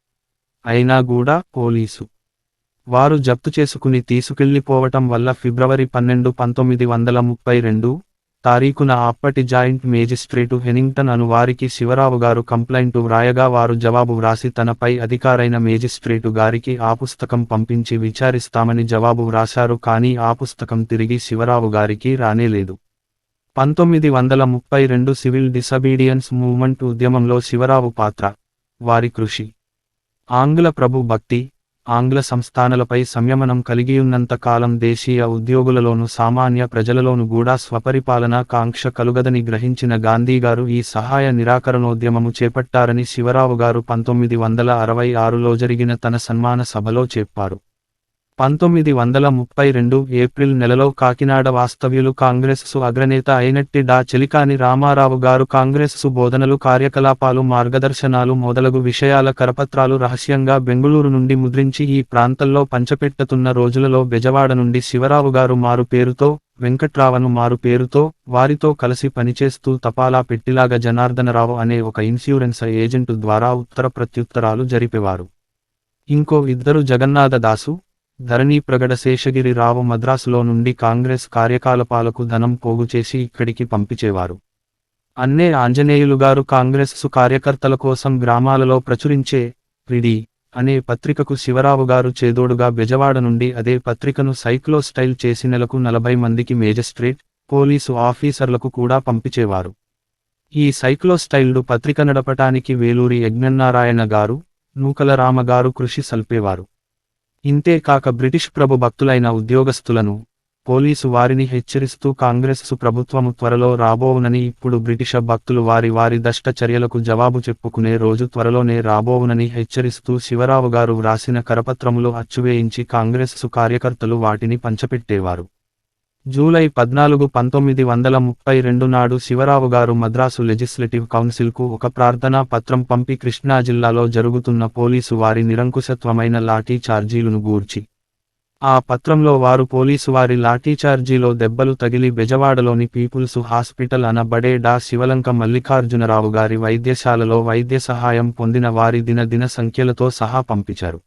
అయినా గూడా పోలీసు వారు జప్తు చేసుకుని తీసుకెళ్లిపోవటం వల్ల ఫిబ్రవరి 12, 1932 తారీఖున అప్పటి జాయింట్ మేజిస్ట్రేటు హెనింగ్టన్ అను వారికి శివరావు గారు కంప్లైంటు వ్రాయగా వారు జవాబు వ్రాసి తనపై అధికారైన మేజిస్ట్రేటు గారికి ఆ పుస్తకం పంపించి విచారిస్తామని జవాబు వ్రాశారు. కానీ ఆ పుస్తకం తిరిగి శివరావు గారికి రానేలేదు. 1932 సివిల్ డిసబీడియన్స్ మూవ్మెంట్ ఉద్యమంలో శివరావు పాత్ర, వారి కృషి, ఆంగ్ల ప్రభు భక్తి, ఆంగ్ల సంస్థానాలపై సంయమనం కలిగియున్నంత కాలం దేశీయ ఉద్యోగులలోను సామాన్య ప్రజలలోను కూడా స్వపరిపాలనా కాంక్ష కలుగదని గ్రహించిన గాంధీగారు ఈ సహాయ నిరాకరణోద్యమము చేపట్టారని శివరావు గారు 1966లో జరిగిన తన సన్మాన సభలో చెప్పారు. 1932 ఏప్రిల్ నెలలో కాకినాడ వాస్తవ్యులు కాంగ్రెస్సు అగ్రనేత అయినట్టి డా చెలికాని రామారావు గారు కాంగ్రెస్సు బోధనలు కార్యకలాపాలు మార్గదర్శనాలు మొదలగు విషయాల కరపత్రాలు రహస్యంగా బెంగుళూరు నుండి ముద్రించి ఈ ప్రాంతంలో పంచపెట్టతున్న రోజులలో బెజవాడ నుండి శివరావు గారు మారు పేరుతో వెంకట్రావను మారు పేరుతో వారితో కలిసి పనిచేస్తూ తపాలా పెట్టిలాగా జనార్దనరావు అనే ఒక ఇన్సూరెన్స్ ఏజెంటు ద్వారా ఉత్తర ప్రత్యుత్తరాలు జరిపేవారు. ఇంకో ఇద్దరు జగన్నాథ దాసు, ధరణీ ప్రగడ శేషగిరి రావు మద్రాసులో నుండి కాంగ్రెస్ కార్యకలాపాలకు ధనం పోగుచేసి ఇక్కడికి పంపించేవారు. అన్నే ఆంజనేయులుగారు కాంగ్రెస్సు కార్యకర్తల కోసం గ్రామాలలో ప్రచురించే రిడి అనే పత్రికకు శివరావు గారు చేదోడుగా బెజవాడ నుండి అదే పత్రికను సైక్లో స్టైల్ చేసి నెలకు 40 మందికి మేజిస్ట్రేట్, పోలీసు ఆఫీసర్లకు కూడా పంపించేవారు. ఈ సైక్లో స్టైల్డు పత్రిక నడపటానికి వేలూరి యజ్ఞనారాయణ గారు, నూకల రామ గారు కృషి సల్పేవారు. ఇంతేకాక బ్రిటిష్ ప్రభు భక్తులైన ఉద్యోగస్తులను, పోలీసు వారిని హెచ్చరిస్తూ కాంగ్రెస్సు ప్రభుత్వము త్వరలో రాబోవునని ఇప్పుడు బ్రిటిష భక్తులు వారి దుష్ట చర్యలకు జవాబు చెప్పుకునే రోజు త్వరలోనే రాబోవునని హెచ్చరిస్తూ శివరావు గారు వ్రాసిన కరపత్రములు అచ్చువేయించి కాంగ్రెస్సు కార్యకర్తలు వాటిని పంచపెట్టేవారు. జూలై 14, 1932 నాడు శివరావు గారు మద్రాసు లెజిస్లేటివ్ కౌన్సిల్కు ఒక ప్రార్థనా పత్రం పంపి కృష్ణా జిల్లాలో జరుగుతున్న పోలీసు వారి నిరంకుశత్వమైన లాఠీ చార్జీలను గూర్చి, ఆ పత్రంలో వారు పోలీసు వారి లాఠీచార్జీలో దెబ్బలు తగిలి బెజవాడలోని పీపుల్స్ హాస్పిటల్ అనబడే డా శివలంక మల్లికార్జునరావు గారి వైద్యశాలలో వైద్య సహాయం పొందిన వారి దిన సంఖ్యలతో సహా పంపించారు.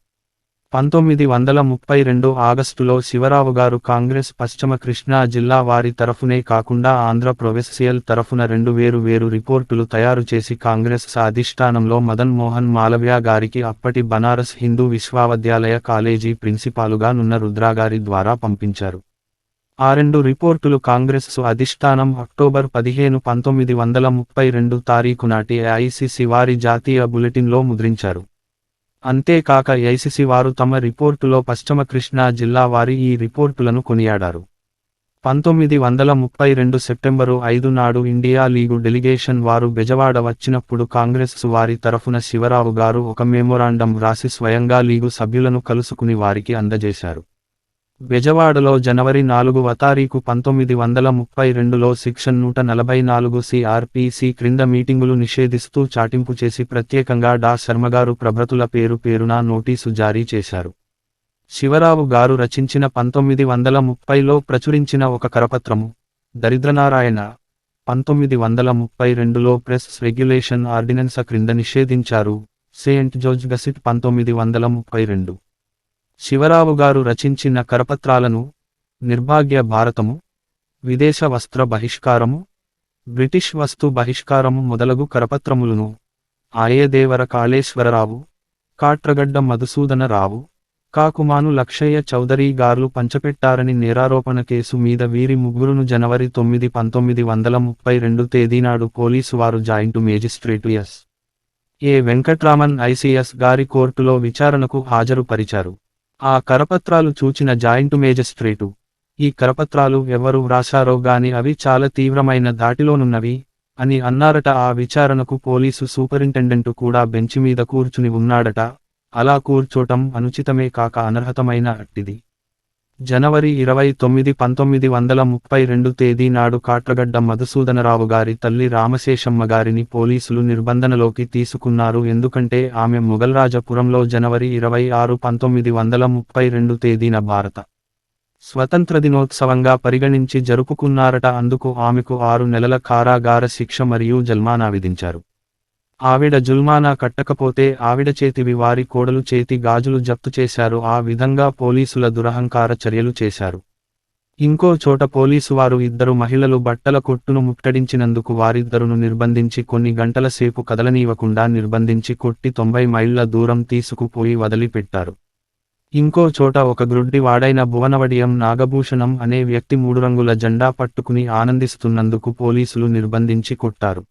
1932 ఆగస్టులో శివరావు గారు కాంగ్రెస్ పశ్చిమ కృష్ణా జిల్లా వారి తరఫునే కాకుండా ఆంధ్ర ప్రొవిన్సియల్ తరఫున 2 వేరు రిపోర్టులు తయారు చేసి కాంగ్రెస్ అధిష్టానంలో మదన్ మోహన్ మాలవ్య గారికి అప్పటి బనారస్ హిందూ విశ్వవిద్యాలయ కాలేజీ ప్రిన్సిపాలుగా నున్న రుద్రాగారి ద్వారా పంపించారు. ఆ 2 రిపోర్టులు కాంగ్రెస్సు అధిష్టానం అక్టోబర్ 15, 1932 తారీఖు నాటి ఐసిసి వారి జాతీయ బులెటిన్లో ముద్రించారు. అంతేకాక ఐసిసి వారు తమ రిపోర్టులో పశ్చిమ కృష్ణా జిల్లా వారి ఈ రిపోర్టులను కొనియాడారు. 1932 సెప్టెంబరు 5 నాడు ఇండియా లీగు డెలిగేషన్ వారు బెజవాడ వచ్చినప్పుడు కాంగ్రెస్సు వారి తరఫున శివరావు గారు ఒక మెమోరాండం వ్రాసి స్వయంగా లీగు సభ్యులను కలుసుకుని వారికి అందజేశారు. బెజవాడలో జనవరి 4వ తారీఖు 1932లో సెక్షన్ 144 సిఆర్పిసి క్రింద మీటింగులు నిషేధిస్తూ చాటింపు చేసి ప్రత్యేకంగా డా శర్మగారు ప్రభృతుల పేరున నోటీసు జారీ చేశారు. శివరావు గారు రచించిన 1930లో ప్రచురించిన ఒక కరపత్రము దరిద్రనారాయణ 1932లో ప్రెస్ రెగ్యులేషన్ ఆర్డినెన్స్ క్రింద నిషేధించారు. సెయింట్ జోర్జ్ గసిట్ 1932. శివరావు గారు రచించిన కరపత్రాలను నిర్భాగ్య భారతము, విదేశ వస్త్ర బహిష్కారము, బ్రిటిష్ వస్తు బహిష్కారము మొదలగు కరపత్రములను ఆయదేవర కాళేశ్వరరావు, కాట్రగడ్డ మధుసూదన రావు, కాకుమాను లక్షయ్య చౌదరి గారు పంచపెట్టారని నేరారోపణ కేసు మీద వీరి ముగ్గురును జనవరి 9, 1932 తేదీనాడు పోలీసు వారు జాయింటు మేజిస్ట్రేటు ఎస్.ఏ. వెంకట్రామన్ ఐసిఎస్ గారి కోర్టులో విచారణకు హాజరుపరిచారు. ఆ కరపత్రాలు చూచిన జాయింటు మేజిస్ట్రేటు, ఈ కరపత్రాలు ఎవరు వ్రాశారో గాని అవి చాలా తీవ్రమైన దాటిలోనున్నవి అని అన్నారట. ఆ విచారణకు పోలీసు సూపరింటెండెంటు కూడా బెంచి మీద కూర్చుని ఉన్నాడట. అలా కూర్చోటం అనుచితమే కాక అనర్హతమైన అట్టిది. జనవరి 29, 1932 తేదీ నాడు కాట్రగడ్డ మధుసూదనరావు గారి తల్లి రామశేషమ్మ గారిని పోలీసులు నిర్బంధనలోకి తీసుకున్నారు. ఎందుకంటే ఆమె మొగల్రాజపురంలో జనవరి 26, 1932 తేదీన భారత స్వతంత్ర దినోత్సవంగా పరిగణించి జరుపుకున్నారట. అందుకు ఆమెకు 6 నెలల కారాగార శిక్ష మరియు జల్మానా విధించారు. ఆవిడ జుల్మానా కట్టకపోతే ఆవిడ చేతివి వారి కోడలు చేతి గాజులు జప్తు చేశారు. ఆ విధంగా పోలీసుల దురహంకార చర్యలు చేశారు. ఇంకో చోట పోలీసువారు 2 మహిళలు బట్టల కొట్టును ముట్టడించినందుకు వారిద్దరును నిర్బంధించి కొన్ని గంటల సేపు కదలనీయకుండా నిర్బంధించి కొట్టి 90 మైళ్ళ దూరం తీసుకుపోయి వదిలిపెట్టారు. ఇంకో చోట ఒక గ్రుడ్డి వాడైన భువనవడియం నాగభూషణం అనే వ్యక్తి 3 రంగుల జెండా పట్టుకుని ఆనందిస్తున్నందుకు పోలీసులు నిర్బంధించి కొట్టారు.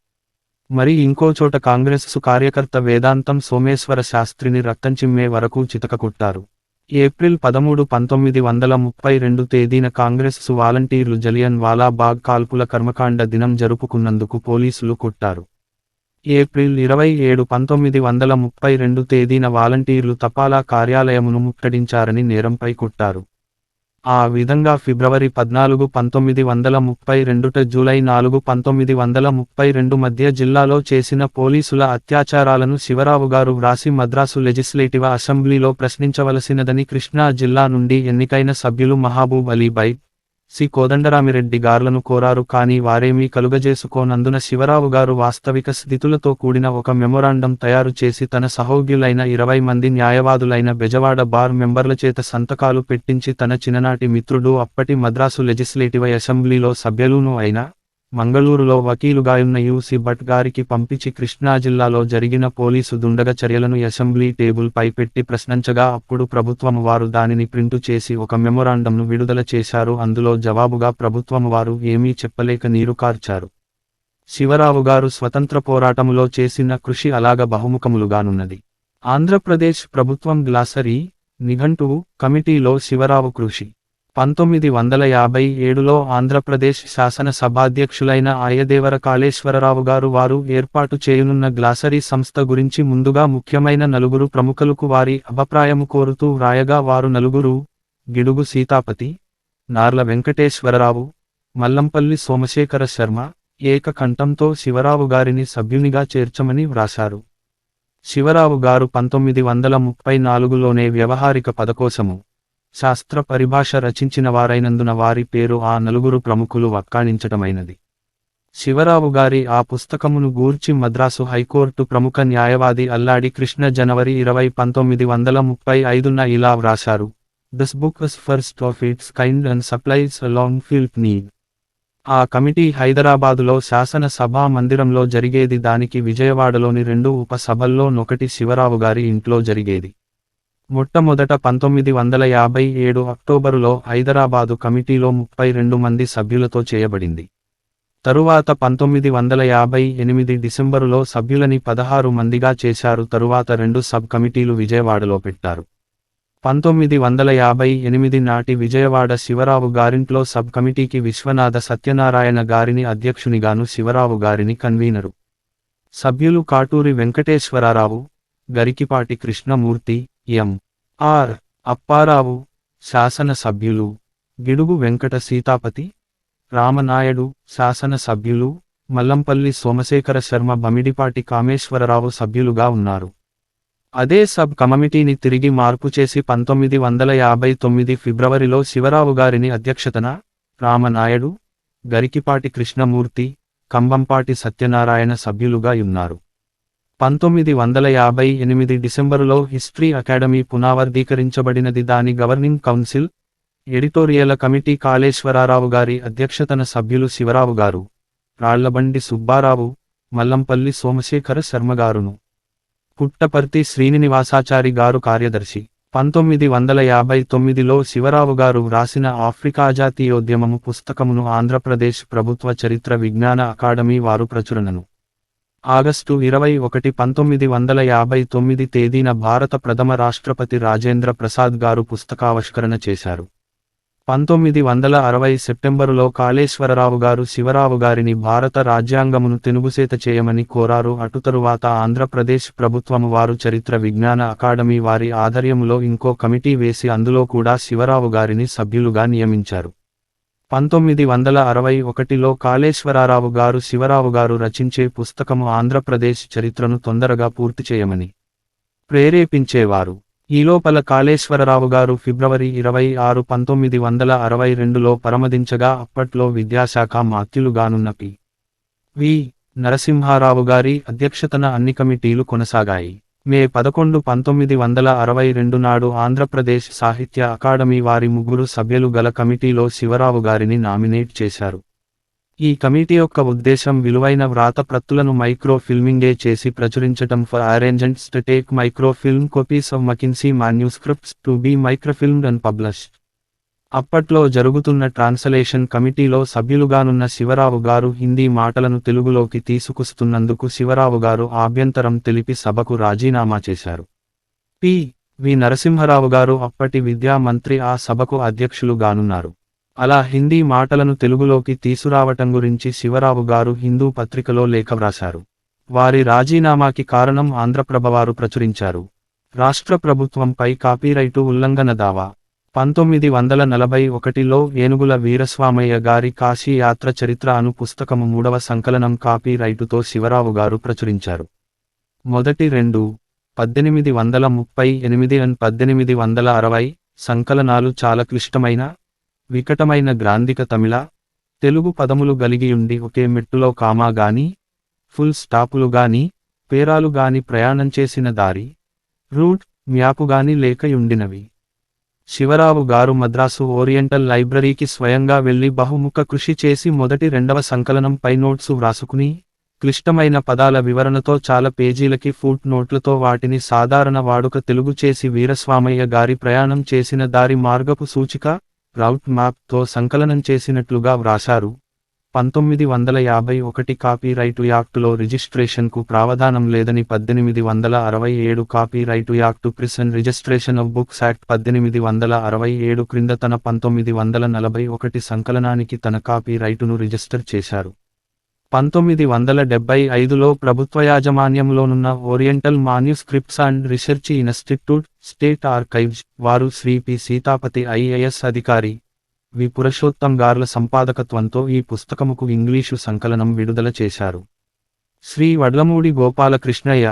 మరి ఇంకోచోట కాంగ్రెస్సు కార్యకర్త వేదాంతం సోమేశ్వర శాస్త్రిని రక్తంచిమ్మే వరకు చితకకొట్టారు. ఏప్రిల్ 13, 1932 తేదీన కాంగ్రెసు వాలంటీర్లు జలియన్ వాలా బాగ్ కాల్పుల కర్మకాండ దినం జరుపుకున్నందుకు పోలీసులు కొట్టారు. ఏప్రిల్ 27, 1932 తేదీన వాలంటీర్లు తపాలా కార్యాలయమును ముట్టడించారని నేరంపై కొట్టారు. ఆ విధంగా ఫిబ్రవరి 14, 1932 జూలై 4, 1932 మధ్య జిల్లాలో చేసిన పోలీసుల అత్యాచారాలను శివరావుగారు వ్రాసి మద్రాసు లెజిస్లేటివ్ అసెంబ్లీలో ప్రశ్నించవలసినదని కృష్ణా జిల్లా నుండి ఎన్నికైన సభ్యులు మహబూబ్ అలీ బై, సి. కోదండరామిరెడ్డి గార్లను కోరారు. కానీ వారేమీ కలుగజేసుకోనందున శివరావుగారు వాస్తవిక స్థితులతో కూడిన ఒక మెమొరాండం తయారు చేసి తన సహోద్యులైన 20 మంది న్యాయవాదులైన బెజవాడ బార్ మెంబర్లచేత సంతకాలు పెట్టించి తన చిన్ననాటి మిత్రుడు అప్పటి మద్రాసు లెజిస్లేటివ్ అసెంబ్లీలో సభ్యులును అయిన మంగళూరులో వకీలుగాయున్న యు.సి. భట్ గారికి పంపించి కృష్ణా జిల్లాలో జరిగిన పోలీసు దుండగ చర్యలను అసెంబ్లీ టేబుల్ పై పెట్టి ప్రశ్నించగా అప్పుడు ప్రభుత్వము వారు దానిని ప్రింటు చేసి ఒక మెమొరాండంను విడుదల చేశారు. అందులో జవాబుగా ప్రభుత్వము వారు ఏమీ చెప్పలేక నీరు కార్చారు. శివరావుగారు స్వతంత్ర పోరాటములో చేసిన కృషి అలాగ బహుముఖములుగానున్నది. ఆంధ్రప్రదేశ్ ప్రభుత్వం గ్లాసరీ, నిఘంటువు కమిటీలో శివరావు కృషి 1957లో ఆంధ్రప్రదేశ్ శాసన సభాధ్యక్షులైన ఆయదేవర కాళేశ్వరరావు గారు వారు ఏర్పాటు చేయనున్న గ్లాసరీ సంస్థ గురించి ముందుగా ముఖ్యమైన నలుగురు ప్రముఖులకు వారి అభిప్రాయము కోరుతూ వ్రాయగా వారు నలుగురు గిడుగు సీతాపతి, నార్ల వెంకటేశ్వరరావు, మల్లంపల్లి సోమశేఖర శర్మ ఏకకంఠంతో శివరావు గారిని సభ్యునిగా చేర్చమని వ్రాశారు. శివరావు గారు 1934లోనే వ్యవహారిక పదకోశము, శాస్త్ర పరిభాష రచించిన వారైనందున వారి పేరు ఆ నలుగురు ప్రముఖులు వక్కాణించటమైనది. శివరావు గారి ఆ పుస్తకమును గూర్చి మద్రాసు హైకోర్టు ప్రముఖ న్యాయవాది అల్లాడి కృష్ణ జనవరి 20, 1935న ఇలా వ్రాశారు: "This book is first of its kind and supplies a long-felt need." ఆ కమిటీ హైదరాబాదులో శాసన సభా మందిరంలో జరిగేది. దానికి విజయవాడలోని 2 ఉపసభల్లోనొకటి శివరావు గారి ఇంట్లో జరిగేది. మొట్టమొదట 1957 అక్టోబరులో హైదరాబాదు కమిటీలో 32 మంది సభ్యులతో చేయబడింది. తరువాత 1958 డిసెంబరులో సభ్యులని 16 మందిగా చేశారు. తరువాత 2 సబ్ కమిటీలు విజయవాడలో పెట్టారు. 1958 నాటి విజయవాడ శివరావు గారింట్లో సబ్ కమిటీకి విశ్వనాథ సత్యనారాయణ గారిని అధ్యక్షునిగాను శివరావు గారిని కన్వీనరు. సభ్యులు కాటూరి వెంకటేశ్వరరావు, గరికిపాటి కృష్ణమూర్తి, ఎం. ఆర్. అప్పారావు. శాసన సభ్యులు గిడుగు వెంకట సీతాపతి, రామనాయుడు. శాసన సభ్యులు మల్లంపల్లి సోమశేఖర శర్మ, బమిడిపాటి కామేశ్వరరావు సభ్యులుగా ఉన్నారు. అదే సబ్ కమిటీని తిరిగి మార్పు చేసి 1959 ఫిబ్రవరిలో శివరావు గారిని అధ్యక్షతన రామనాయుడు, గరికిపాటి కృష్ణమూర్తి, కంబంపాటి సత్యనారాయణ సభ్యులుగా ఉన్నారు. 1958 డిసెంబరులో హిస్టరీ అకాడమీ పునర్వర్గీకరించబడినది. దాని governing council, editorial committee Kaleswara Rao గారి అధ్యక్షతన సభ్యులు శివరావు గారు, రాళ్లబండి సుబ్బారావు, మల్లంపల్లి సోమశేఖర శర్మగారును, పుట్టపర్తి శ్రీనివాసాచారి గారు కార్యదర్శి. 1959లో శివరావు గారు వ్రాసిన ఆఫ్రికా జాతీయోద్యమము పుస్తకమును ఆంధ్రప్రదేశ్ ప్రభుత్వ చరిత్ర విజ్ఞాన అకాడమీ వారు ప్రచురణను ఆగస్టు 21, 1959 తేదీన భారత ప్రథమ రాష్ట్రపతి రాజేంద్ర ప్రసాద్ గారు పుస్తకావిష్కరణ చేశారు. 1960 సెప్టెంబరులో కాళేశ్వరరావు గారు శివరావు గారిని భారత రాజ్యాంగమును తెనుగుసేత చేయమని కోరారు. అటుతరువాత ఆంధ్రప్రదేశ్ ప్రభుత్వము వారు చరిత్ర విజ్ఞాన అకాడమీ వారి ఆధ్వర్యములో ఇంకో కమిటీ వేసి అందులో కూడా శివరావు గారిని సభ్యులుగా నియమించారు. 1961లో కాళేశ్వరరావు గారు శివరావు గారు రచించే పుస్తకము ఆంధ్రప్రదేశ్ చరిత్రను తొందరగా పూర్తి చేయమని ప్రేరేపించేవారు. ఈలోపల కాళేశ్వరరావు గారు ఫిబ్రవరి 26, 1962లో పరమదించగా అప్పట్లో విద్యాశాఖ మాత్యులుగానున్న పి. వి. నరసింహారావు గారి అధ్యక్షతన అన్ని కమిటీలు కొనసాగాయి. మే 11, 1962 నాడు ఆంధ్రప్రదేశ్ సాహిత్య అకాడమీ వారి 3 సభ్యులు గల కమిటీలో శివరావు గారిని నామినేట్ చేశారు. ఈ కమిటీ యొక్క ఉద్దేశం విలువైన వ్రాతప్రతులను మైక్రో ఫిల్మింగే చేసి ప్రచురించటం. For arrangements to take microfilm copies of Mackenzie manuscripts to be microfilmed and published. అప్పట్లో జరుగుతున్న ట్రాన్స్లేషన్ కమిటీలో సభ్యులుగానున్న శివరావు గారు హిందీ మాటలను తెలుగులోకి తీసుకొస్తున్నందుకు శివరావు గారు అభ్యంతరం తెలిపి సభకు రాజీనామా చేశారు. పి. వి నరసింహరావు గారు అప్పటి విద్యా మంత్రి ఆ సభకు అధ్యక్షులు గానున్నారు. అలా హిందీ మాటలను తెలుగులోకి తీసురావటం గురించి శివరావు గారు హిందూ పత్రికలో లేఖ వ్రాశారు. వారి రాజీనామాకి కారణం ఆంధ్రప్రభవారు ప్రచురించారు. రాష్ట్ర ప్రభుత్వంపై కాపీరైటు ఉల్లంఘన దావా. 1941లో ఏనుగుల వీరస్వామయ్య గారి కాశీ యాత్ర చరిత్ర అను పుస్తకము 3వ సంకలనం కాపీ రైటుతో శివరావు గారు ప్రచురించారు. మొదటి 2, 1838 and 1860 సంకలనాలు చాలా క్లిష్టమైన, వికటమైన గ్రాంధిక తమిళ, తెలుగు పదములు గలిగియుండి ఒకే మెట్టులో కామా గాని, ఫుల్ స్టాపులు గాని, పేరాలు గాని ప్రయాణం చేసిన దారి, రూట్, మ్యాపు గాని లేకయుండినవి. శివరావు గారు మద్రాసు ఓరియంటల్ లైబ్రరీకి స్వయంగా వెళ్లి బహుముఖ కృషి చేసి మొదటి 2వ సంకలనం పై నోట్సు వ్రాసుకుని, క్లిష్టమైన పదాల వివరణతో చాలా పేజీలకి ఫుట్ నోట్లతో వాటిని సాధారణ వాడుక తెలుగు చేసి వీరస్వామయ్య గారి ప్రయాణం చేసిన దారి మార్గపు సూచిక, రౌట్ మ్యాప్ తో సంకలనం చేసినట్లుగా వ్రాశారు. 1951 కాపీ రైటు యాక్టులో రిజిస్ట్రేషన్కు ప్రావధానం లేదని 1867 copy right act press and registration of books act 1867 క్రింద తన 1941 సంకలనానికి తన కాపీ రైటును రిజిస్టర్ చేశారు. 1975లో ప్రభుత్వయాజమాన్యంలోనున్న oriental manuscripts and research institute, state archives వారు శ్రీ పి. సీతాపతి ఐఏఎస్ అధికారి, వి. పురుషోత్తం గార్ల సంపాదకత్వంతో ఈ పుస్తకముకు ఇంగ్లీషు సంకలనం విడుదల చేశారు. శ్రీ వడ్లమూడి గోపాలకృష్ణయ్య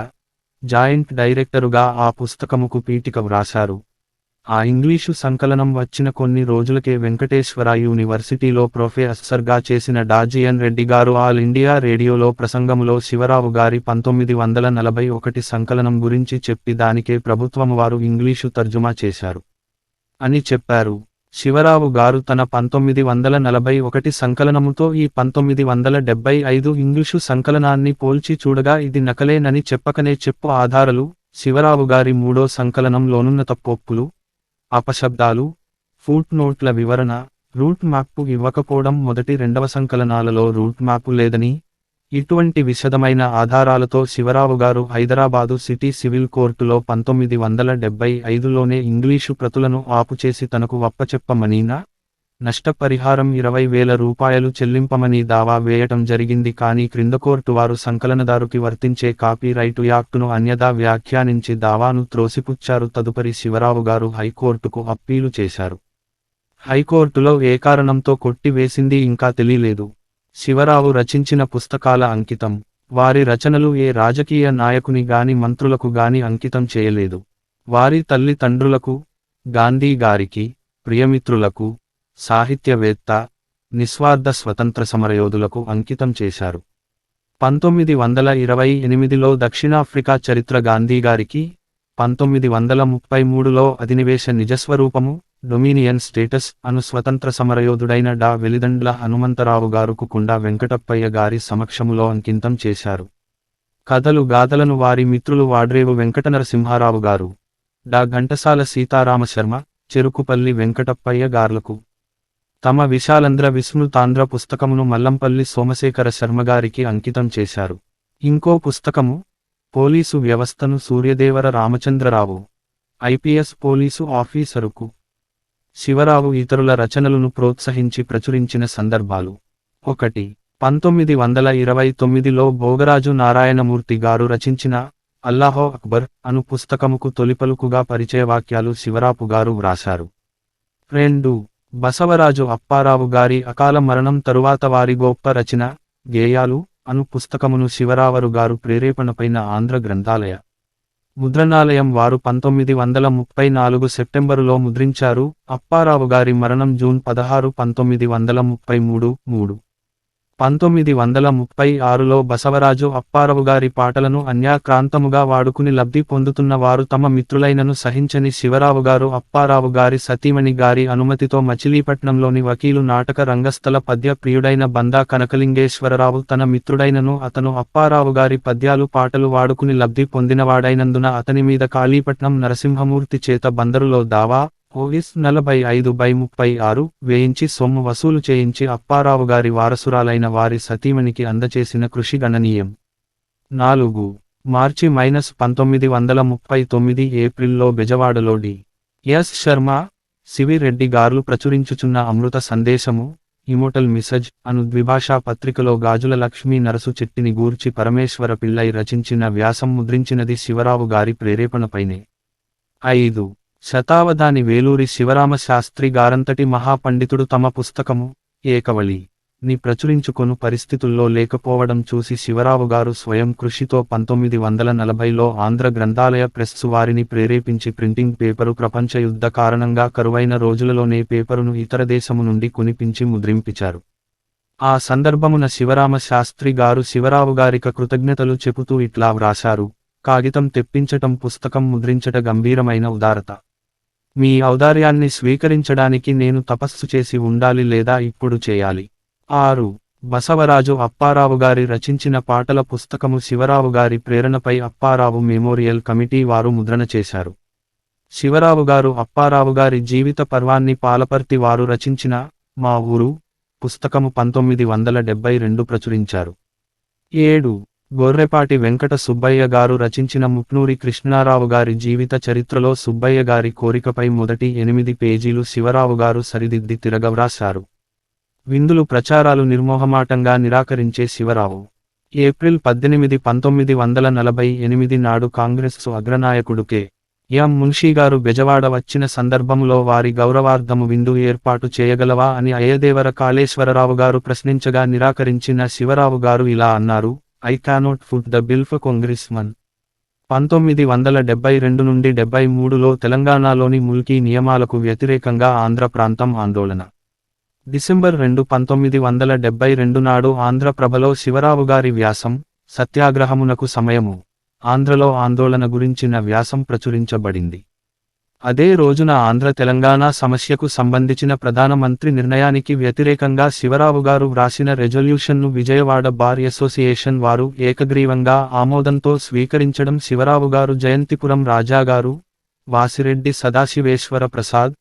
జాయింట్ డైరెక్టరుగా ఆ పుస్తకముకు పీఠిక వ్రాశారు. ఆ ఇంగ్లీషు సంకలనం వచ్చిన కొన్ని రోజులకే వెంకటేశ్వర యూనివర్సిటీలో ప్రొఫెసర్గా చేసిన డాజియన్ రెడ్డి గారు ఆల్ ఇండియా రేడియోలో ప్రసంగములో శివరావు గారి 1941 సంకలనం గురించి చెప్పి దానికే ప్రభుత్వము వారు ఇంగ్లీషు తర్జుమా చేశారు అని చెప్పారు. శివరావు గారు తన 1941 సంకలనముతో ఈ 1975 ఇంగ్లీషు సంకలనాన్ని పోల్చి చూడగా ఇది నకలేనని చెప్పకనే చెప్పు ఆధారాలు, శివరావు గారి 3వ సంకలనంలోనున్న తప్పొప్పులు, అపశబ్దాలు, ఫుట్ నోట్ల వివరణ, రూట్ మ్యాప్పు ఇవ్వకపోవడం, మొదటి 2వ సంకలనాలలో రూట్ మ్యాపు లేదని, ఇటువంటి విశదమైన ఆధారాలతో శివరావు గారు హైదరాబాదు సిటీ సివిల్ కోర్టులో 1975లోనే ఇంగ్లీషు ప్రతులను ఆపుచేసి తనకు వప్పచెప్పమనినా, నష్టపరిహారం 20,000 రూపాయలు చెల్లింపమని దావా వేయటం జరిగింది. కానీ క్రింద కోర్టు వారు సంకలనదారుకి వర్తించే కాపీ రైటు యాక్టును అన్యదా వ్యాఖ్యానించి దావాను త్రోసిపుచ్చారు. తదుపరి శివరావు గారు హైకోర్టుకు అప్పీలు చేశారు. హైకోర్టులో ఏ కారణంతో కొట్టివేసింది ఇంకా తెలియలేదు. శివరావు రచించిన పుస్తకాల అంకితం, వారి రచనలు ఏ రాజకీయ నాయకుని గాని మంత్రులకు గాని అంకితం చేయలేదు. వారి తల్లిదండ్రులకు, గాంధీ గారికి, ప్రియమిత్రులకు, సాహిత్యవేత్త, నిస్వార్థ స్వతంత్ర సమరయోధులకు అంకితం చేశారు. 1928లో దక్షిణాఫ్రికా చరిత్ర గాంధీ గారికి, 1933లో అధినివేశ నిజస్వరూపము, డొమినియన్ స్టేటస్ అను స్వతంత్ర సమరయోధుడైన డా వెలిదండ్ల హనుమంతరావు గారుకు కుండా వెంకటప్పయ్య గారి సమక్షములో అంకితం చేశారు. కథలు గాథలను వారి మిత్రులు వాడ్రేవు వెంకటనరసింహారావు గారు, డా ఘంటసాల సీతారామశర్మ, చెరుకుపల్లి వెంకటప్పయ్య గార్లకు తమ విశాలంధ్ర విస్మృతాంధ్ర పుస్తకమును మల్లంపల్లి సోమశేఖర శర్మగారికి అంకితం చేశారు. ఇంకో పుస్తకము, పోలీసు వ్యవస్థను సూర్యదేవర రామచంద్రరావు, ఐపీఎస్ పోలీసు ఆఫీసరుకు శివరావు ఇతరుల రచనలను ప్రోత్సహించి ప్రచురించిన సందర్భాలు. 1. 1929లో భోగరాజు నారాయణమూర్తి గారు రచించిన అల్లాహో అక్బర్ అను పుస్తకముకు తొలిపలుకుగా పరిచయవాక్యాలు శివరాపు గారు వ్రాశారు. 2. బసవరాజు అప్పారావు గారి అకాల మరణం తరువాత వారి గొప్ప రచన గేయాలు అను పుస్తకమును శివరావరు గారు ప్రేరేపణపైన ఆంధ్ర గ్రంథాలయ ముద్రణాలయం వారు 1934 సెప్టెంబరులో ముద్రించారు. అప్పారావు గారి మరణం జూన్ 16, 1933. 1936లో బసవరాజు అప్పారావు గారి పాటలను అన్యాక్రాంతముగా వాడుకుని లబ్ధి పొందుతున్న వారు తమ మిత్రులైనను సహించని శివరావు గారు అప్పారావు గారి సతీమణి గారి అనుమతితో మచిలీపట్నంలోని వకీలు నాటక రంగస్థల పద్య ప్రియుడైన బందా కనకలింగేశ్వరరావు తన మిత్రుడైనను అతను అప్పారావు గారి పద్యాలు పాటలు వాడుకుని లబ్ధి పొందినవాడైనందున అతని మీద కాళీపట్నం నరసింహమూర్తి చేత బందరులో దావా ఓఎస్ 45/36 వేయించి సొమ్ము వసూలు చేయించి అప్పారావు గారి వారసురాలైన వారి సతీమణికి అందచేసిన కృషి గణనీయం. 4. మార్చి 1939 ఏప్రిల్లో బెజవాడలో D. S. Sharma, CV Reddy గార్లు ప్రచురించుచున్న అమృత సందేశము, ఇమోటల్ మిసజ్ అను ద్విభాషా పత్రికలో గాజుల లక్ష్మీ నరసు చెట్టిని గూర్చి పరమేశ్వర పిళ్ళై రచించిన వ్యాసం ముద్రించినది శివరావు గారి ప్రేరేపణపైనే. 5. శతావధాని వేలూరి శివరామ శాస్త్రి గారంతటి మహాపండితుడు తమ పుస్తకము, ఏకవళి ని ప్రచురించుకొను పరిస్థితుల్లో లేకపోవడం చూసి శివరావు గారు స్వయం కృషితో 1940లో ఆంధ్ర గ్రంథాలయ ప్రెస్సు వారిని ప్రేరేపించి ప్రింటింగ్ పేపరు ప్రపంచ యుద్ధ కారణంగా కరువైన రోజులలోనే పేపరును ఇతర దేశము నుండి కొనిపించి ముద్రింపించారు. ఆ సందర్భమున శివరామ శాస్త్రి గారు శివరావు గారిక కృతజ్ఞతలు చెబుతూ ఇట్లా వ్రాశారు: కాగితం తెప్పించటం, పుస్తకం ముద్రించట గంభీరమైన ఉదారత. మీ ఔదార్యాన్ని స్వీకరించడానికి నేను తపస్సు చేసి ఉండాలి లేదా ఇప్పుడు చేయాలి. 6. బసవరాజు అప్పారావు గారి రచించిన పాటల పుస్తకము శివరావు గారి ప్రేరణపై అప్పారావు మెమోరియల్ కమిటీ వారు ముద్రణ చేశారు. శివరావు గారు అప్పారావు గారి జీవిత పర్వాన్ని పాలపర్తి వారు రచించిన మా ఊరు పుస్తకము 1972 ప్రచురించారు. 7. గొర్రెపాటి వెంకట సుబ్బయ్య గారు రచించిన ముట్నూరి కృష్ణారావు గారి జీవిత చరిత్రలో సుబ్బయ్య గారి కోరికపై మొదటి 8 పేజీలు శివరావు గారు సరిదిద్ది తిరగవ్రాశారు. విందులు ప్రచారాలు నిర్మోహమాటంగా నిరాకరించే శివరావు ఏప్రిల్ 18, 1948 నాడు కాంగ్రెస్సు అగ్రనాయకుడు కె. ఎం. మున్షీ గారు బెజవాడ వచ్చిన సందర్భములో వారి గౌరవార్థము విందు ఏర్పాటు చేయగలవా అని అయ్యదేవర కాళేశ్వరరావు గారు ప్రశ్నించగా నిరాకరించిన శివరావు గారు ఇలా అన్నారు: I cannot foot the bill for congressman. 1972 నుండి 73లో తెలంగాణలోని ముల్కీ నియమాలకు వ్యతిరేకంగా ఆంధ్ర ప్రాంతం ఆందోళన. డిసెంబర్ 2, 1972 నాడు ఆంధ్రప్రభలో శివరావు గారి వ్యాసం, సత్యాగ్రహమునకు సమయము, ఆంధ్రలో ఆందోళన గురించిన వ్యాసం ప్రచురించబడింది. అదే రోజున ఆంధ్ర తెలంగాణ సమస్యకు సంబంధించిన ప్రధానమంత్రి నిర్ణయానికి వ్యతిరేకంగా శివరావు గారు వ్రాసిన రెజల్యూషన్ను విజయవాడ బార్ అసోసియేషన్ వారు ఏకగ్రీవంగా ఆమోదంతో స్వీకరించడం శివరావు గారు జయంతిపురం రాజాగారు, వాసిరెడ్డి సదాశివేశ్వర ప్రసాద్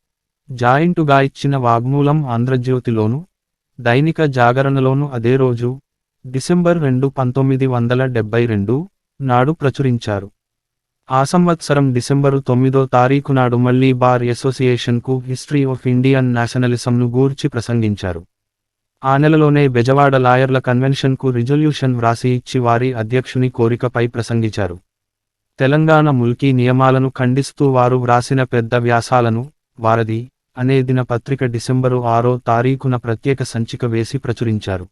జాయింటుగా ఇచ్చిన వాగ్మూలం ఆంధ్రజ్యోతిలోను, దైనిక జాగరణలోను అదే రోజు డిసెంబర్ 2, 1972 నాడు ప్రచురించారు. ఆ సంవత్సరం డిసెంబరు 9వ తారీఖు నాడు మళ్లీ బార్ అసోసియేషన్కు హిస్టరీ ఆఫ్ ఇండియన్ నేషనలిజంను గూర్చి ప్రసంగించారు. ఆ నెలలోనే బెజవాడ లాయర్ల కన్వెన్షన్కు రిజల్యూషన్ వ్రాసి ఇచ్చి వారి అధ్యక్షుని కోరికపై ప్రసంగించారు. తెలంగాణ ముల్కీ నియమాలను ఖండిస్తూ వారు వ్రాసిన పెద్ద వ్యాసాలను వారధి అనే దినపత్రిక డిసెంబరు 6వ తారీఖున ప్రత్యేక సంచిక వేసి ప్రచురించారు.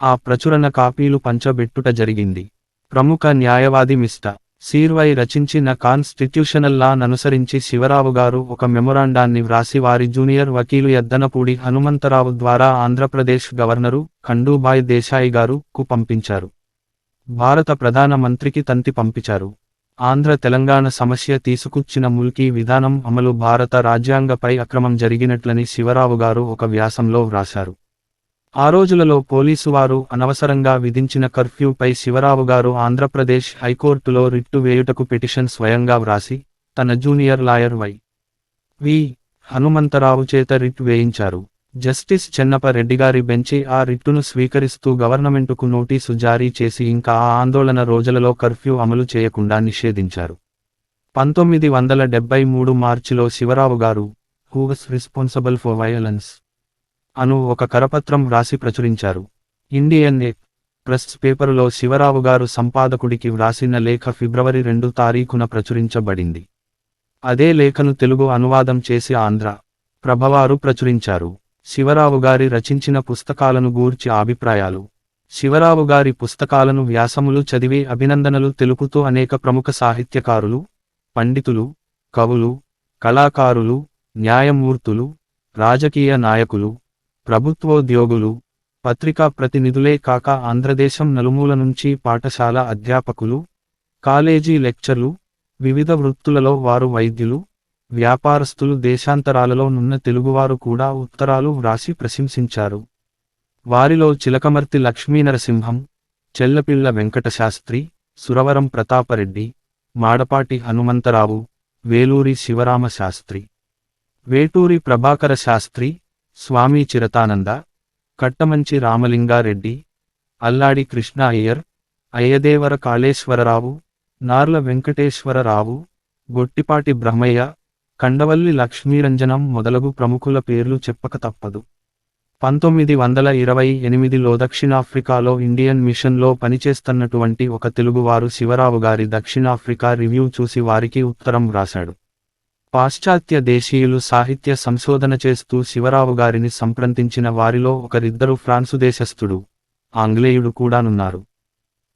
ఆ ప్రచురణ కాపీలు పంచబెట్టుట జరిగింది. ప్రముఖ న్యాయవాది మిస్టర్ సీర్వై రచించిన కాన్స్టిట్యూషనల్ లా ననుసరించి శివరావు గారు ఒక మెమొరాండాన్ని వ్రాసి వారి జూనియర్ వకీలు యద్దనపూడి హనుమంతరావు ద్వారా ఆంధ్రప్రదేశ్ గవర్నరు ఖండూభాయ్ దేశాయి గారు కు పంపించారు. భారత ప్రధాన మంత్రికి తంతి పంపించారు. ఆంధ్ర తెలంగాణ సమస్య తీసుకుచ్చిన ముల్కీ విధానం అమలు భారత రాజ్యాంగపై అక్రమం జరిగినట్లని శివరావు గారు ఒక వ్యాసంలో వ్రాశారు. ఆ రోజులలో పోలీసువారు అనవసరంగా విధించిన కర్ఫ్యూపై శివరావు గారు ఆంధ్రప్రదేశ్ హైకోర్టులో రిట్టు వేయుటకు పిటిషన్ స్వయంగా వ్రాసి తన జూనియర్ లాయర్ వి. హనుమంతరావు చేత రిట్ వేయించారు. జస్టిస్ చెన్నప రెడ్డిగారి బెంచి ఆ రిట్టును స్వీకరిస్తూ గవర్నమెంటుకు నోటీసు జారీ చేసి ఇంకా ఆ ఆందోళన రోజులలో కర్ఫ్యూ అమలు చేయకుండా నిషేధించారు. 1973 మార్చిలో శివరావు గారు who was responsible for violence అను ఒక కరపత్రం వ్రాసి ప్రచురించారు. ఇండియన్ ప్రెస్ పేపరులో శివరావు గారు సంపాదకుడికి వ్రాసిన లేఖ ఫిబ్రవరి 2 తారీఖున ప్రచురించబడింది. అదే లేఖను తెలుగు అనువాదం చేసి ఆంధ్ర ప్రభవారు ప్రచురించారు. శివరావు గారి రచించిన పుస్తకాలను గూర్చి అభిప్రాయాలు. శివరావు గారి పుస్తకాలను వ్యాసములు చదివి అభినందనలు తెలుపుతూ అనేక ప్రముఖ సాహిత్యకారులు, పండితులు, కవులు, కళాకారులు, న్యాయమూర్తులు, రాజకీయ నాయకులు, ప్రభుత్వోద్యోగులు, పత్రికా ప్రతినిధులే కాక ఆంధ్రదేశం నలుమూల నుంచి పాఠశాల అధ్యాపకులు, కాలేజీ లెక్చర్లు, వివిధ వృత్తులలో వారు వైద్యులు, వ్యాపారస్తులు, దేశాంతరాలలో నున్న తెలుగువారు కూడా ఉత్తరాలు వ్రాసి ప్రశంసించారు. వారిలో చిలకమర్తి లక్ష్మీనరసింహం, చెల్లపిళ్ల వెంకటశాస్త్రి, సురవరం ప్రతాపరెడ్డి, మాడపాటి హనుమంతరావు, వేలూరి శివరామ శాస్త్రి, వేటూరి ప్రభాకర శాస్త్రి, స్వామి చిరతానంద, కట్టమంచి రామలింగారెడ్డి, అల్లాడి కృష్ణ అయ్యర్, అయ్యదేవర కాళేశ్వరరావు, నార్ల వెంకటేశ్వరరావు, గొట్టిపాటి బ్రహ్మయ్య, కండవల్లి లక్ష్మీరంజనం మొదలగు ప్రముఖుల పేర్లు చెప్పక తప్పదు. 1928లో దక్షిణాఫ్రికాలో ఇండియన్ మిషన్లో పనిచేస్తున్నటువంటి ఒక తెలుగువారు శివరావు గారి దక్షిణాఫ్రికా రివ్యూ చూసి వారికి ఉత్తరం వ్రాశాడు. పాశ్చాత్య దేశీయులు సాహిత్య సంశోధన చేస్తూ శివరావు గారిని సంప్రదించిన వారిలో ఒకరిద్దరు ఫ్రాన్సు దేశస్థుడు, ఆంగ్లేయుడు కూడానున్నారు.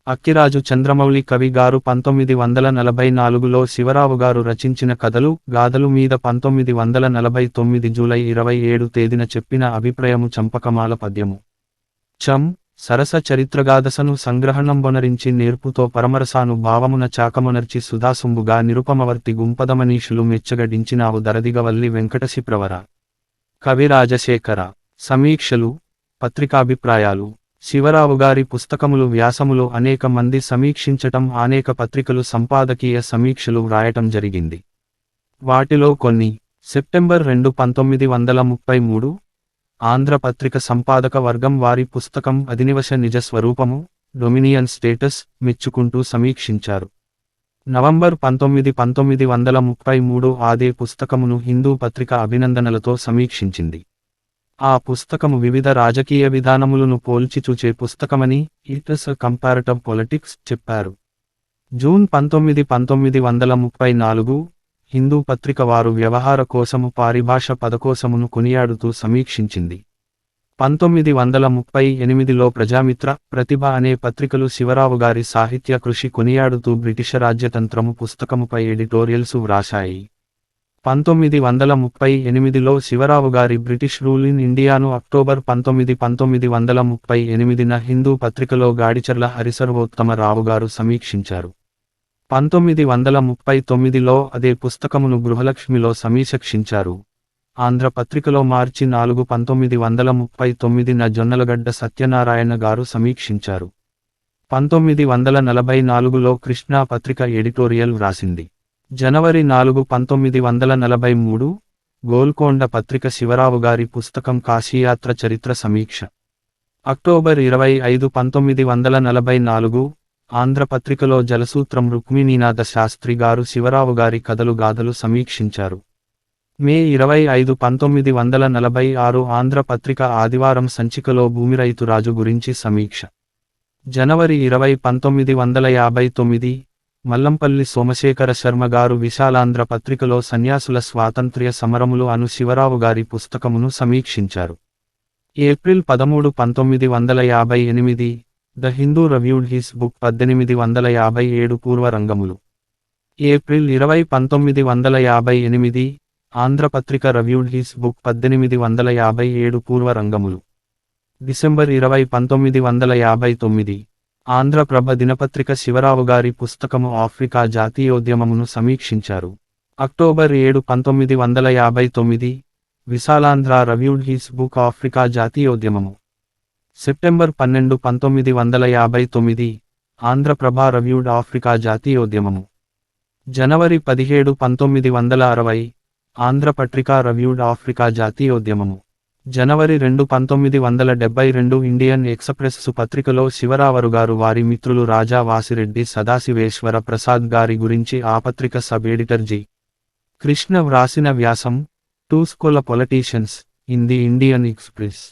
అక్కిరాజు చంద్రమౌళి కవి గారు 1944లో శివరావు గారు రచించిన కథలు, గాథలు మీద 1949 జూలై 27 తేదీన చెప్పిన అభిప్రాయము చంపకమాల పద్యము. సరస చరిత్రగాథసను సంగ్రహణంబొనరించి నేర్పుతో పరమరసాను భావమున చాకమొనర్చి సుధాసుంబుగా నిరుపమవర్తి గుంపదమనీషులు మెచ్చగడించినావు దరదిగవల్లి వెంకటశిప్రవర. కవి రాజశేఖర. సమీక్షలు, పత్రికాభిప్రాయాలు. శివరావు గారి పుస్తకములు వ్యాసములు అనేక మంది సమీక్షించటం, అనేక పత్రికలు సంపాదకీయ సమీక్షలు వ్రాయటం జరిగింది. వాటిలో కొన్ని: సెప్టెంబర్ 2, 1933 ఆంధ్ర పత్రిక సంపాదక వర్గం వారి పుస్తకం అధినివశ నిజ స్వరూపము, డొమినియన్ స్టేటస్ మెచ్చుకుంటూ సమీక్షించారు. నవంబర్ 19, 1933 అదే పుస్తకమును హిందూ పత్రిక అభినందనలతో సమీక్షించింది. ఆ పుస్తకము వివిధ రాజకీయ విధానములను పోల్చి చూచే పుస్తకమని, it is a comparative politics చెప్పారు. జూన్ 19, 1934 హిందూ పత్రిక వారు వ్యవహార కోశము పారిభాష పదకోశమును కొనియాడుతూ సమీక్షించింది. 1938లో ప్రజామిత్ర, ప్రతిభ అనే పత్రికలు శివరావు గారి సాహిత్య కృషి కొనియాడుతూ బ్రిటిష రాజ్యతంత్రము పుస్తకముపై ఎడిటోరియల్సు వ్రాశాయి. 1938లో శివరావు గారి బ్రిటిష్ రూల్ ఇన్ ఇండియాను అక్టోబర్ 19, 1938న హిందూ పత్రికలో గాడిచర్ల హరిసర్వోత్తమ రావు గారు సమీక్షించారు. 1939లో అదే పుస్తకమును గృహలక్ష్మిలో సమీక్షించారు. ఆంధ్ర పత్రికలో మార్చి 4, 1939న జొన్నలగడ్డ సత్యనారాయణ గారు సమీక్షించారు. 1944లో కృష్ణా పత్రిక ఎడిటోరియల్ వ్రాసింది. జనవరి 4, 1943 గోల్కొండ పత్రిక శివరావు గారి పుస్తకం కాశీయాత్ర చరిత్ర సమీక్ష. అక్టోబర్ 25, 1944 ఆంధ్ర పత్రికలో జలసూత్రం రుక్మిణీనాథ శాస్త్రి గారు శివరావు గారి కథలు గాథలు సమీక్షించారు. మే 25, 1946 ఆంధ్ర పత్రిక ఆదివారం సంచికలో భూమిరైతురాజు గురించి సమీక్ష. జనవరి 20, 1959 మల్లంపల్లి సోమశేఖర శర్మ గారు విశాలాంధ్ర పత్రికలో సన్యాసుల స్వాతంత్ర్య సమరములు అను శివరావు గారి పుస్తకమును సమీక్షించారు. April 13, 1958 the Hindu reviewed his book 1857 పూర్వరంగములు. ఏప్రిల్ 20, 1958 ఆంధ్రపత్రిక రివ్యూడ్ హిస్ బుక్ 1857 పూర్వరంగములు. డిసెంబర్ 20, 1959 ఆంధ్రప్రభ దినపత్రిక శివరావు గారి పుస్తకము ఆఫ్రికా జాతీయోద్యమమును సమీక్షించారు. October 7, 1959 Visalaandhra reviewed his book Africa జాతీయోద్యమము. సెప్టెంబర్ 12, 1959 ఆంధ్రప్రభ రివ్యూడ్ ఆఫ్రికా జాతీయోద్యమము. జనవరి 17, 1960 ఆంధ్రపత్రిక రివ్యూడ్ ఆఫ్రికా జాతీయోద్యమము. జనవరి 2, 1972 ఇండియన్ ఎక్స్‌ప్రెస్ పత్రికలో శివరావు గారు వారి మిత్రులు రాజా వాసిరెడ్డి సదాశివేశ్వర ప్రసాద్ గారి గురించి ఆ పత్రిక సబ్ ఎడిటర్ జి. కృష్ణ వ్రాసిన వ్యాసం, two school politicians in the Indian Express.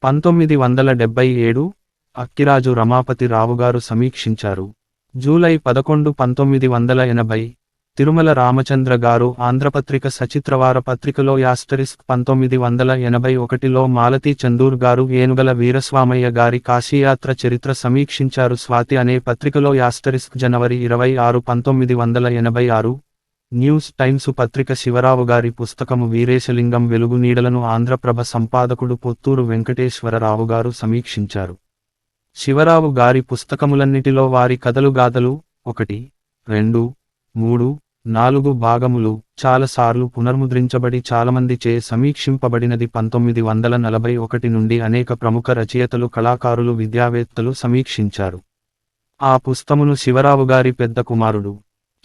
1977 Akkiraju Ramapathi Rao గారు సమీక్షించారు. జూలై 11, 1980 తిరుమల రామచంద్ర గారు ఆంధ్రపత్రిక సచిత్రవార పత్రికలో యాస్టరిస్క్ 1981లో మాలతీ చందూర్ గారు ఏనుగల వీరస్వామయ్య గారి కాశీయాత్ర చరిత్ర సమీక్షించారు. స్వాతి అనే పత్రికలో యాస్టరిస్క్ జనవరి 26, 1986 న్యూస్ టైమ్సు పత్రిక శివరావు గారి పుస్తకము వీరేశలింగం వెలుగు నీడలను ఆంధ్రప్రభ సంపాదకుడు పొత్తూరు వెంకటేశ్వరరావు గారు సమీక్షించారు. శివరావు గారి పుస్తకములన్నిటిలో వారి కథలు గాథలు 1, 2, 3, 4 భాగములు చాలాసార్లు పునర్ముద్రించబడి చాలామంది చే సమీక్షింపబడినది. 1941 నుండి అనేక ప్రముఖ రచయితలు, కళాకారులు, విద్యావేత్తలు సమీక్షించారు. ఆ పుస్తకమును శివరావు గారి పెద్ద కుమారుడు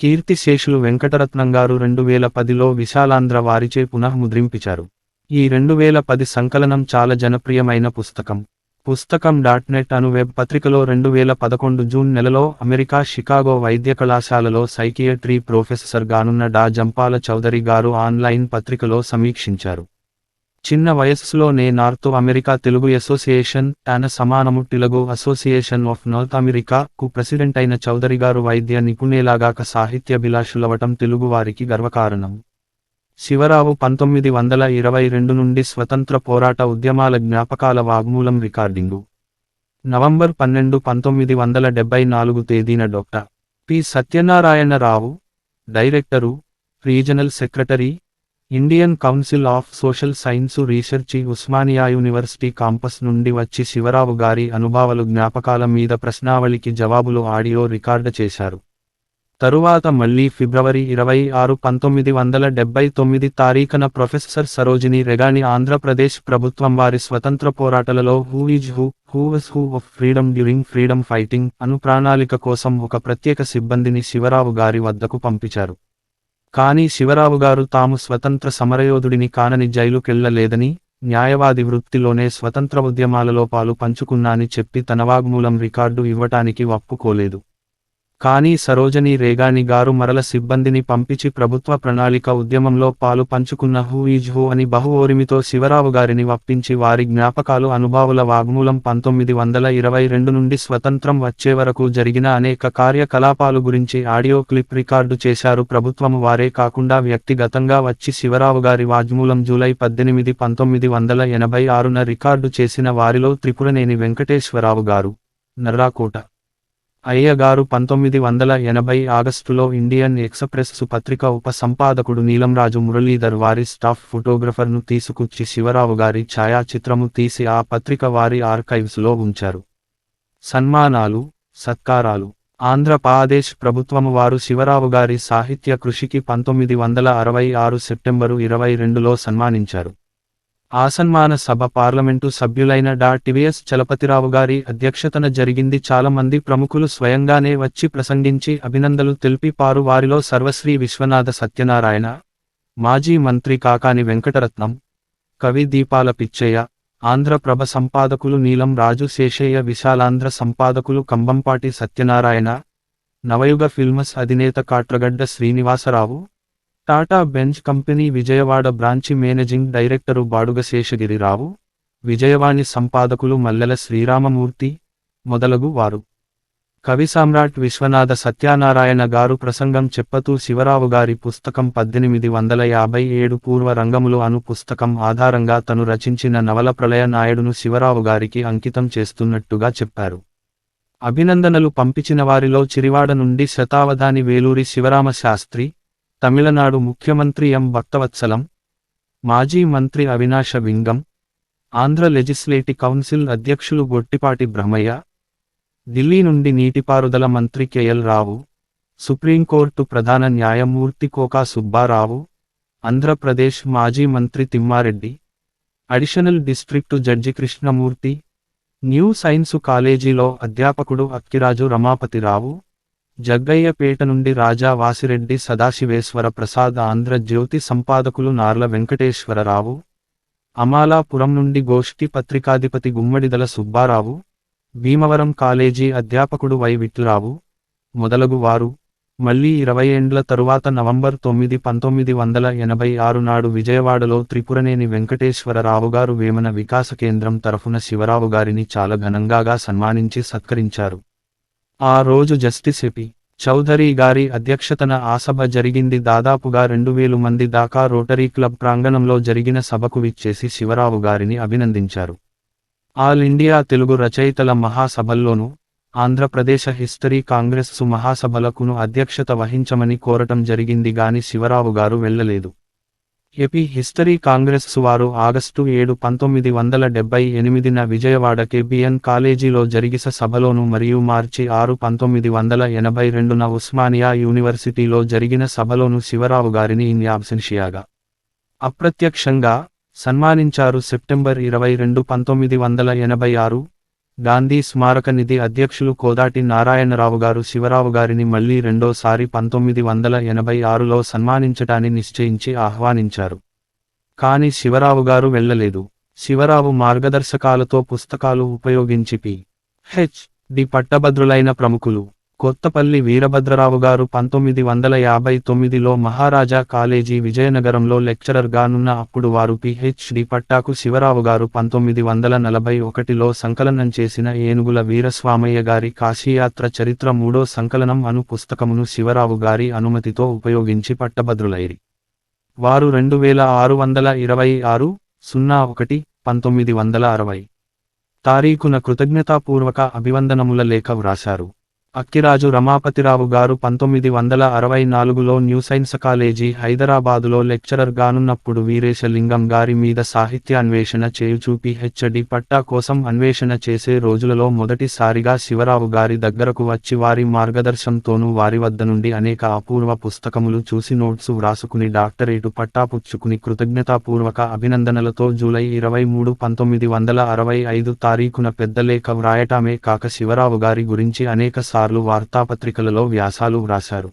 కీర్తిశేషులు వెంకటరత్నం గారు 2010లో విశాలాంధ్ర వారిచే పునఃముద్రించారు. ఈ 2010 సంకలనం చాలా జనప్రియమైన పుస్తకం. పుస్తకం .net అను వెబ్ పత్రికలో 2011 జూన్ నెలలో అమెరికా షికాగో వైద్య కళాశాలలో సైకియట్రీ ప్రొఫెసర్ గానున్న డా జంపాల చౌదరి గారు ఆన్లైన్ పత్రికలో సమీక్షించారు. చిన్న వయస్సులోనే నార్త్ అమెరికా తెలుగు అసోసియేషన్ తన సమానము Telugu association of north America కు ప్రెసిడెంట్ అయిన చౌదరి గారు వైద్య నిపుణులేలాగాక సాహిత్యాభిలాషులవటం తెలుగువారికి గర్వకారణం. శివరావు 1922 నుండి స్వతంత్ర పోరాట ఉద్యమాల జ్ఞాపకాల వాగ్మూలం రికార్డింగు. నవంబర్ 12, 1974 తేదీన doctor P. Satyanarayana Rao, director, regional secretary, Indian council of social science research Osmania university campus నుండి వచ్చి శివరావు గారి అనుభవాలు జ్ఞాపకాల మీద ప్రశ్నావళికి జవాబులు ఆడియో రికార్డ్ చేశారు. తరువాత మళ్లీ ఫిబ్రవరి 26, 1979 తారీఖున ప్రొఫెసర్ సరోజిని రెగాని ఆంధ్రప్రదేశ్ ప్రభుత్వం వారి స్వతంత్ర పోరాటాలలో who was who of freedom during freedom fighting అను ప్రణాళిక కోసం ఒక ప్రత్యేక సిబ్బందిని శివరావు గారి వద్దకు పంపించారు. కానీ శివరావు గారు తాము స్వతంత్ర సమరయోధుడిని కానని జైలుకెళ్లలేదని, న్యాయవాది వృత్తిలోనే స్వతంత్ర ఉద్యమాలలో పాలు పంచుకున్నాని చెప్పి తన వాగ్మూలం రికార్డు ఇవ్వటానికి ఒప్పుకోలేదు. కానీ సరోజని రేగాని గారు మరల సిబ్బందిని పంపించి ప్రభుత్వ ప్రణాళిక ఉద్యమంలో పాలు పంచుకున్న హూ అని బహు ఓరిమితో శివరావు గారిని ఒప్పించి వారి జ్ఞాపకాలు అనుభావుల వాగ్మూలం 1922 నుండి స్వతంత్రం వచ్చే వరకు జరిగిన అనేక కార్యకలాపాలు గురించి ఆడియో క్లిప్ రికార్డు చేశారు. ప్రభుత్వము వారే కాకుండా వ్యక్తిగతంగా వచ్చి శివరావు గారి వాగ్మూలం జూలై 18, 1986న రికార్డు చేసిన వారిలో త్రిపురనేని వెంకటేశ్వరరావు గారు, నర్రాకోట అయ్య గారు 1980 ఆగస్టులో ఇండియన్ ఎక్స్‌ప్రెస్ పత్రిక ఉప సంపాదకుడు నీలంరాజు మురళీధర్ వారి స్టాఫ్ ఫోటోగ్రఫర్ను తీసుకొచ్చి శివరావు గారి ఛాయాచిత్రము తీసి ఆ పత్రిక వారి ఆర్కైవ్స్లో ఉంచారు. సన్మానాలు, సత్కారాలు. ఆంధ్రప్రదేశ్ ప్రభుత్వము వారు శివరావు గారి సాహిత్య కృషికి 1966 సెప్టెంబరు 22లో సన్మానించారు. ఆ సన్మాన సభ పార్లమెంటు సభ్యులైన డా. టివిఎస్ చలపతిరావు గారి అధ్యక్షతన జరిగింది. చాలా మంది ప్రముఖులు స్వయంగానే వచ్చి ప్రసంగించి అభినందనలు తెలిపారు. వారిలో సర్వశ్రీ విశ్వనాథ సత్యనారాయణ, మాజీ మంత్రి కాకాని వెంకటరత్నం, కవి దీపాల పిచ్చయ్య, ఆంధ్రప్రభ సంపాదకులు నీలం రాజు శేషయ్య, విశాలాంధ్ర సంపాదకులు కంబంపాటి సత్యనారాయణ, నవయుగ ఫిల్మ్స్ అధినేత Katragadda Srinivasarao, Tata Benz company Vijayawada branch managing director Baduga Seshagirirao, Vijayavani సంపాదకులు మల్లెల శ్రీరామమూర్తి మొదలగు వారు. కవి సామ్రాట్ విశ్వనాథ సత్యనారాయణ గారు ప్రసంగం చెప్పతూ శివరావు గారి పుస్తకం 1857 పూర్వ రంగములు అను పుస్తకం ఆధారంగా తను రచించిన నవల ప్రళయ నాయుడును శివరావు గారికి అంకితం చేస్తున్నట్టుగా చెప్పారు. అభినందనలు పంపించిన వారిలో చిరివాడ నుండి శతావధాని వేలూరి శివరామ శాస్త్రి, తమిళనాడు ముఖ్యమంత్రి ఎం. భక్తవత్సలం, మాజీ మంత్రి అవినాశ వింగం, ఆంధ్ర లెజిస్లేటివ్ కౌన్సిల్ అధ్యక్షులు గొట్టిపాటి బ్రహ్మయ్య, ఢిల్లీ నుండి నీటిపారుదల మంత్రి కెఎల్ రావు, సుప్రీంకోర్టు ప్రధాన న్యాయమూర్తి కోకా సుబ్బారావు, ఆంధ్రప్రదేశ్ మాజీ మంత్రి Thimma Reddy, additional district judge Krishnamurthy, new science కాలేజీలో అధ్యాపకుడు అక్కిరాజు రమాపతిరావు, జగ్గయ్యపేట నుండి రాజా వాసిరెడ్డి సదాశివేశ్వర ప్రసాద్, ఆంధ్రజ్యోతి సంపాదకులు నార్ల వెంకటేశ్వరరావు, అమాలాపురం నుండి గోష్ఠి పత్రికాధిపతి గుమ్మడిదల సుబ్బారావు, భీమవరం కాలేజీ అధ్యాపకుడు వై. విట్లరావు మొదలగు వారు. మళ్లీ 20 ఏండ్ల తరువాత నవంబర్ 9, 1986 నాడు విజయవాడలో త్రిపురనేని వెంకటేశ్వరరావు గారు వేమన వికాస కేంద్రం తరఫున శివరావు గారిని చాలా ఘనంగా సన్మానించి సత్కరించారు. ఆ రోజు జస్టిస్ ఎ.పి. చౌధరి గారి అధ్యక్షతన ఆ సభ జరిగింది. దాదాపుగా 2000 మంది దాకా రోటరీ క్లబ్ ప్రాంగణంలో జరిగిన సభకు విచ్చేసి శివరావు గారిని అభినందించారు. ఆల్ ఇండియా తెలుగు రచయితల మహాసభల్లోనూ, ఆంధ్రప్రదేశ్ హిస్టరీ కాంగ్రెస్ మహాసభలకును అధ్యక్షత వహించమని కోరటం జరిగింది గాని శివరావు గారు వెళ్లలేదు. ఏపీ హిస్టరీ కాంగ్రెస్ వారు ఆగస్టు 7, 1978న విజయవాడ కేబిఎన్ కాలేజీలో జరిగిన సభలోను మరియు మార్చి 6, 1982న ఉస్మానియా యూనివర్సిటీలో జరిగిన సభలోను శివరావు గారిని ఇన్ అబ్సెన్షియాగా అప్రత్యక్షంగా సన్మానించారు. సెప్టెంబర్ 22, 1986 గాంధీ స్మారక నిధి అధ్యక్షులు కోదాటి నారాయణరావు గారు శివరావు గారిని మళ్లీ రెండోసారి 1986లో సన్మానించటాన్ని నిశ్చయించి ఆహ్వానించారు. కాని శివరావు గారు వెళ్లలేదు. శివరావు మార్గదర్శకాలతో పుస్తకాలు ఉపయోగించి పి.హెచ్.డి పట్టభద్రులైన ప్రముఖులు. కొత్తపల్లి వీరభద్రరావు గారు 1959లో మహారాజా కాలేజీ విజయనగరంలో లెక్చరర్గా నున్న అప్పుడు వారు పి.హెచ్.డి పట్టాకు. శివరావు గారు 1941లో సంకలనం చేసిన ఏనుగుల వీరస్వామయ్య గారి కాశీయాత్ర చరిత్ర 3వ సంకలనం అను పుస్తకమును శివరావు గారి అనుమతితో ఉపయోగించి పట్టభద్రులైరి. వారు 2626/01/1960 తారీఖున కృతజ్ఞతాపూర్వక అభివందనముల లేఖ వ్రాశారు. అక్కిరాజు రమాపతిరావు గారు 1964లో న్యూ సైన్స్ కాలేజీ హైదరాబాదులో లెక్చరర్ గానున్నప్పుడు వీరేశలింగం గారి మీద సాహిత్య అన్వేషణ చేయుచూ పి.హెచ్.డి పట్టా కోసం అన్వేషణ చేసే రోజులలో మొదటిసారిగా శివరావు గారి దగ్గరకు వచ్చి వారి మార్గదర్శంతోనూ వారి వద్ద నుండి అనేక అపూర్వ పుస్తకములు చూసి నోట్సు వ్రాసుకుని డాక్టరేటు పట్టా పుచ్చుకుని కృతజ్ఞతాపూర్వక అభినందనలతో జూలై 23, 1965 తారీఖున పెద్ద లేఖ వ్రాయటమే కాక శివరావు గారి గురించి అనేక వార్తాపత్రికలలో వ్యాసాలు వ్రాశారు.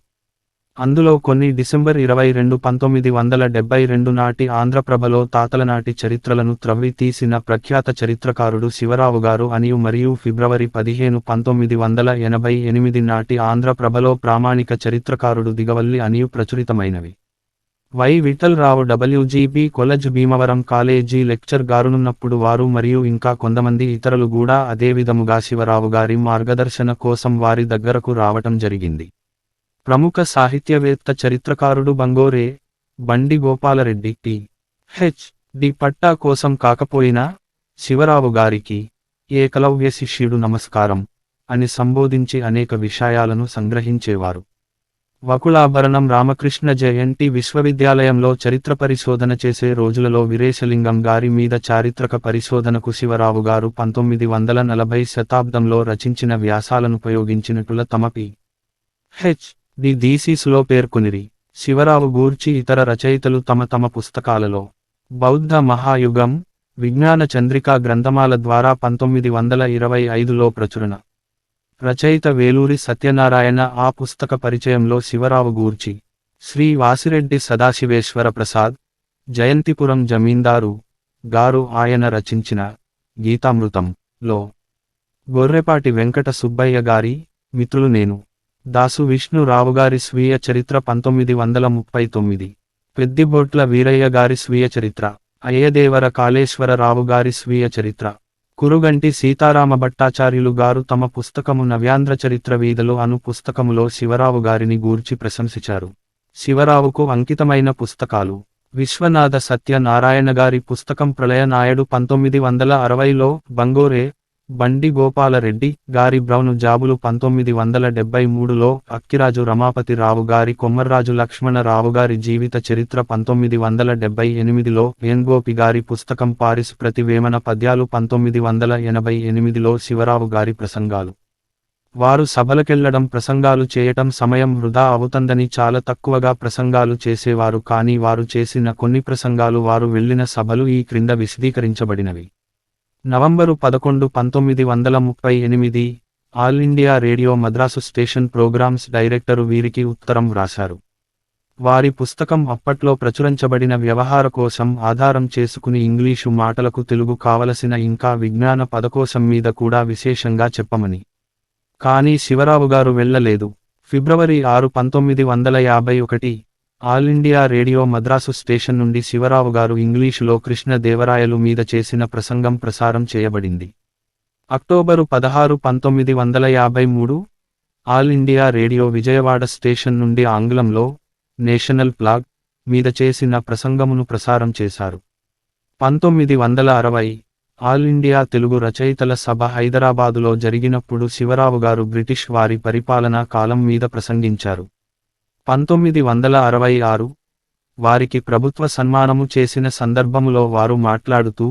అందులో కొన్ని డిసెంబర్ 22, 1972 నాటి ఆంధ్రప్రభలో తాతలనాటి చరిత్రలను త్రవ్వి తీసిన ప్రఖ్యాత చరిత్రకారుడు శివరావు గారు అనియు మరియు ఫిబ్రవరి 15, 1988 నాటి ఆంధ్రప్రభలో ప్రామాణిక చరిత్రకారుడు దిగవల్లి అనియు ప్రచురితమైనవి. Y. Vithala Rao WGB college Bhimavaram college lecture గారునున్నప్పుడు వారు మరియు ఇంకా కొంతమంది ఇతరులు కూడా అదే విధముగా శివరావు గారి మార్గదర్శన కోసం వారి దగ్గరకు రావటం జరిగింది. ప్రముఖ సాహిత్యవేత్త చరిత్రకారుడు బంగోరే బండి గోపాలరెడ్డి పి.హెచ్.డి పట్టా కోసం కాకపోయినా శివరావు గారికి ఏకలవ్య శిష్యుడు నమస్కారం అని సంబోధించి అనేక విషయాలను సంగ్రహించేవారు. వకుళాభరణం రామకృష్ణ జయంతి విశ్వవిద్యాలయంలో చరిత్ర పరిశోధన చేసే రోజులలో వీరేశలింగం గారి మీద చారిత్రక పరిశోధనకు శివరావు గారు 1940 శతాబ్దంలో రచించిన వ్యాసాలనుపయోగించినట్టుల తమ పి.హెచ్.డి థీసిస్లో పేర్కొనిరి. శివరావు గూర్చి ఇతర రచయితలు తమ తమ పుస్తకాలలో బౌద్ధ మహాయుగం, విజ్ఞాన చంద్రికా గ్రంథమాల ద్వారా 1925లో ప్రచురణ. రచయిత వేలూరి సత్యనారాయణ ఆ పుస్తక పరిచయంలో శివరావు గూర్చి శ్రీ వాసిరెడ్డి సదాశివేశ్వర ప్రసాద్, జయంతిపురం జమీందారు గారు ఆయన రచించిన గీతామృతంలో గొర్రెపాటి వెంకట సుబ్బయ్య గారి మిత్రులు నేను, దాసు విష్ణు రావుగారి స్వీయ చరిత్ర 1939, పెద్దిబొట్ల వీరయ్య గారి స్వీయ చరిత్ర, అయ్యదేవర కాళేశ్వరరావు గారి స్వీయ చరిత్ర, కురుగంటి సీతారామ భట్టాచార్యులు గారు తమ పుస్తకము నవ్యాంధ్ర చరిత్ర వీధలు అను పుస్తకములో శివరావు గారిని గూర్చి ప్రశంసించారు. శివరావుకు అంకితమైన పుస్తకాలు: విశ్వనాథ సత్య నారాయణ గారి పుస్తకం ప్రళయ నాయుడు 1960లో, బంగోరే బండి గోపాలరెడ్డి గారి బ్రౌను జాబులు 1973లో, అక్కిరాజు రమాపతి రావు గారి కొమ్మర్రాజు లక్ష్మణరావు గారి జీవిత చరిత్ర 1978లో, వేణుగోపి గారి పుస్తకం పారిస్ ప్రతి వేమన పద్యాలు 1988లో, శివరావు గారి ప్రసంగాలు. వారు సభలకెళ్లడం, ప్రసంగాలు చేయటం సమయం వృధా అవుతందని చాలా తక్కువగా ప్రసంగాలు చేసేవారు. కానీ వారు చేసిన కొన్ని ప్రసంగాలు, వారు వెళ్లిన సభలు ఈ క్రింద విశదీకరించబడినవి. November 11, 1938 All India Radio Madras station programmes director వీరికి ఉత్తరం వ్రాశారు. వారి పుస్తకం అప్పట్లో ప్రచురించబడిన వ్యవహార కోసం ఆధారం చేసుకుని ఇంగ్లీషు మాటలకు తెలుగు కావలసిన ఇంకా విజ్ఞాన పదకోశం మీద కూడా విశేషంగా చెప్పమని. కానీ శివరావు గారు వెళ్ళలేదు. ఫిబ్రవరి 6, 1951 all India Radio Madras station నుండి శివరావు గారు ఇంగ్లీషులో కృష్ణ దేవరాయలు మీద చేసిన ప్రసంగం ప్రసారం చేయబడింది. October 16, 1953 all India radio Vijayawada station నుండి ఆంగ్లంలో నేషనల్ ఫ్లాగ్ మీద చేసిన ప్రసంగమును ప్రసారం చేశారు. 1960 ఆల్ ఇండియా తెలుగు రచయితల సభ హైదరాబాదులో జరిగినప్పుడు శివరావు గారు బ్రిటిష్ వారి పరిపాలనా కాలం మీద ప్రసంగించారు. 1966 వారికి ప్రభుత్వ సన్మానము చేసిన సందర్భములో వారు మాట్లాడుతూ,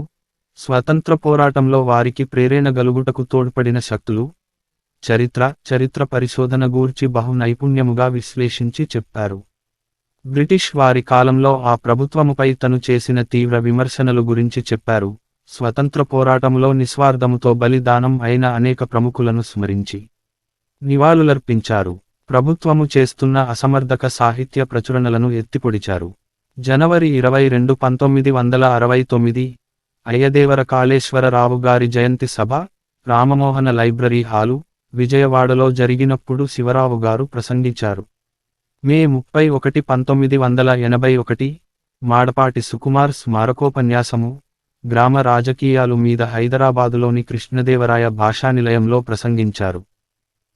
స్వతంత్ర పోరాటంలో వారికి ప్రేరణ గలుగుటకు తోడ్పడిన శక్తులు, చరిత్ర పరిశోధన గూర్చి బహు నైపుణ్యముగా విశ్లేషించి చెప్పారు. బ్రిటిష్ వారి కాలంలో ఆ ప్రభుత్వముపై తను చేసిన తీవ్ర విమర్శనలు గురించి చెప్పారు. స్వతంత్ర పోరాటములో నిస్వార్థముతో బలిదానం అయిన అనేక ప్రముఖులను స్మరించి నివాళులర్పించారు. ప్రభుత్వము చేస్తున్న అసమర్థక సాహిత్య ప్రచురణలను ఎత్తిపొడిచారు. జనవరి 22, 1969 అయ్యదేవర కాళేశ్వరరావు గారి జయంతి సభ, రామమోహన లైబ్రరీ హాలు, విజయవాడలో జరిగినప్పుడు శివరావు గారు ప్రసంగించారు. మే 31, 1981 మాడపాటి సుకుమార్ స్మారకోపన్యాసము, గ్రామ రాజకీయాలు మీద హైదరాబాదులోని కృష్ణదేవరాయ భాషానిలయంలో ప్రసంగించారు.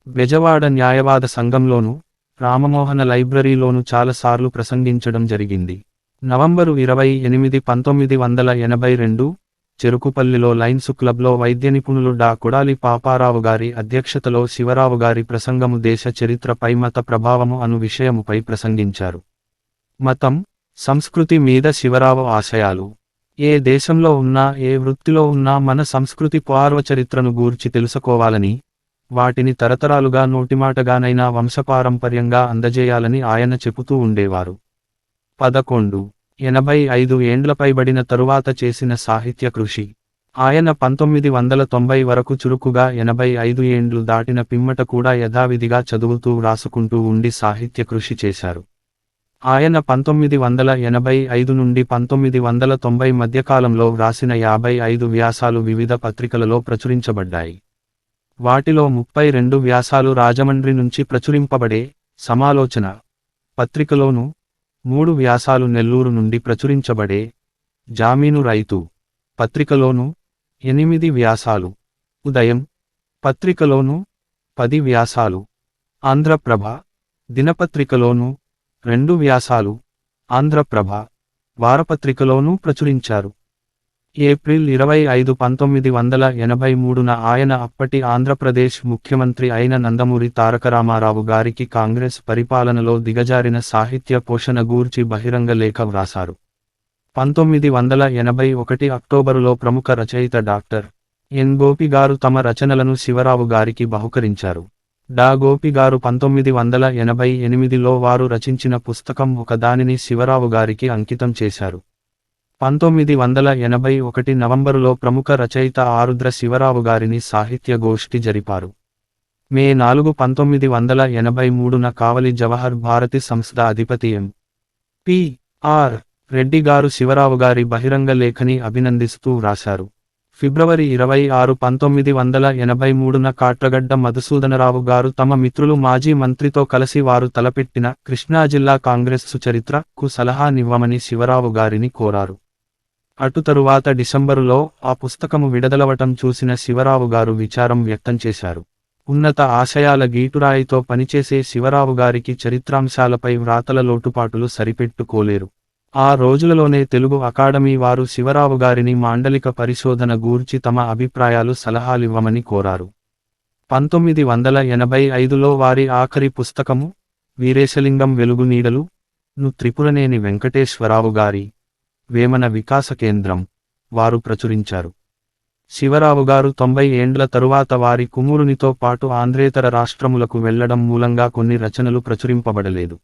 బెజవాడ న్యాయవాద సంఘంలోనూ, రామమోహన లైబ్రరీలోనూ చాలాసార్లు ప్రసంగించడం జరిగింది. నవంబరు 28, 1982 చెరుకుపల్లిలో లయన్స్ క్లబ్లో వైద్య నిపుణులు డా కొడాలి పాపారావు గారి అధ్యక్షతలో శివరావు గారి ప్రసంగము దేశ చరిత్రపై మత ప్రభావము అను విషయముపై ప్రసంగించారు. మతం, సంస్కృతి మీద శివరావు ఆశయాలు. ఏ దేశంలో ఉన్నా, ఏ వృత్తిలో ఉన్నా మన సంస్కృతి పూర్వచరిత్రను గూర్చి తెలుసుకోవాలని, వాటిని తరతరాలుగా నోటిమాటగానైనా వంశపారంపర్యంగా అందజేయాలని ఆయన చెబుతూ ఉండేవారు. 85 ఏండ్ల పైబడిన తరువాత చేసిన సాహిత్య కృషి. ఆయన 1990 వరకు చురుకుగా 85 ఏండ్లు దాటిన పిమ్మట కూడా యథావిధిగా చదువుతూ వ్రాసుకుంటూ ఉండి సాహిత్య కృషి చేశారు. ఆయన 1985 నుండి 1990 మధ్యకాలంలో వ్రాసిన 55 వ్యాసాలు వివిధ పత్రికలలో ప్రచురించబడ్డాయి. వాటిలో 32 వ్యాసాలు రాజమండ్రి నుంచి ప్రచురింపబడే సమాలోచన పత్రికలోను, 3 వ్యాసాలు నెల్లూరు నుండి ప్రచురించబడే జామీను రైతు పత్రికలోను, 8 వ్యాసాలు ఉదయం పత్రికలోను, 10 వ్యాసాలు ఆంధ్రప్రభ దినపత్రికలోను, 2 వ్యాసాలు ఆంధ్రప్రభ వారపత్రికలోనూ ప్రచురించారు. ఏప్రిల్ 25, 1983న ఆయన అప్పటి ఆంధ్రప్రదేశ్ ముఖ్యమంత్రి అయిన నందమూరి తారకరామారావు గారికి కాంగ్రెస్ పరిపాలనలో దిగజారిన సాహిత్య పోషణ గూర్చి బహిరంగ లేఖ వ్రాసారు. 1981 అక్టోబరులో ప్రముఖ రచయిత డాక్టర్ ఎన్ గోపి గారు తమ రచనలను శివరావు గారికి బహుకరించారు. డా గోపి గారు 1988లో వారు రచించిన పుస్తకం ఒకదానిని శివరావు గారికి అంకితం చేశారు. 1981 నవంబరులో ప్రముఖ రచయిత ఆరుద్ర శివరావు గారిని సాహిత్య గోష్ఠి జరిపారు. మే 4, 1983న కావలి జవహర్ భారతి సంస్థ అధిపతి ఎం. పి. ఆర్. రెడ్డి గారు శివరావు గారి బహిరంగ లేఖని అభినందిస్తూ వ్రాశారు. ఫిబ్రవరి 26, 1983న కాట్రగడ్డ మధుసూదనరావు గారు తమ మిత్రులు మాజీ మంత్రితో కలిసి వారు తలపెట్టిన కృష్ణా జిల్లా కాంగ్రెస్సు చరిత్ర"కు సలహానివ్వమని శివరావు గారిని కోరారు. అటు తరువాత డిసెంబరులో ఆ పుస్తకము విడుదలవటం చూసిన శివరావు గారు విచారం వ్యక్తం చేశారు. ఉన్నత ఆశయాల గీటురాయితో పనిచేసే శివరావు గారికి చరిత్రాంశాలపై వ్రాతల లోటుపాటులు సరిపెట్టుకోలేరు. ఆ రోజులలోనే తెలుగు అకాడమీ వారు శివరావు గారిని మాండలిక పరిశోధన గూర్చి తమ అభిప్రాయాలు సలహాలివ్వమని కోరారు. 1985లో వారి ఆఖరి పుస్తకము వీరేశలింగం వెలుగు నీడలు ను త్రిపురనేని వెంకటేశ్వరరావు గారి వేమన వికాస కేంద్రం వారు ప్రచురించారు. శివరావు గారు 90 ఏండ్ల తరువాత వారి కుమారునితో పాటు ఆంధ్రేతర రాష్ట్రములకు వెళ్లడం మూలంగా కొన్ని రచనలు ప్రచురింపబడలేదు.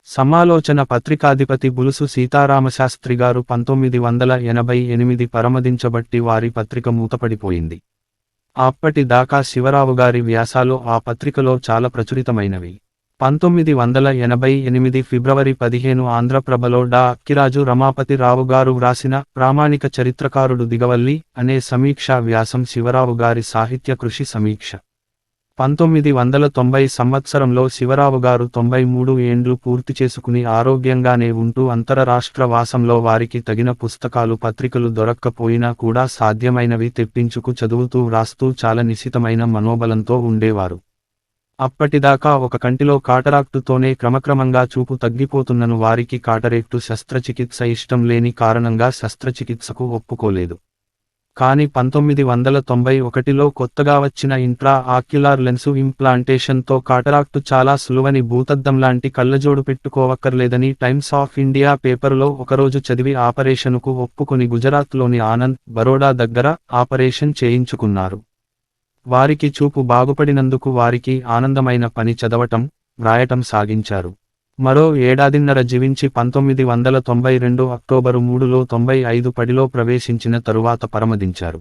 సమాలోచన పత్రికాధిపతి బులుసు సీతారామశాస్త్రి గారు 1988 పరమదించబట్టి వారి పత్రిక మూతపడిపోయింది. అప్పటి దాకా శివరావు గారి వ్యాసాలు ఆ పత్రికలో చాలా ప్రచురితమైనవి. 1988 ఫిబ్రవరి 15 ఆంధ్రప్రభలో డా అక్కిరాజు రమాపతి రావు గారు వ్రాసిన ప్రామాణిక చరిత్రకారుడు దిగవల్లి అనే సమీక్షా వ్యాసం శివరావు గారి సాహిత్య కృషి సమీక్ష. 1990 సంవత్సరంలో శివరావు గారు 93 ఏండ్లు పూర్తి చేసుకుని ఆరోగ్యంగానే ఉంటూ అంతరరాష్ట్ర వాసంలో వారికి తగిన పుస్తకాలు పత్రికలు దొరక్కపోయినా కూడా సాధ్యమైనవి తెప్పించుకు చదువుతూ వ్రాస్తూ చాలా నిశితమైన మనోబలంతో ఉండేవారు. అప్పటిదాకా ఒక కంటిలో కాటరాక్టుతోనే క్రమక్రమంగా చూపు తగ్గిపోతున్నను వారికి కాటరేక్టు శస్త్రచికిత్స ఇష్టం లేని కారణంగా శస్త్రచికిత్సకు ఒప్పుకోలేదు. కాని 1991లో కొత్తగా వచ్చిన ఇంట్రా ఆక్యులార్ లెన్సు ఇంప్లాంటేషన్తో కాటరాక్టు చాలా సులువని భూతద్దంలాంటి కళ్ళజోడు పెట్టుకోవక్కర్లేదని టైమ్స్ ఆఫ్ ఇండియా పేపరులో ఒకరోజు చదివి ఆపరేషనుకు ఒప్పుకొని గుజరాత్లోని ఆనంద్, బరోడా దగ్గర ఆపరేషన్ చేయించుకున్నారు. వారికి చూపు బాగుపడినందుకు వారికి ఆనందమైన పని చదవటం, వ్రాయటం సాగించారు. మరో ఏడాదిన్నర జీవించి 1992 అక్టోబరు 3లో 95 పడిలో ప్రవేశించిన తరువాత పరమదించారు.